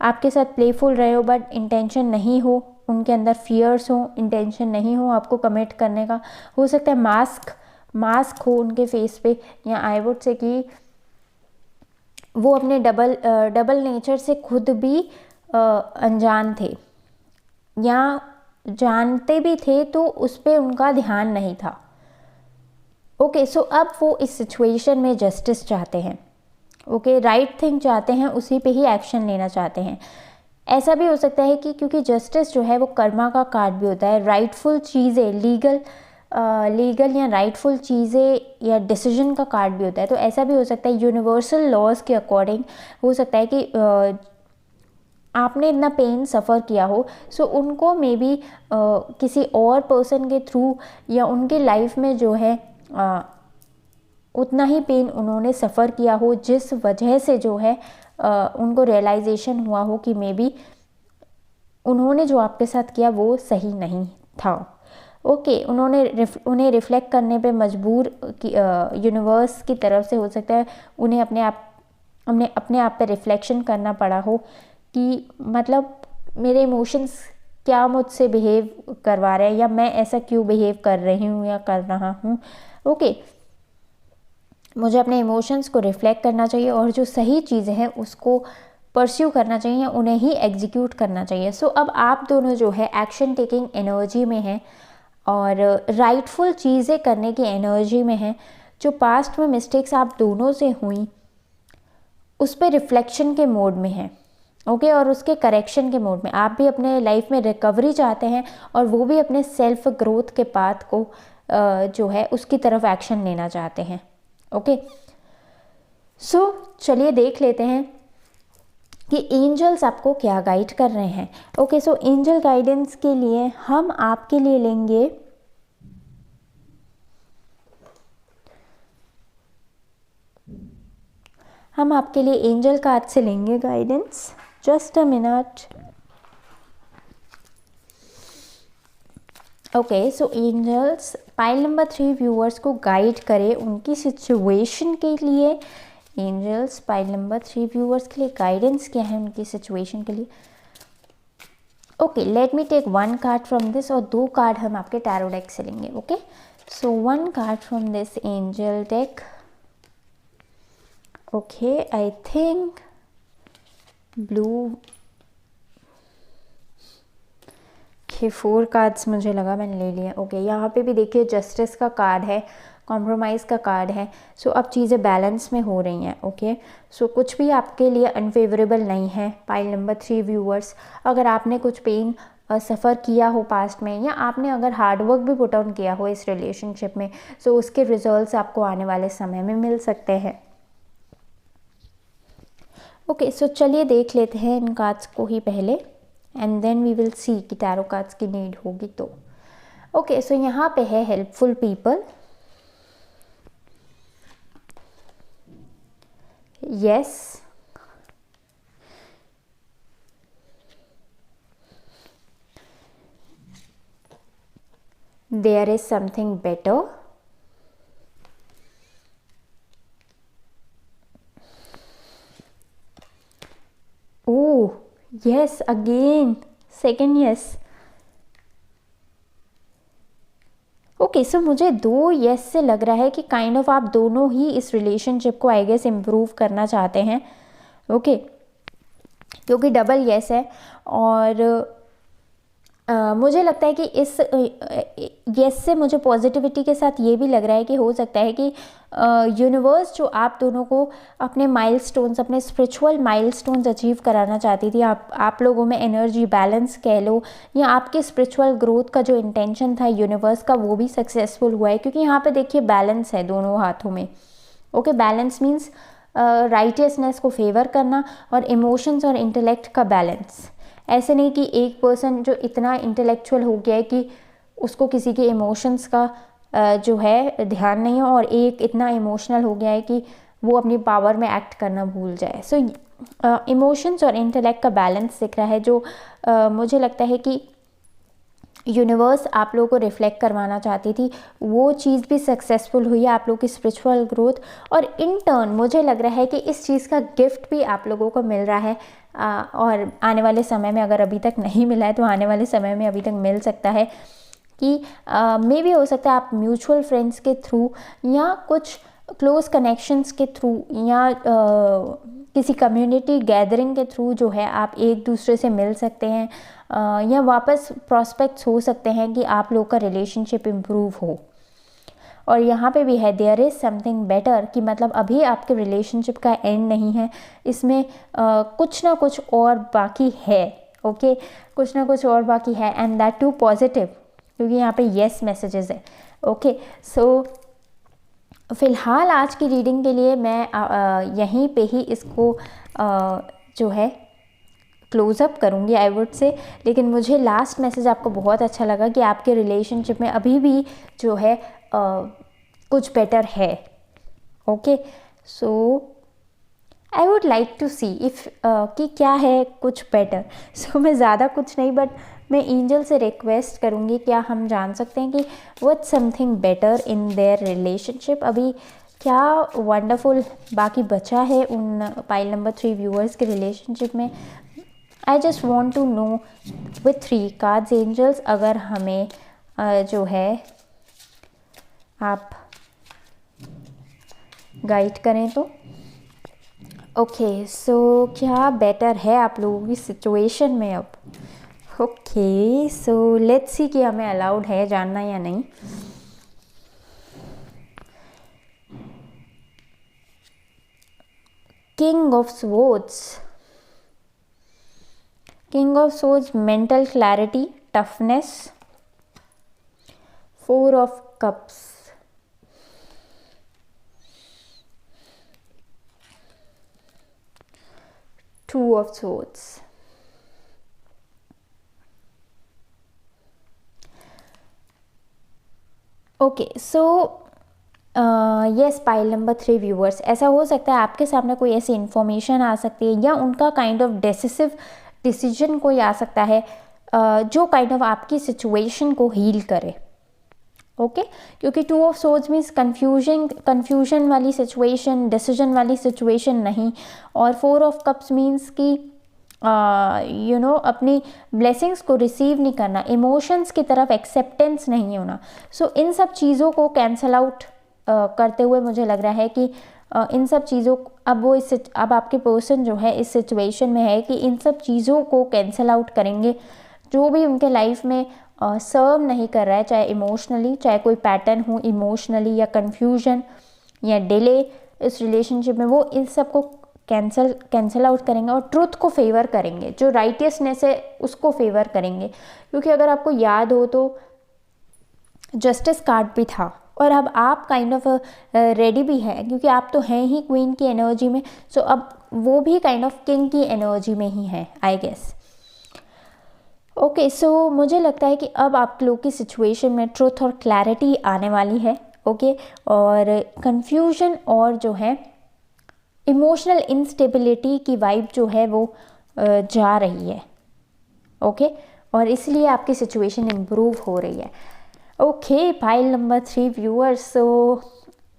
Speaker 1: आपके साथ प्लेफुल रहे हो बट इंटेंशन नहीं हो, उनके अंदर फियर्स हो, इंटेंशन नहीं हो आपको कमिट करने का। हो सकता है मास्क हो उनके फेस पे, या आई वुड से कि वो अपने डबल नेचर से खुद भी अनजान थे, या जानते भी थे तो उस पर उनका ध्यान नहीं था। ओके, सो अब वो इस सिचुएशन में जस्टिस चाहते हैं। ओके, राइट थिंग चाहते हैं, उसी पे ही एक्शन लेना चाहते हैं। ऐसा भी हो सकता है कि क्योंकि जस्टिस जो है वो कर्मा का कार्ड भी होता है, राइटफुल चीज़ें लीगल या राइटफुल चीज़ें या डिसीजन का कार्ड भी होता है। तो ऐसा भी हो सकता है यूनिवर्सल लॉज के अकॉर्डिंग हो सकता है कि आपने इतना पेन सफ़र किया हो, सो उनको मे बी किसी और पर्सन के थ्रू या उनके लाइफ में जो है उतना ही पेन उन्होंने सफ़र किया हो, जिस वजह से जो है उनको रियलाइजेशन हुआ हो कि मे बी उन्होंने जो आपके साथ किया वो सही नहीं था। ओके, उन्हें रिफ्लेक्ट करने पे मजबूर यूनिवर्स की तरफ से हो सकता है उन्हें अपने आप पे रिफ्लेक्शन करना पड़ा हो कि मतलब मेरे इमोशंस क्या मुझसे बिहेव करवा रहे हैं, या मैं ऐसा क्यों बिहेव कर रही हूँ या कर रहा हूँ। ओके, मुझे अपने इमोशंस को रिफ्लेक्ट करना चाहिए और जो सही चीज़ें हैं उसको परस्यू करना चाहिए या उन्हें ही एग्जीक्यूट करना चाहिए। सो अब आप दोनों जो है एक्शन टेकिंग एनर्जी में हैं और राइटफुल चीज़ें करने की एनर्जी में हैं। जो पास्ट में मिस्टेक्स आप दोनों से हुई उस पर रिफ्लेक्शन के मोड में हैं। ओके, और उसके करेक्शन के मोड में आप भी अपने लाइफ में रिकवरी चाहते हैं और वो भी अपने सेल्फ ग्रोथ के पाथ को जो है उसकी तरफ एक्शन लेना चाहते हैं। ओके, सो चलिए देख लेते हैं कि एंजल्स आपको क्या गाइड कर रहे हैं। ओके, सो एंजल गाइडेंस के लिए हम आपके लिए लेंगे एंजल कार्ड से लेंगे guidance. Just a minute. Okay, so angels pile number 3 viewers को गाइड करें उनकी सिचुएशन के लिए। एंजल्स पाइल नंबर 3 व्यूअर्स के लिए गाइडेंस क्या है उनकी सिचुएशन के लिए। Okay, let me take 1 card from this, और 2 कार्ड हम आपके टैरो डेक से लेंगे। Okay, so 1 card from this angel deck. Okay, I think blue के 4 कार्ड्स मुझे लगा मैंने ले लिए। ओके, यहाँ पे भी देखिए जस्टिस का कार्ड है, कॉम्प्रोमाइज़ का कार्ड है। सो अब चीज़ें बैलेंस में हो रही हैं। ओके, सो कुछ भी आपके लिए अनफेवरेबल नहीं है। पाइल नंबर 3 व्यूअर्स, अगर आपने कुछ पेन सफ़र किया हो पास्ट में, या आपने अगर हार्डवर्क भी पुट ऑन किया हो इस रिलेशनशिप में, सो उसके रिजल्ट्स आपको आने वाले समय में मिल सकते हैं। ओके, सो चलिए देख लेते हैं इन कार्ड्स को ही पहले, and then we will see कि टैरो कार्ड्स की नीड होगी तो। ओके, सो यहाँ पे है helpful people, yes, there is something better, oh yes, again second yes. Okay, so मुझे 2 यस से लग रहा है कि काइंड ऑफ आप दोनों ही इस रिलेशनशिप को आई गेस इम्प्रूव करना चाहते हैं। ओके, क्योंकि डबल यस है, और मुझे लगता है कि इस यस से मुझे पॉजिटिविटी के साथ ये भी लग रहा है कि हो सकता है कि यूनिवर्स जो आप दोनों को अपने माइलस्टोन्स, अपने स्पिरिचुअल माइलस्टोन्स अचीव कराना चाहती थी, आप लोगों में एनर्जी बैलेंस कह लो, या आपके स्पिरिचुअल ग्रोथ का जो इंटेंशन था यूनिवर्स का, वो भी सक्सेसफुल हुआ है। क्योंकि यहाँ पे देखिए बैलेंस है दोनों हाथों में। ओके, बैलेंस मीन्स राइटियसनेस को फेवर करना, और इमोशंस और इंटेलेक्ट का बैलेंस। ऐसे नहीं कि एक पर्सन जो इतना इंटेलेक्चुअल हो गया है कि उसको किसी के इमोशंस का जो है ध्यान नहीं हो, और एक इतना इमोशनल हो गया है कि वो अपनी पावर में एक्ट करना भूल जाए। सो इमोशंस और इंटेलेक्ट का बैलेंस दिख रहा है, जो मुझे लगता है कि यूनिवर्स आप लोगों को रिफ्लेक्ट करवाना चाहती थी। वो चीज़ भी सक्सेसफुल हुई है, आप लोगों की स्पिरिचुअल ग्रोथ, और इन टर्न मुझे लग रहा है कि इस चीज़ का गिफ्ट भी आप लोगों को मिल रहा है। और आने वाले समय में, अगर अभी तक नहीं मिला है तो आने वाले समय में अभी तक मिल सकता है, कि मे भी हो सकता है आप म्यूचुअल फ्रेंड्स के थ्रू, या कुछ क्लोज कनेक्शंस के थ्रू, या किसी कम्युनिटी गैदरिंग के थ्रू जो है आप एक दूसरे से मिल सकते हैं, या वापस प्रॉस्पेक्ट्स हो सकते हैं कि आप लोग का रिलेशनशिप इम्प्रूव हो। और यहाँ पे भी है देयर इज़ समथिंग बेटर, कि मतलब अभी आपके रिलेशनशिप का एंड नहीं है, इसमें कुछ ना कुछ और बाकी है। ओके, कुछ ना कुछ और बाकी है, एंड दैट टू पॉजिटिव, क्योंकि यहाँ पे येस मैसेजेस है। ओके, सो फ़िलहाल आज की रीडिंग के लिए मैं यहीं पे ही इसको जो है क्लोज़अप करूँगी आई वुड से। लेकिन मुझे लास्ट मैसेज आपको बहुत अच्छा लगा कि आपके रिलेशनशिप में अभी भी जो है कुछ बेटर है। Okay, so I would like to see if कि क्या है कुछ बेटर। सो मैं ज़्यादा कुछ नहीं, बट मैं एंजल से रिक्वेस्ट करूँगी, क्या हम जान सकते हैं कि what something better in their relationship, अभी क्या वंडरफुल बाकी बचा है उन पाइल नंबर 3 व्यूअर्स के रिलेशनशिप में। I just want to know with 3 cards angels, अगर हमें जो है आप गाइड करें तो। ओके, सो क्या बेटर है आप लोगों की सिचुएशन में अब। ओके, सो लेट्स सी कि हमें अलाउड है जानना या नहीं। King of swords, king of swords, mental clarity, toughness, 4 of cups, 2 of Swords. Okay so yes, pile number 3 viewers, ऐसा हो सकता है आपके सामने कोई ऐसी इन्फॉर्मेशन आ सकती है या उनका काइंड ऑफ डिसिसिव डिसीजन कोई आ सकता है जो काइंड ऑफ आपकी सिचुएशन को हील करे। ओके क्योंकि 2 ऑफ सोर्ड्स मीन्स कन्फ्यूजन वाली सिचुएशन, डिसीजन वाली सिचुएशन नहीं, और 4 ऑफ कप्स मीन्स कि अपनी ब्लेसिंग्स को रिसीव नहीं करना, इमोशंस की तरफ एक्सेप्टेंस नहीं होना। सो इन सब चीज़ों को कैंसल आउट करते हुए मुझे लग रहा है कि इन सब चीज़ों अब आपके पर्सन जो है इस सिचुएशन में है कि इन सब चीज़ों को कैंसल आउट करेंगे जो भी उनके लाइफ में सर्व नहीं कर रहा है, चाहे इमोशनली, चाहे कोई पैटर्न हो इमोशनली या कन्फ्यूजन या डिले इस रिलेशनशिप में, वो इन सब को कैंसल आउट करेंगे और ट्रुथ को फेवर करेंगे, जो राइटियसनेस है उसको फेवर करेंगे। क्योंकि अगर आपको याद हो तो जस्टिस कार्ड भी था और अब आप काइंड ऑफ रेडी भी है क्योंकि आप तो हैं ही क्वीन की एनर्जी में, सो अब वो भी काइंड ऑफ किंग की एनर्जी में ही है आई गेस। ओके सो मुझे लगता है कि अब आप लोग की सिचुएशन में ट्रुथ और क्लैरिटी आने वाली है। ओके और कन्फ्यूजन और जो है इमोशनल इंस्टेबिलिटी की वाइब जो है वो जा रही है। ओके और इसलिए आपकी सिचुएशन इम्प्रूव हो रही है। ओके पाइल नंबर 3 व्यूअर्स, सो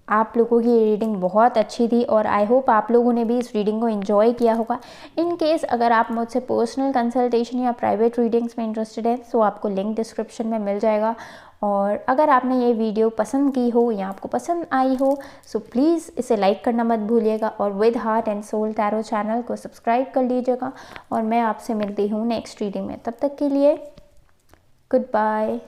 Speaker 1: आप लोगों की रीडिंग बहुत अच्छी थी और आई होप आप लोगों ने भी इस रीडिंग को एंजॉय किया होगा। इन केस अगर आप मुझसे पर्सनल कंसल्टेशन या प्राइवेट रीडिंग्स में इंटरेस्टेड हैं तो आपको लिंक डिस्क्रिप्शन में मिल जाएगा। और अगर आपने ये वीडियो पसंद की हो या आपको पसंद आई हो सो प्लीज़ इसे लाइक करना मत भूलिएगा और with heart and soul tarot channel को सब्सक्राइब कर लीजिएगा। और मैं आपसे मिलती हूँ नेक्स्ट रीडिंग में, तब तक के लिए गुड बाय।